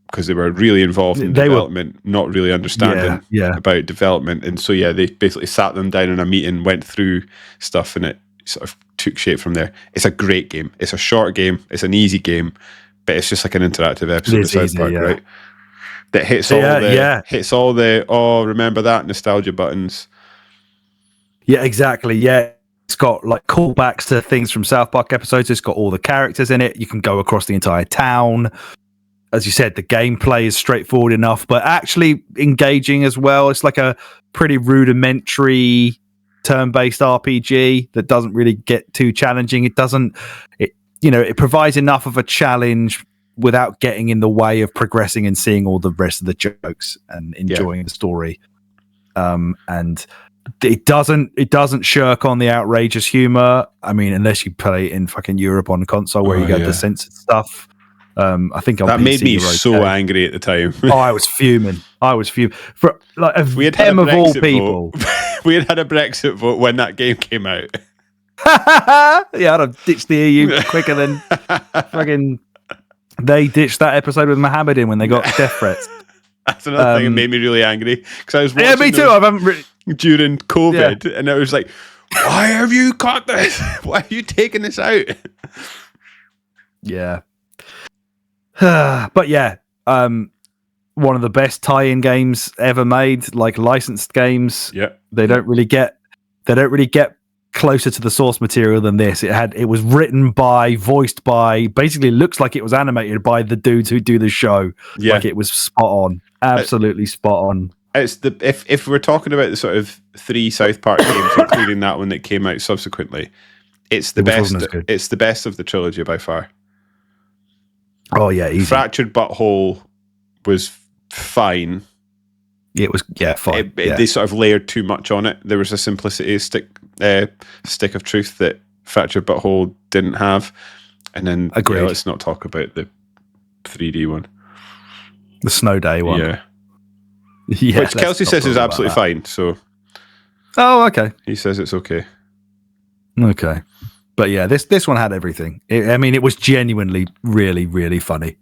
because they were really involved in development, not really understanding about development, and so they basically sat them down in a meeting, went through stuff, and it sort of took shape from there. It's a great game. It's a short game. It's an easy game, but it's just like an interactive episode of South Park, right? That hits all the remember that nostalgia buttons. Yeah, exactly. Yeah. It's got like callbacks to things from South Park episodes. It's got all the characters in it. You can go across the entire town. As you said, the gameplay is straightforward enough, but actually engaging as well. It's like a pretty rudimentary turn-based RPG that doesn't really get too challenging. It provides enough of a challenge without getting in the way of progressing and seeing all the rest of the jokes and enjoying the story. And it doesn't shirk on the outrageous humor. I mean, unless you play it in fucking Europe on console where you get the censored stuff. I think that made me so angry at the time. I was fuming. For like we had of all people. We had a Brexit vote when that game came out. I'd have ditched the EU quicker than fucking they ditched that episode with Mohammed in when they got death threats. That's another thing that made me really angry because I was watching me too. I haven't during COVID, and I was like, "Why have you cut this? Why are you taking this out?" Yeah, but one of the best tie-in games ever made, like licensed games. Yeah, they don't really get closer to the source material than this. It was written by, voiced by, basically looks like it was animated by the dudes who do the show. Yeah, like it was spot on, absolutely spot on. It's if we're talking about the sort of 3 South Park games, including that one that came out subsequently, it's the best. It's the best of the trilogy by far. Oh yeah, easy. Fractured Butthole was fine. It was fine. They sort of layered too much on it. There was a simplicity stick of truth that Fractured Butthole didn't have. And then let's not talk about the 3D one, the Snow Day one. Yeah, which Kelsey says is absolutely fine. So, okay. He says it's okay. Okay, but yeah, this one had everything. It was genuinely really, really funny.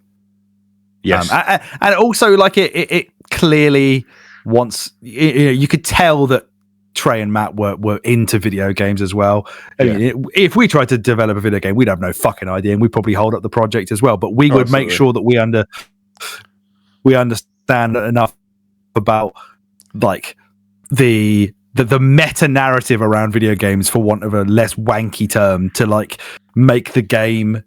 Yes, and also like it clearly wants. You could tell that Trey and Matt were into video games as well. I mean, if we tried to develop a video game, we'd have no fucking idea, and we'd probably hold up the project as well. But we would make sure that we understand enough about like the meta narrative around video games, for want of a less wanky term, to like make the game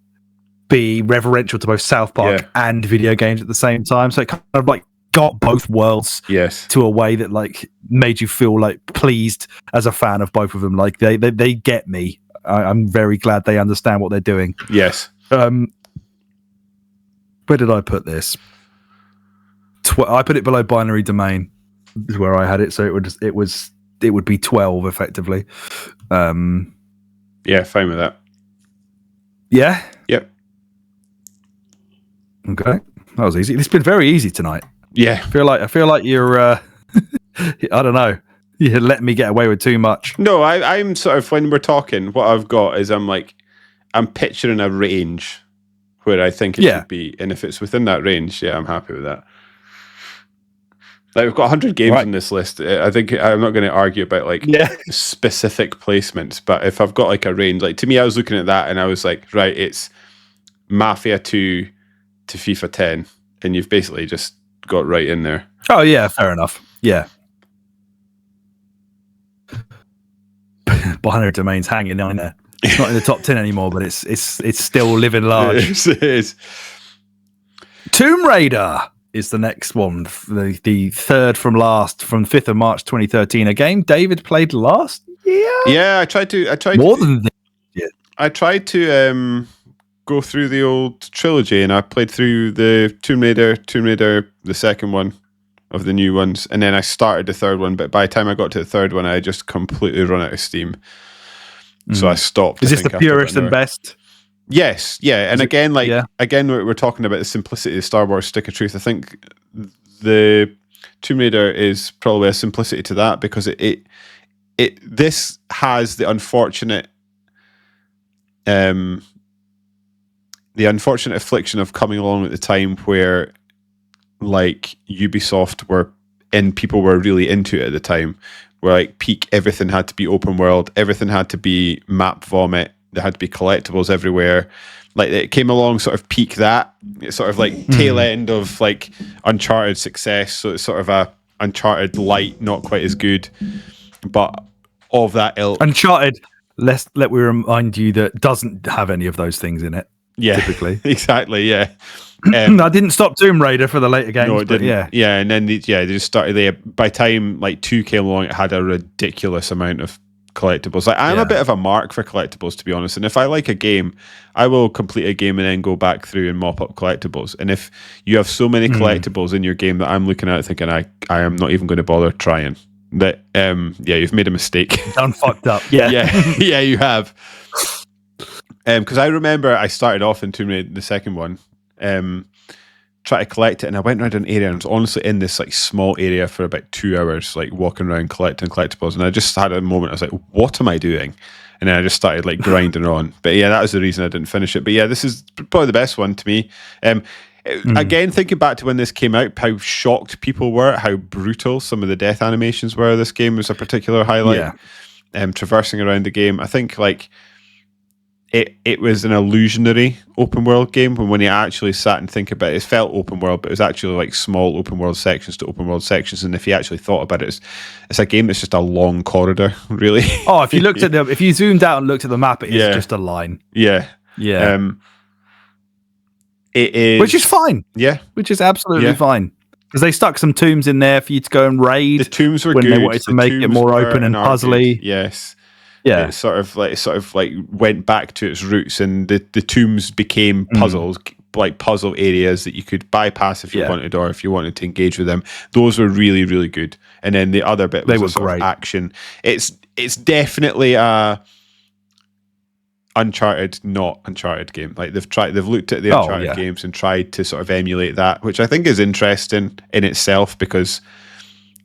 be reverential to both South Park and video games at the same time. So it kind of like got both worlds to a way that like made you feel like pleased as a fan of both of them. Like they get me. I'm very glad they understand what they're doing. Yes. Where did I put this? I put it below Binary Domain is where I had it. So it would be 12 effectively. Yeah, fine with that. Yeah. Yep. Okay, that was easy. It's been very easy tonight. Yeah, I feel like you're. I don't know. You're letting me get away with too much. No, I'm sort of, when we're talking, what I've got is I'm picturing a range where I think it should be, and if it's within that range, I'm happy with that. Like, we've got 100 games on this list. I think I'm not going to argue about specific placements, but if I've got like a range, like to me, I was looking at that and I was like, right, it's Mafia 2 to FIFA 10, and you've basically just got right in there. Oh yeah, fair enough. Yeah. Binary Domain's hanging on there. It's not in the top 10 anymore, but it's still living large. It is. Tomb Raider is the next one, the third from last, from 5th of March 2013. A game David played last year. Yeah, I tried more than this. Yeah. I tried to go through the old trilogy, and I played through the Tomb Raider, the second one of the new ones, and then I started the third one, but by the time I got to the third one, I had just completely run out of steam. So I stopped. Is this the purest and best? Yes, yeah. And again, we're talking about the simplicity of Star Wars Stick of Truth. I think the Tomb Raider is probably a simplicity to that, because this has the unfortunate affliction of coming along at the time where, like, Ubisoft people were really into it at the time, where like peak everything had to be open world, everything had to be map vomit, there had to be collectibles everywhere. Like, it came along sort of peak that. It's sort of like tail end of like Uncharted success, so it's sort of a Uncharted light, not quite as good, but of that ilk. Uncharted, let me remind you, that doesn't have any of those things in it. Yeah, typically. Exactly, yeah. I didn't stop Tomb Raider for the later games. No, it didn't. Yeah, and then they just started there. By the time like 2 came along, it had a ridiculous amount of collectibles. Like, I'm a bit of a mark for collectibles, to be honest. And if I like a game, I will complete a game and then go back through and mop up collectibles. And if you have so many collectibles in your game that I'm looking at thinking I am not even going to bother trying, that you've made a mistake. Done fucked up. Yeah, yeah, you have. Because I remember I started off in Tomb Raider, the second one, try to collect it, and I went around an area and was honestly in this like small area for about 2 hours, like walking around collecting collectibles, and I just had a moment, I was like, what am I doing? And then I just started like grinding on. But yeah, that was the reason I didn't finish it. But yeah, this is probably the best one to me. Again, thinking back to when this came out, how shocked people were at how brutal some of the death animations were. This game was a particular highlight. Traversing around the game, I think like it was an illusionary open world game, when you actually sat and think about it, it felt open world, but it was actually like small open world sections to open world sections. And if you actually thought about it, it's a game that's just a long corridor, really. Oh, if you looked at if you zoomed out and looked at the map, it is just a line. Yeah. It is, which is fine. Yeah, which is absolutely fine, because they stuck some tombs in there for you to go and raid. The tombs were when good. They wanted to make it more open and puzzly. Yes. Yeah, it sort of like went back to its roots, and the tombs became puzzles, like puzzle areas that you could bypass if you wanted, or if you wanted to engage with them. Those were really, really good. And then the other bit was great action. It's definitely a Uncharted, not Uncharted game. Like they've looked at the Uncharted games and tried to sort of emulate that, which I think is interesting in itself, because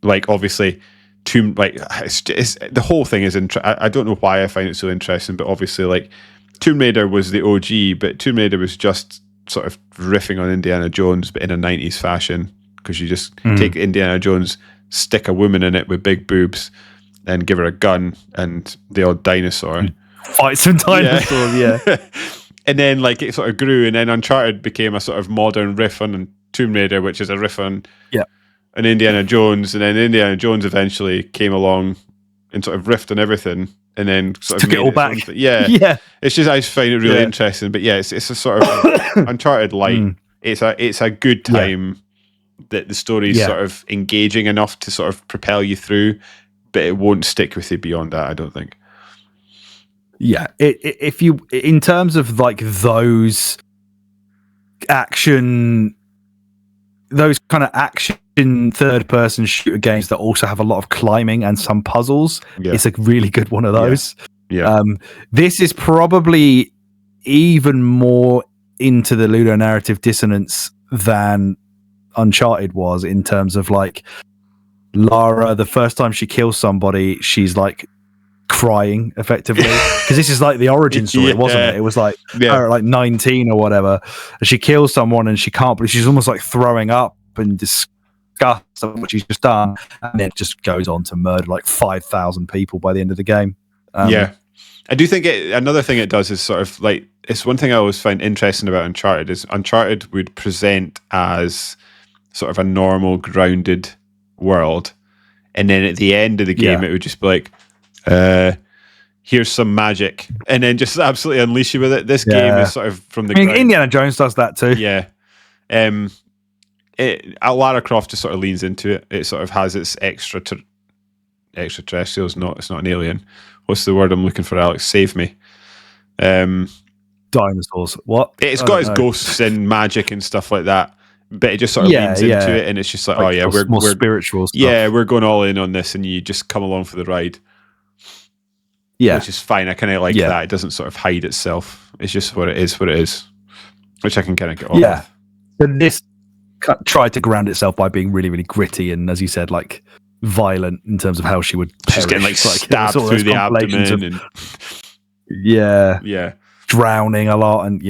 like obviously the whole thing is I don't know why I find it so interesting, but obviously like Tomb Raider was the OG, but Tomb Raider was just sort of riffing on Indiana Jones, but in a 90s fashion, because you just take Indiana Jones, stick a woman in it with big boobs, and give her a gun and the odd dinosaur. Fight some dinosaurs, yeah. And then like it sort of grew, and then Uncharted became a sort of modern riff on Tomb Raider, which is a riff on and Indiana Jones, and then Indiana Jones eventually came along and sort of riffed on everything, and then sort of took it all back. Yeah. It's just, I just find it really interesting. But yeah, it's a sort of Uncharted light. It's a good time that the story is sort of engaging enough to sort of propel you through, but it won't stick with you beyond that, I don't think. Yeah, if you, in terms of like those kind of action third-person shooter games that also have a lot of climbing and some puzzles. Yeah. It's a really good one of those. Yeah. This is probably even more into the ludonarrative dissonance than Uncharted was, in terms of like Lara, the first time she kills somebody, she's like crying effectively, because this is like the origin story, wasn't it? It was like her like 19 or whatever, and she kills someone and she can't believe, she's almost like throwing up and disgust at what she's just done, and then it just goes on to murder like 5,000 people by the end of the game. I do think another thing it does is sort of like, it's one thing I always find interesting about Uncharted is Uncharted would present as sort of a normal, grounded world, and then at the end of the game it would just be like, here's some magic, and then just absolutely unleash you with it. This game is sort of from the ground. Indiana Jones does that too. Lara Croft just sort of leans into it. It sort of has its extraterrestrials. It's not an alien. What's the word I'm looking for, Alex? Save me. Dinosaurs. What? It's got its ghosts and magic and stuff like that, but it just sort of leans into it, and it's just like, we're more spiritual stuff. Yeah, we're going all in on this, and you just come along for the ride. Yeah, which is fine. I kind of like that. It doesn't sort of hide itself. It's just what it is, which I can kind of get on with. But this tried to ground itself by being really, really gritty and, as you said, like violent in terms of how she would perish. She's getting like stabbed through the abdomen and drowning a lot, and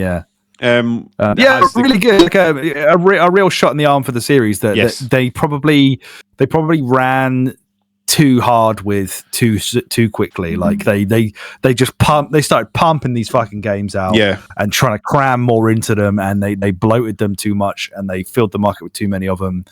really good, like a real shot in the arm for the series that they probably ran too hard with too quickly. Like they just started pumping these fucking games out and trying to cram more into them, and they bloated them too much, and they filled the market with too many of them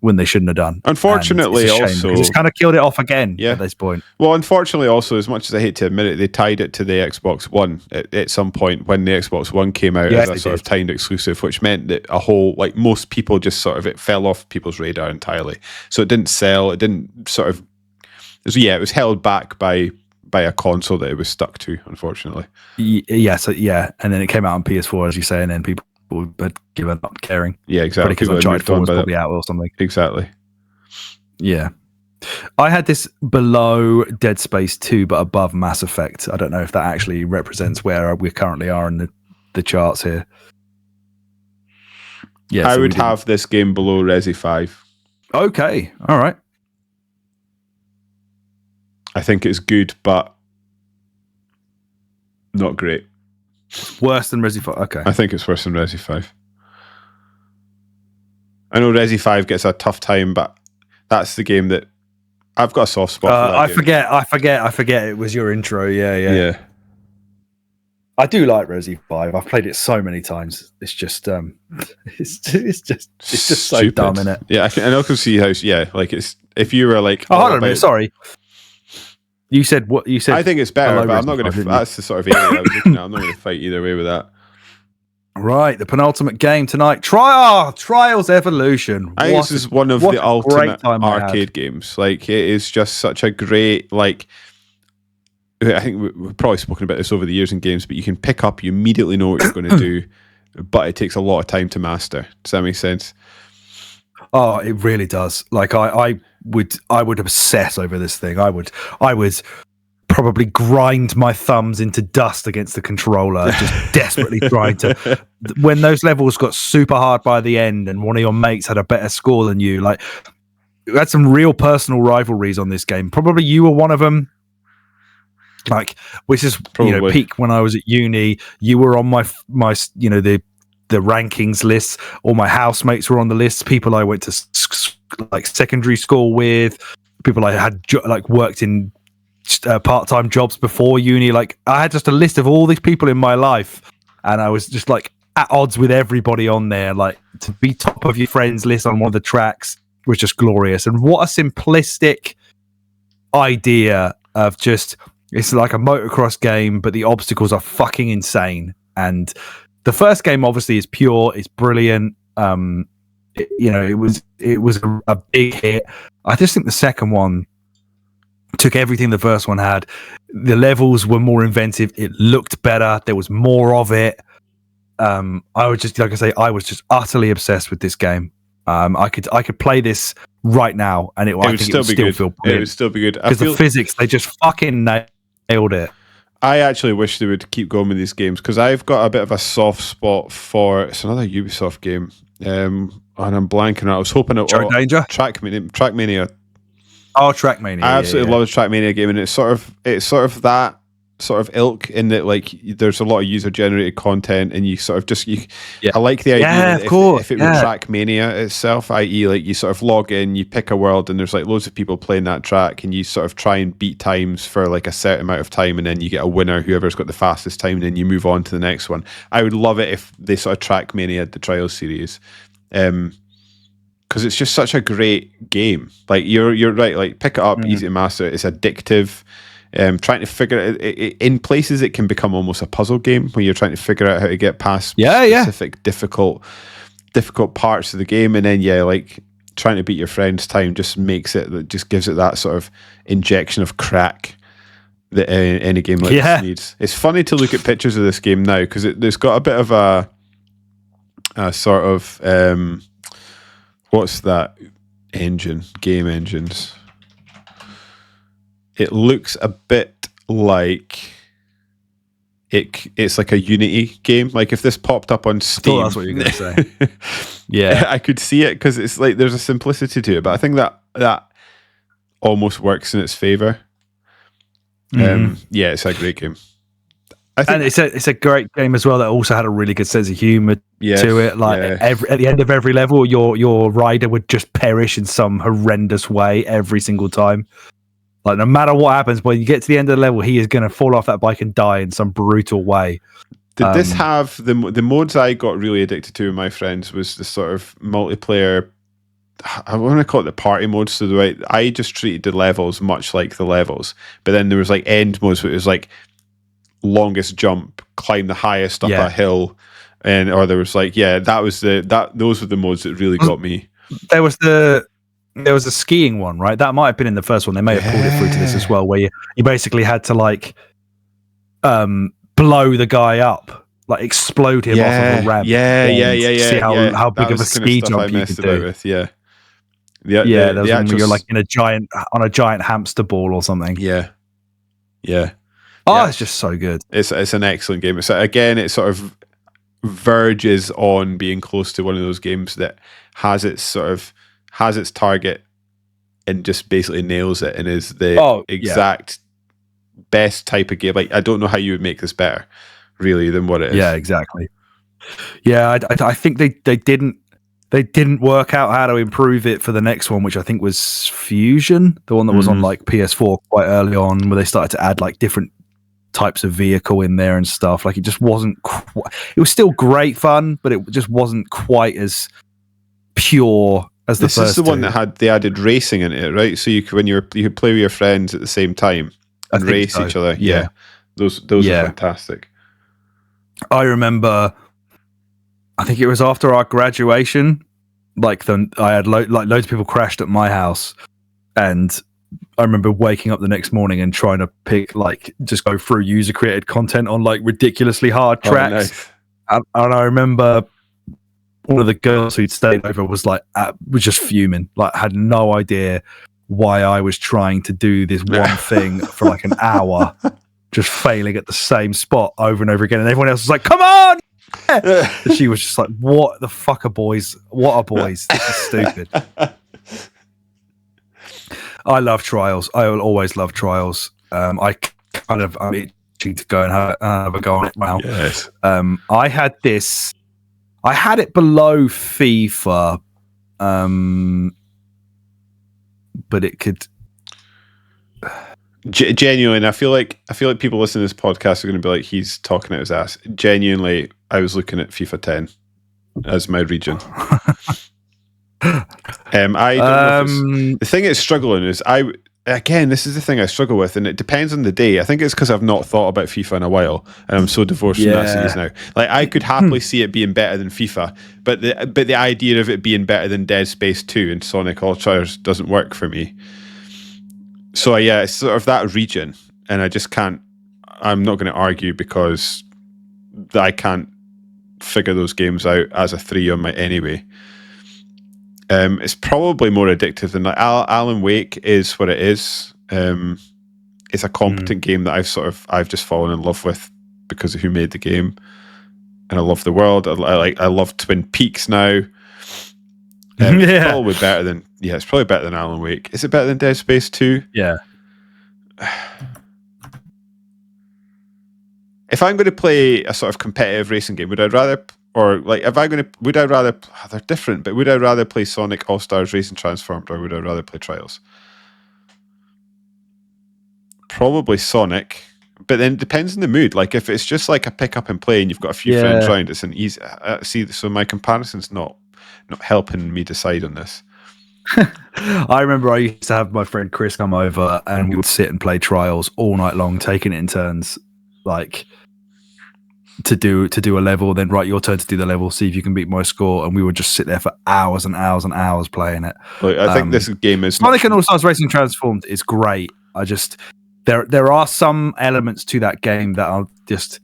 when they shouldn't have done. Unfortunately, also it's kind of killed it off again at this point. Well, unfortunately, also, as much as I hate to admit it, they tied it to the Xbox One at some point when the Xbox One came out as a sort of timed exclusive, which meant that a whole, like, most people just sort of, it fell off people's radar entirely. So it didn't sell. It didn't sort of. It was held back by a console that it was stuck to, unfortunately. And then it came out on PS4, as you say, and then people had given up caring. Yeah, exactly. Because Uncharted 4 was probably out or something. Exactly. Yeah. I had this below Dead Space 2, but above Mass Effect. I don't know if that actually represents where we currently are in the charts here. Yeah, I would have this game below Resi 5. Okay. All right. I think it's good, but not great. Worse than Resi 5? Okay. I think it's worse than Resi 5. I know Resi 5 gets a tough time, but that's the game that I've got a soft spot for. That I forget it was your intro. Yeah. I do like Resi 5. I've played it so many times. It's just it's just so dumb, isn't it? Yeah, I can see how. Yeah, like it's, if you were like, hold on a minute, sorry. You said what you said. I think it's better, but I'm not going to. That's the sort of area I was looking at. I'm not going to fight either way with that. Right, the penultimate game tonight. Trials Evolution. I think this is one of the ultimate arcade games. Like, it is just such a great, like, I think we've probably spoken about this over the years in games, but you can pick up, you immediately know what you're going to do, but it takes a lot of time to master. Does that make sense? Oh, it really does. Like, I would obsess over this thing. I would probably grind my thumbs into dust against the controller, just desperately trying to. When those levels got super hard by the end, and one of your mates had a better score than you, like, you had some real personal rivalries on this game. Probably you were one of them. Like, which is probably peak when I was at uni. You were on my the rankings lists. All my housemates were on the lists. People I went to like secondary school with. People I had worked in part-time jobs before uni. Like, I had just a list of all these people in my life, and I was just like at odds with everybody on there. Like, to be top of your friends list on one of the tracks was just glorious. And what a simplistic idea of just, it's like a motocross game, but the obstacles are fucking insane. And the first game obviously is pure, it's brilliant. It was a big hit. I just think the second one took everything the first one had. The levels were more inventive. It looked better. There was more of it. I was just, like I say, I was just utterly obsessed with this game. I could play this right now, and it would still feel brilliant. It would still be good because the physics, they just fucking nailed it. I actually wish they would keep going with these games because I've got a bit of a soft spot for it's another Ubisoft game, and I'm blanking. I was hoping it was Danger, Trackmania. Oh, Trackmania! I absolutely love the Trackmania game, and it's sort of that sort of ilk in that like there's a lot of user generated content, and you sort of I like the idea that if it were Trackmania itself, i.e. like you sort of log in, you pick a world, and there's like loads of people playing that track, and you sort of try and beat times for like a certain amount of time, and then you get a winner, whoever's got the fastest time, and then you move on to the next one. I would love it if they sort of Trackmania the Trials series. Because it's just such a great game. Like you're right. Like pick it up, easy to master. It's addictive. Trying to figure it in places, it can become almost a puzzle game where you're trying to figure out how to get past specific difficult parts of the game, and then like trying to beat your friend's time just gives it that sort of injection of crack that any game like this needs. It's funny to look at pictures of this game now because there's got a bit of a sort of what's that game engines? It looks a bit like it's like a Unity game. Like if this popped up on Steam, that's what you're going to say. Yeah, I could see it because it's like there's a simplicity to it, but I think that almost works in its favor. Yeah, it's a great game. And it's a great game as well that also had a really good sense of humor to it. Like at the end of every level, your rider would just perish in some horrendous way every single time. Like no matter what happens, when you get to the end of the level, he is going to fall off that bike and die in some brutal way. Did this have the modes I got really addicted to with my friends? Was the sort of multiplayer. I want to call it the party mode. So the way I just treated the levels much like the levels, but then there was like end modes, where it was like longest jump, climb the highest up a hill, or there was like those were the modes that really got me. There was a skiing one, right? That might have been in the first one. They may have pulled it through to this as well, where you basically had to like blow the guy up, like explode him off of a ramp. See how big of a ski jump you could do. With, there was one where you're like in on a giant hamster ball or something. It's just so good. It's an excellent game. It's again, it sort of verges on being close to one of those games that has its target and just basically nails it and is the exact best type of game. Like I don't know how you would make this better, really, than what it is. Yeah, exactly. Yeah, I think they didn't work out how to improve it for the next one, which I think was Fusion, the one that was on like PS4 quite early on, where they started to add like different types of vehicle in there and stuff. Like it just wasn't it was still great fun, but it just wasn't quite as pure as the first. This is the one that they added racing in it, right? So you could play with your friends at the same time and race each other. Yeah. Those are fantastic. I remember, I think it was after our graduation, I had loads of people crashed at my house, and I remember waking up the next morning and trying to just go through user created content on like ridiculously hard tracks. Nice. And I remember one of the girls who'd stayed over was just fuming, like had no idea why I was trying to do this one thing for like an hour, just failing at the same spot over and over again. And everyone else was like, come on! And she was just like, what the fuck are boys? What are boys? This is stupid. I love Trials. I will always love Trials. I'm itching to go and have a go on it now. Yes. I had it below FIFA, but it could. Genuinely, I feel like people listening to this podcast are going to be like, he's talking out his ass. Genuinely, I was looking at FIFA 10 as my region. I don't know the thing it's struggling is this is the thing I struggle with, and it depends on the day. I think it's because I've not thought about FIFA in a while, and I'm so divorced from that series now. Like I could happily see it being better than FIFA, but the idea of it being better than Dead Space 2 and Sonic All-Stars doesn't work for me. So it's sort of that region, and I just can't. I'm not going to argue because I can't figure those games out as a 3 on my anyway. It's probably more addictive than like Alan Wake is what it is. It's a competent game that I've just fallen in love with because of who made the game, and I love the world. I love Twin Peaks now. It's probably better than it's probably better than Alan Wake. Is it better than Dead Space 2? Yeah. If I'm going to play a sort of competitive racing game, would I rather they're different, but would I rather play Sonic All-Stars Racing Transformed, or would I rather play Trials? Probably Sonic, but then it depends on the mood. Like if it's just like a pick up and play and you've got a few friends around, it's an easy so my comparison's not helping me decide on this. I remember I used to have my friend Chris come over and we would sit and play Trials all night long, taking it in turns, like to do a level, then right, your turn to do the level, see if you can beat my score, and we would just sit there for hours and hours and hours playing it. Like, I think this game is Sonic and All-Stars Racing Transformed is great. I just there are some elements to that game that are just,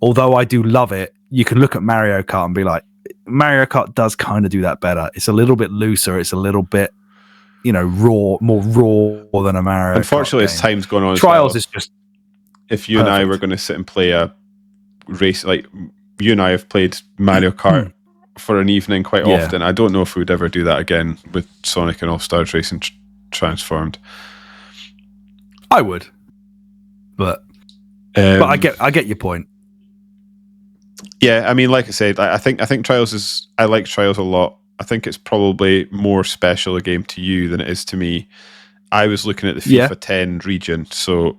although I do love it, you can look at Mario Kart and be like, Mario Kart does kind of do that better. It's a little bit looser. It's a little bit, more raw than a Mario Unfortunately, Kart as time's gone on, Trials is just. If you and I were going to sit and play a race, like you and I have played Mario Kart for an evening quite often, I don't know if we would ever do that again with Sonic and All-Stars Racing Transformed. I would, but I get your point. Yeah, I mean, like I said, I think Trials I like Trials a lot. I think it's probably more special a game to you than it is to me. I was looking at the FIFA 10 region, so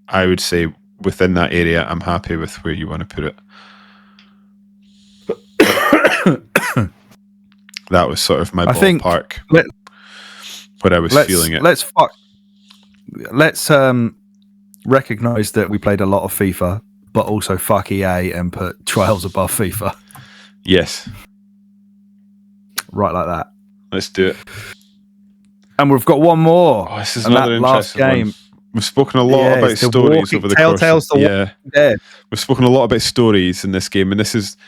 I would say within that area, I'm happy with where you want to put it. That was sort of my ballpark where I was feeling it. Let's recognize that we played a lot of FIFA, but also fuck EA and put Trials above FIFA. Yes. Right like that. Let's do it. And we've got one more. Oh, this is another interesting game. We've spoken a lot about stories over the course. We've spoken a lot about stories in this game, and this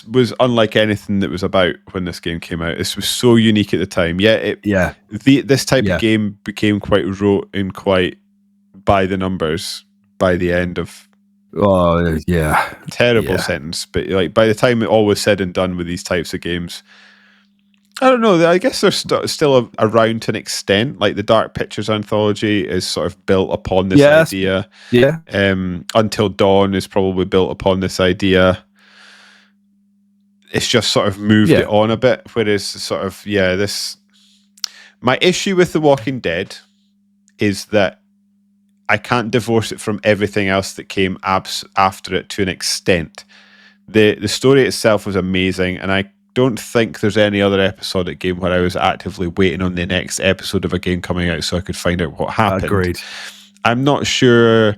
was unlike anything that was about when this game came out. This was so unique at the time. This type of game became quite rote and quite by the numbers by the end of. Oh yeah, terrible sentence. But like by the time it all was said and done with these types of games, I don't know. I guess they're still around to an extent. Like the Dark Pictures anthology is sort of built upon this idea. Yeah. Until Dawn is probably built upon this idea. It's just sort of moved it on a bit. Whereas sort of this. My issue with The Walking Dead is that I can't divorce it from everything else that came after it to an extent. The story itself was amazing, and I don't think there's any other episodic game where I was actively waiting on the next episode of a game coming out so I could find out what happened. Agreed. I'm not sure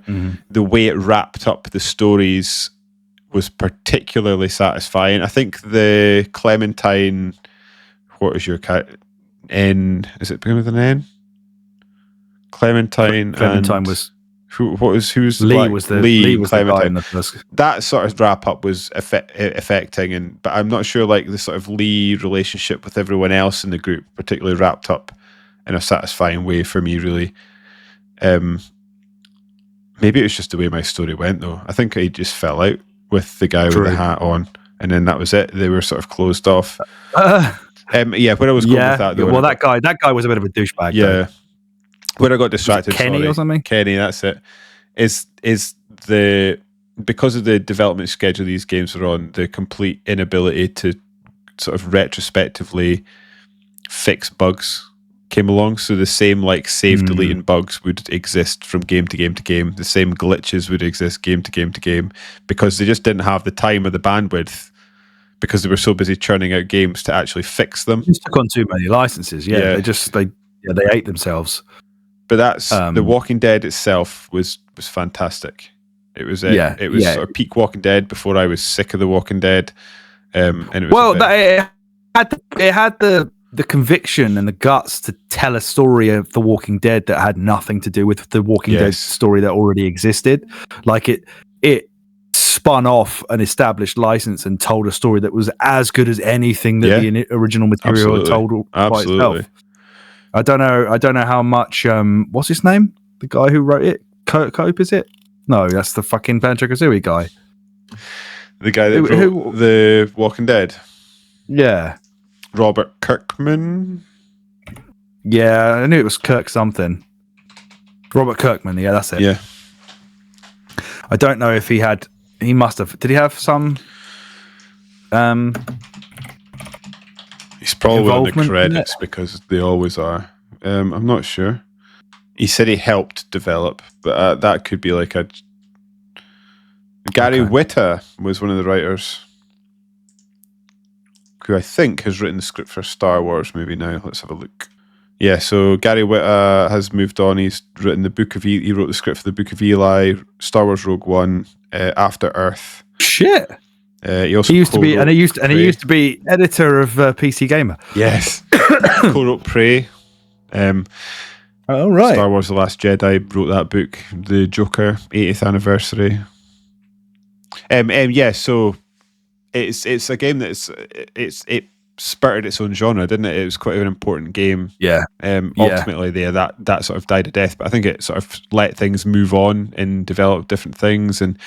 the way it wrapped up the stories was particularly satisfying. I think the Clementine, what is your cat? Is it begin with an N? Clementine was who's Lee was the guy in the first. That sort of wrap up was affecting, but I'm not sure like the sort of Lee relationship with everyone else in the group particularly wrapped up in a satisfying way for me. Really, maybe it was just the way my story went though. I think I just fell out with the guy with the hat on, and then that was it. They were sort of closed off. Where I was going with that though. Well, that guy was a bit of a douchebag. Yeah. Though. Where I got distracted, Kenny or something? Kenny, that's it. Is because of the development schedule these games are on, the complete inability to sort of retrospectively fix bugs came along. So the same like save deleting bugs would exist from game to game to game. The same glitches would exist game to game to game because they just didn't have the time or the bandwidth because they were so busy churning out games to actually fix them. Just took on too many licenses. They ate themselves. But that's The Walking Dead itself was fantastic. It was sort of peak Walking Dead before I was sick of The Walking Dead. And it was it had the conviction and the guts to tell a story of The Walking Dead that had nothing to do with the Walking Dead story that already existed. Like it spun off an established license and told a story that was as good as anything that the original material had told by itself. I don't know how much. What's his name? The guy who wrote it, Cope, is it? No, that's the fucking Banjo-Kazooie guy. The guy that wrote The Walking Dead. Yeah, Robert Kirkman. Yeah, I knew it was Kirk something. Robert Kirkman. Yeah, that's it. Yeah. I don't know if he must have. Did he have some? He's probably on the credits because they always are. I'm not sure. He said he helped develop, but that could be like a. Gary Whitta was one of the writers, who I think has written the script for a Star Wars movie now. Let's have a look. Yeah, so Gary Whitta has moved on. He's written the Book of he wrote the script for the Book of Eli, Star Wars Rogue One, After Earth. Shit. He also used to be editor of PC Gamer. Yes. Co-wrote Prey. Oh right. Star Wars: The Last Jedi, wrote that book. The Joker 80th anniversary. Yeah, so it's a game it spurted its own genre, didn't it? It was quite an important game. Yeah. Ultimately, that sort of died a death, but I think it sort of let things move on and develop different things. And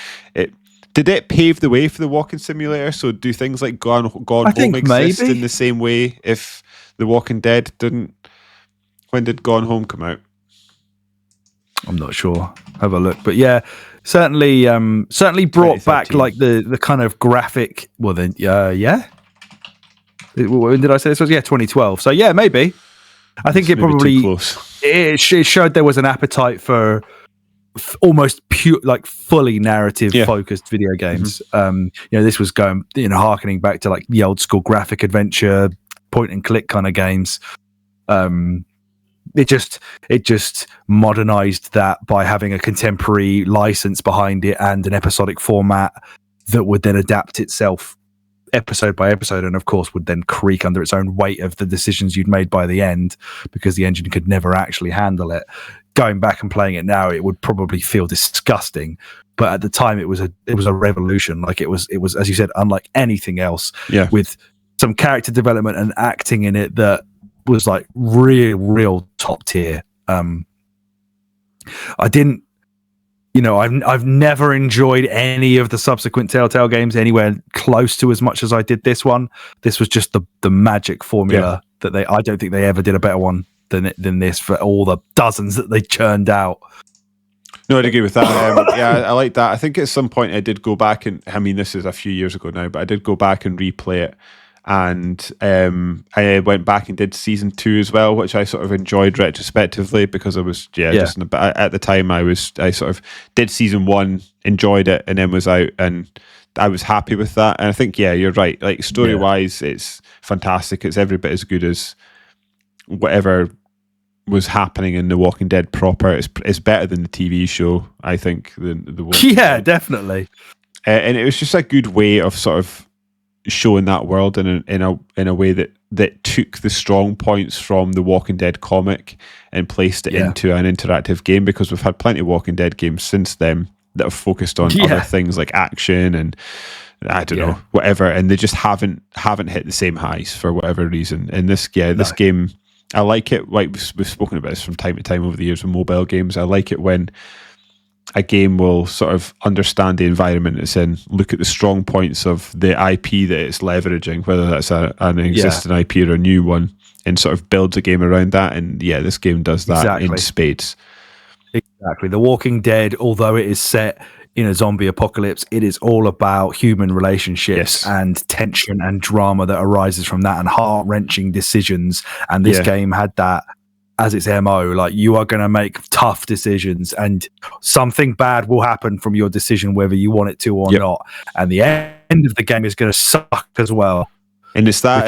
did it pave the way for the walking simulator? So do things like Gone Home exist in the same way if The Walking Dead didn't? When did Gone Home come out? I'm not sure. Have a look, but yeah, certainly brought back like the kind of graphic. Well, then, yeah. When did I say this was? Yeah, 2012. So yeah, maybe. I think it probably it showed there was an appetite for almost pure, like fully narrative focused video games. Mm-hmm. This was going, harkening back to like the old school graphic adventure, point and click kind of games. It just modernized that by having a contemporary license behind it and an episodic format that would then adapt itself episode by episode, and of course would then creak under its own weight of the decisions you'd made by the end, because the engine could never actually handle it. Going back and playing it now, it would probably feel disgusting, but at the time it was a revolution. Like it was as you said, unlike anything else. Yeah, with some character development and acting in it that was like real top tier. I've never enjoyed any of the subsequent Telltale games anywhere close to as much as I did this one. This was just the magic formula that I don't think they ever did a better one than this for all the dozens that they churned out. No, I'd agree with that. I like that. I think at some point I did go back and, this is a few years ago now, but I did go back and replay it. And I went back and did season 2 as well, which I sort of enjoyed retrospectively because I was just at the time I sort of did season 1, enjoyed it, and then was out, and I was happy with that. And I think you're right. Like story wise, it's fantastic. It's every bit as good as whatever was happening in The Walking Dead proper. It's better than the TV show, I think. Than the Walking Dead. Definitely. And it was just a good way of sort of showing that world in a way that took the strong points from the Walking Dead comic and placed it into an interactive game, because we've had plenty of Walking Dead games since then that have focused on other things like action and I don't know, whatever, and they just haven't hit the same highs for whatever reason. And this game, I like it. Like we've spoken about this from time to time over the years with mobile games. I like it when a game will sort of understand the environment it's in, look at the strong points of the IP that it's leveraging, whether that's an existing IP or a new one, and sort of builds a game around that. And this game does that in spades. Exactly. The Walking Dead, although it is set in a zombie apocalypse, it is all about human relationships and tension and drama that arises from that, and heart-wrenching decisions. And this game had that as its MO. Like, you are going to make tough decisions and something bad will happen from your decision, whether you want it to or not. And the end of the game is going to suck as well. And it's that,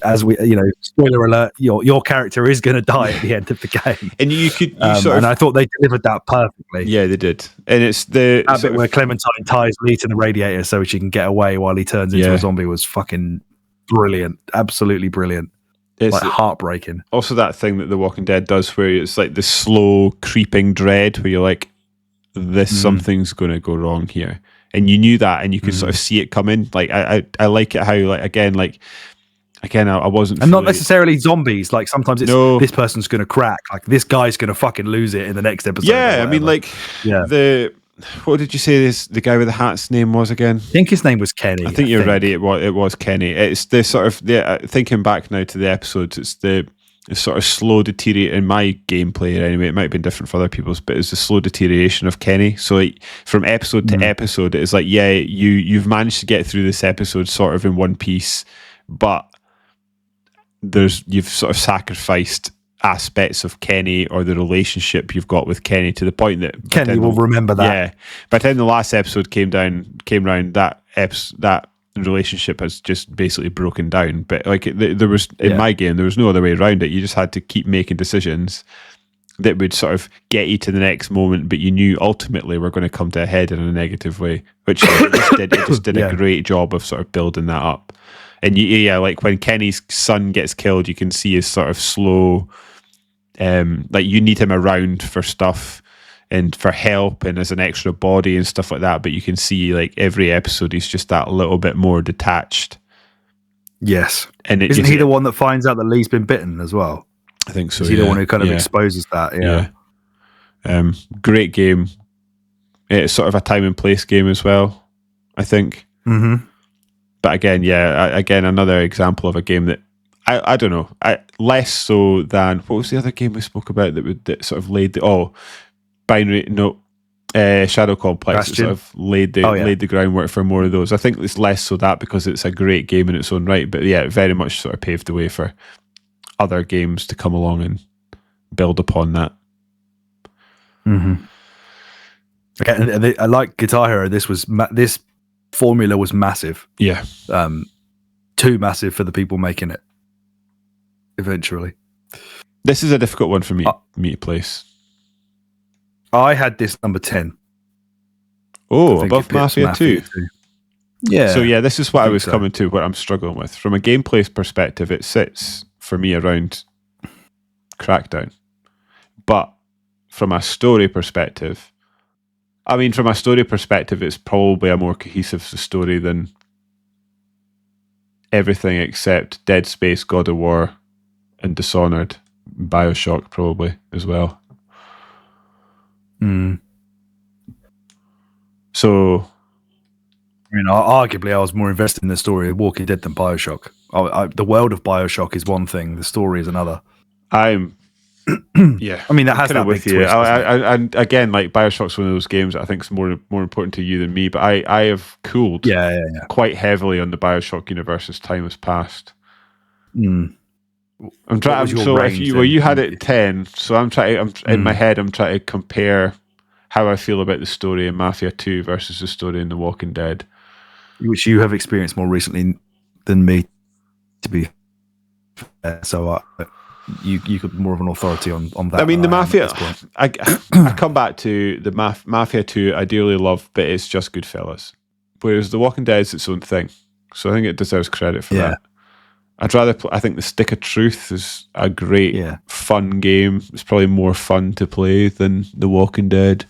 as we, spoiler alert, your character is going to die at the end of the game. And you could, and I thought they delivered that perfectly. Yeah, they did. And it's the bit where Clementine ties Lee to the radiator so she can get away while he turns into a zombie was fucking brilliant. Absolutely brilliant. It's like heartbreaking. Also, that thing that The Walking Dead does, where it's like the slow creeping dread, where you're like, something's going to go wrong here. and you knew that, and you could sort of see it coming. Like I like it how I wasn't, and not necessarily zombies. Like sometimes it's this person's going to crack. Like this guy's going to fucking lose it in the next episode. Yeah, I mean, like what did you say the guy with the hat's name was again? I think his name was Kenny. I think you're ready. It was Kenny. It's the sort of thinking back now to the episodes. It's the sort of slow deteriorate in my gameplay anyway. It might have been different for other people's, but it's the slow deterioration of Kenny. So like, from episode to episode, it's like you've managed to get through this episode sort of in one piece, but you've sort of sacrificed aspects of Kenny or the relationship you've got with Kenny to the point that Kenny will remember that. Yeah, by the time the last episode came round, that relationship has just basically broken down. But like there was in my game, there was no other way around it. You just had to keep making decisions that would sort of get you to the next moment, but you knew ultimately we're going to come to a head in a negative way, which it just did a great job of sort of building that up. And like when Kenny's son gets killed, you can see his sort of slow, like you need him around for stuff and for help and as an extra body and stuff like that. But you can see like every episode, he's just that little bit more detached. Yes. And isn't he the one that finds out that Lee's been bitten as well? I think so. Is he the one who kind of exposes that? Yeah. Great game. It's sort of a time and place game as well, I think. Mm-hmm. But again, another example of a game that I don't know, less so than what was the other game we spoke about that sort of laid Shadow Complex that sort of laid the groundwork for more of those. I think it's less so that because it's a great game in its own right, but yeah, it very much sort of paved the way for other games to come along and build upon that. Mm-hmm. Okay, and I like Guitar Hero. This formula was massive. Yeah. Too massive for the people making it. Eventually. This is a difficult one for me to place. I had this number 10. Oh, above Mafia 2. Yeah. So yeah, this is what I was coming to, what I'm struggling with. From a gameplay perspective, it sits for me around Crackdown. But from a story perspective, it's probably a more cohesive story than everything except Dead Space, God of War, and Dishonored. BioShock probably as well. So, I mean, arguably, I was more invested in the story of Walking Dead than BioShock. The world of BioShock is one thing; the story is another. I mean, that has that with big you. twist. And again, like BioShock's one of those games that I think is more important to you than me. But I have cooled quite heavily on the BioShock universe as time has passed. I'm trying. So if you had it at 10, so I'm trying. In my head, I'm trying to compare how I feel about the story in Mafia 2 versus the story in The Walking Dead, which you have experienced more recently than me, to be fair. So you could be more of an authority on that. I mean, the Mafia. I come back to the Mafia 2. I dearly love, but it's just Goodfellas. Whereas The Walking Dead is its own thing, so I think it deserves credit for that. I'd rather I think The Stick of Truth is a great, fun game. It's probably more fun to play than The Walking Dead.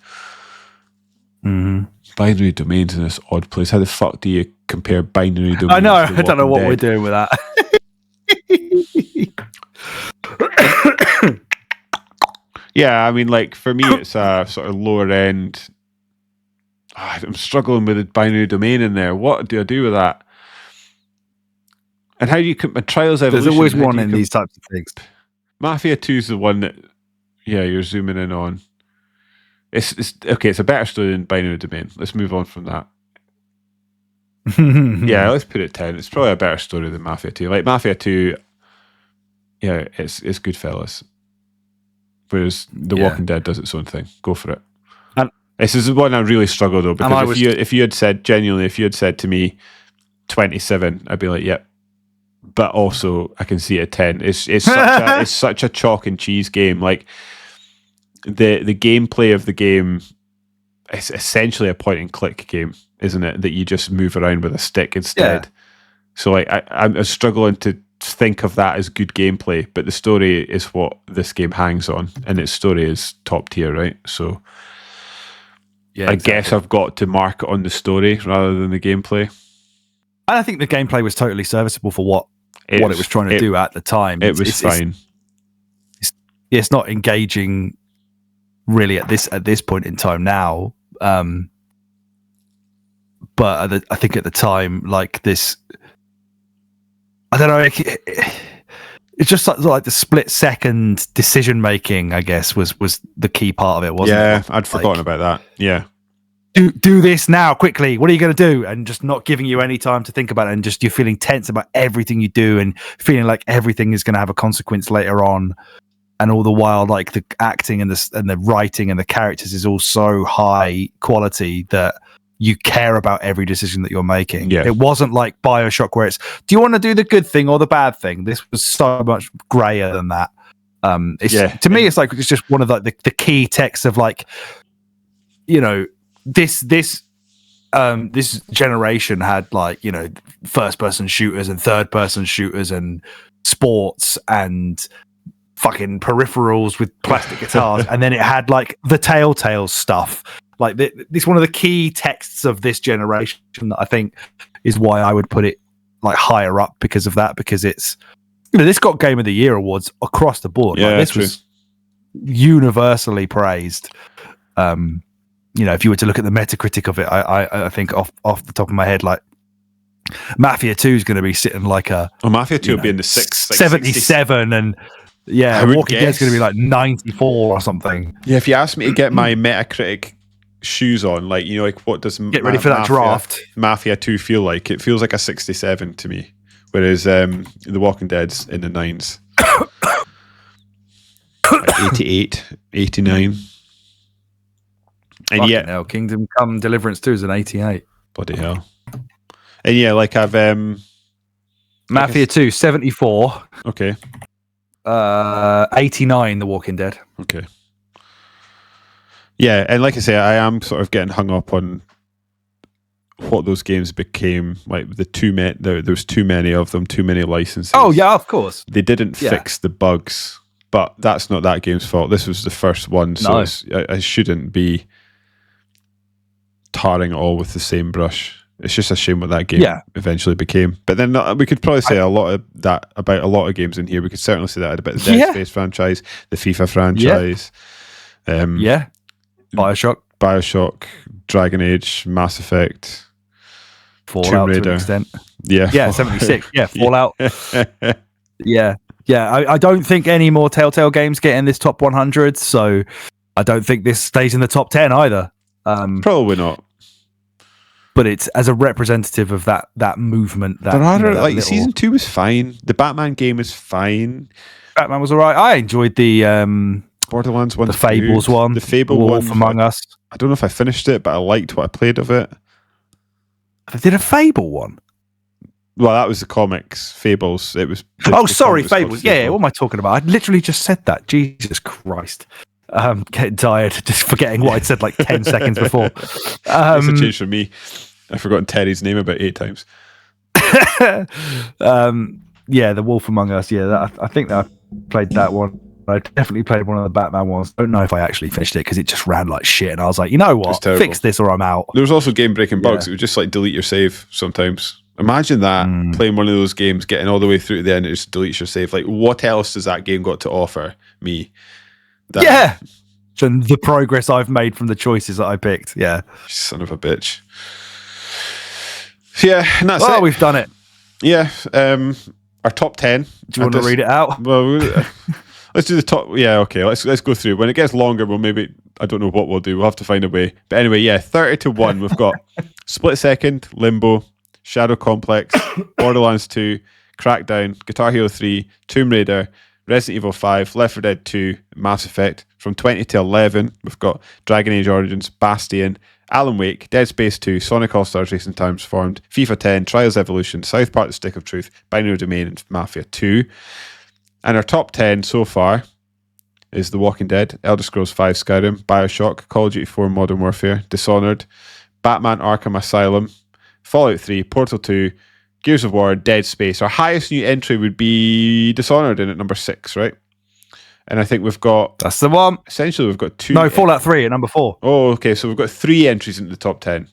Binary Domain's in this odd place. How the fuck do you compare Binary Domain? I know. I don't know what we're doing with that. Yeah, I mean, like for me, it's a sort of lower end. I'm struggling with the Binary Domain in there. What do I do with that? And how do you Trials Evolution? There's always one in these types of things. Mafia 2 is the one that, you're zooming in on. It's okay. It's a better story than Binary Domain. Let's move on from that. Let's put it 10. It's probably a better story than Mafia 2. Like Mafia 2, it's Goodfellas. Whereas The Walking Dead does its own thing. Go for it. And this is the one I really struggled though, because if you had said to me 27, I'd be like, yep. But also, I can see it at 10. It's such a chalk and cheese game. Like the gameplay of the game is essentially a point and click game, isn't it? That you just move around with a stick instead. Yeah. So like I'm struggling to think of that as good gameplay, but the story is what this game hangs on, and its story is top tier, right? So Yeah, I guess I've got to mark it on the story rather than the gameplay. And I think the gameplay was totally serviceable for what it was trying to do at the time. It was fine. It's not engaging really at this point in time now. But I think at the time, like this, I don't know. It's just like the split second decision making, I guess, was the key part of it, wasn't it? Yeah, I'd forgotten about that. Yeah. Do this now, quickly. What are you going to do? And just not giving you any time to think about it, and just you're feeling tense about everything you do, and feeling like everything is going to have a consequence later on. And all the while, like the acting and the writing and the characters is all so high quality that you care about every decision that you're making. Yeah. It wasn't like BioShock where it's, do you want to do the good thing or the bad thing? This was so much grayer than that. To me, it's like it's just one of the key texts of like, you know, this generation had like, you know, first person shooters and third person shooters and sports and fucking peripherals with plastic guitars, and then it had like the Telltale stuff. Like this, one of the key texts of this generation that I think is why I would put it like higher up because of that. Because it's, you know, this got Game of the Year awards across the board. Yeah, like, this was universally praised. You know, if you were to look at the Metacritic of it, I think off the top of my head, like Mafia 2 is going to be sitting like a Mafia 2 will be in the 77, and Walking Dead's going to be like 94 or something. Yeah, if you ask me to get my Metacritic shoes on, like, you know, like what does get ready for that draft Mafia 2 feel like? It feels like a 67 to me, whereas The Walking Dead's in the 9s. Like 88, 89. And fucking hell, Kingdom Come Deliverance 2 is an 88. Bloody hell. And yeah, like I've Mafia 2 74. Okay. 89 The Walking Dead. Okay. Yeah, and like I say, I am sort of getting hung up on what those games became. Like there was too many of them, too many licenses. Oh yeah, of course. They didn't fix the bugs, but that's not that game's fault. This was the first one, so I shouldn't be tarring it all with the same brush. It's just a shame what that game eventually became. But then we could probably say a lot of that about a lot of games in here. We could certainly say that about the Dead Space franchise, the FIFA franchise. Bioshock, Dragon Age, Mass Effect, Fallout Tomb Raider. to an extent. Yeah, 76. Yeah, Fallout. Yeah. I don't think any more Telltale games get in this top 100, so I don't think this stays in the top 10 either. Probably not. But it's as a representative of that movement. That, like season 2 was fine. The Batman game was fine. Batman was alright. I enjoyed the Borderlands one, the Fables good. one, the Fable Wolf one. Among Us. I don't know if I finished it, but I liked what I played of it. They did a Fable one. Well, that was the comics. Fables. It was. Sorry, Fables. Yeah, what am I talking about? I literally just said that. Jesus Christ. Getting tired, just forgetting what I'd said like 10 seconds before. It's a change for me. I've forgotten Terry's name about 8 times. The Wolf Among Us. Yeah, I think that I played that one. I definitely played one of the Batman ones. I don't know if I actually finished it because it just ran like shit, and I was like, you know what, fix this or I'm out. There was also game-breaking bugs. It would just like delete your save sometimes. Imagine that, playing one of those games, getting all the way through to the end, it just deletes your save. Like, what else does that game got to offer me? And the progress I've made from the choices that I picked. Yeah. Son of a bitch. Yeah, and that's it. We've done it. Yeah. Our top 10. Do you want to read it out? Well, let's do the top. Yeah, okay. Let's go through. When it gets longer, we'll maybe, I don't know what we'll do. We'll have to find a way. But anyway, 30 to 1. We've got Split Second, Limbo, Shadow Complex, Borderlands 2, Crackdown, Guitar Hero 3, Tomb Raider, Resident Evil 5, Left 4 Dead 2, Mass Effect. From 20 to 11, we've got Dragon Age Origins, Bastion, Alan Wake, Dead Space 2, Sonic All-Stars Racing Transformed, FIFA 10, Trials Evolution, South Park The Stick of Truth, Binary Domain, and Mafia 2. And our top 10 so far is The Walking Dead, Elder Scrolls 5 Skyrim, Bioshock, Call of Duty 4 Modern Warfare, Dishonored, Batman Arkham Asylum, Fallout 3, Portal 2, Gears of War, Dead Space. Our highest new entry would be Dishonored in at number 6, right? And I think we've got... That's the one. Essentially, we've got 2... No, Fallout 3 at number 4. Oh, okay. So we've got 3 entries into the top 10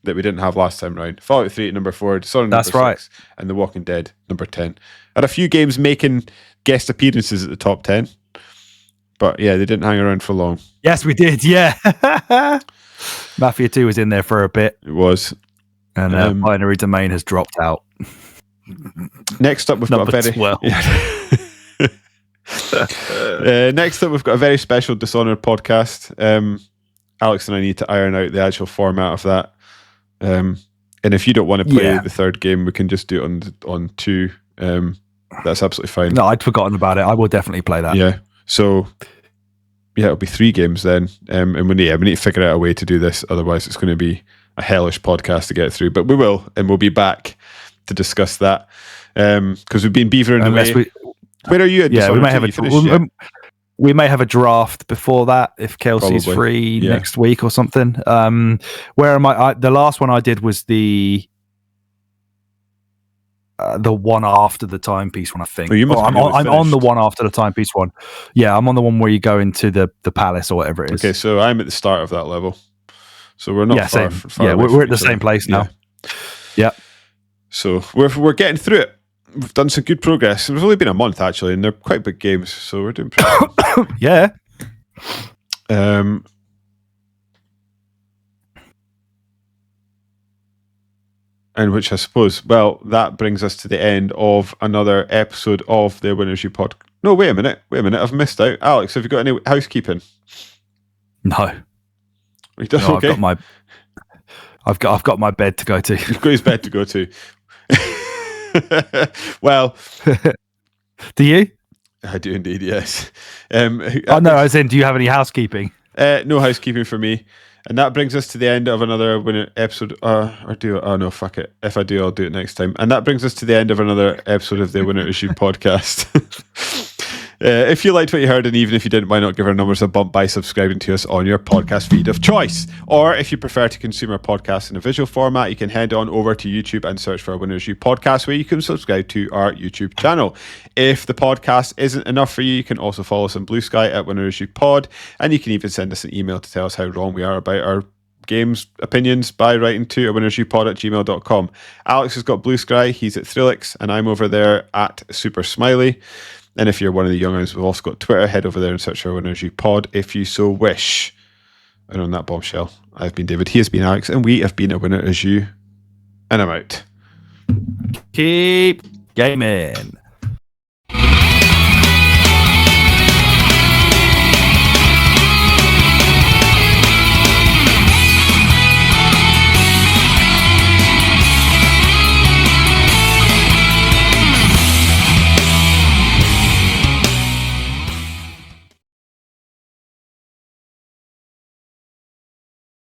that we didn't have last time round. Fallout 3 at number 4, Dishonored number 6, and The Walking Dead number 10. Had a few games making guest appearances at the top 10. But yeah, they didn't hang around for long. Yes, we did. Yeah. Mafia 2 was in there for a bit. It was. And Binary Domain has dropped out. Next up, we've got a very... 12. Next up, we've got a very special Dishonored podcast. Alex and I need to iron out the actual format of that. And if you don't want to play the third game, we can just do it on 2. That's absolutely fine. No, I'd forgotten about it. I will definitely play that. Yeah. So, yeah, it'll be 3 games then. And we need to figure out a way to do this. Otherwise, it's going to be a hellish podcast to get through. But we will, and we'll be back to discuss that. Because we've been beavering away. Where are you at Dishonored? We may have a draft before that if Kelsey's free next week or something. Where am I? The last one I did was the one after the timepiece one, I think. I'm on the one after the timepiece one. Yeah, I'm on the one where you go into the palace or whatever it is. Okay, so I'm at the start of that level. So we're not far away we're at the same place now. Yeah. So we're getting through it. We've done some good progress. It's only been a month actually, and they're quite big games, so we're doing pretty good. Yeah. And which I suppose, well, that brings us to the end of another episode of the Winners You Pod. No, wait a minute. I've missed out. Alex, have you got any housekeeping? No. No, okay. I've got my bed to go to. You've got his bed to go to. Well, do you? I do indeed, yes. No, I was saying, do you have any housekeeping? No housekeeping for me. And that brings us to the end of another episode. Or do it? Oh, no, fuck it. If I do, I'll do it next time. And that brings us to the end of another episode of the Winner Issue podcast. If you liked what you heard, and even if you didn't, why not give our numbers a bump by subscribing to us on your podcast feed of choice? Or if you prefer to consume our podcast in a visual format, you can head on over to YouTube and search for our Winners You podcast, where you can subscribe to our YouTube channel. If the podcast isn't enough for you, you can also follow us on Blue Sky at Winners You Pod, and you can even send us an email to tell us how wrong we are about our games opinions by writing to winnersupod@gmail.com. Alex has got Blue Sky, he's at Thrillix, and I'm over there at Super Smiley. And if you're one of the young ones, we've also got Twitter. Head over there and search for Winners You Pod if you so wish. And on that bombshell, I've been David, he has been Alex, and we have been A Winner Is You. And I'm out. Keep gaming.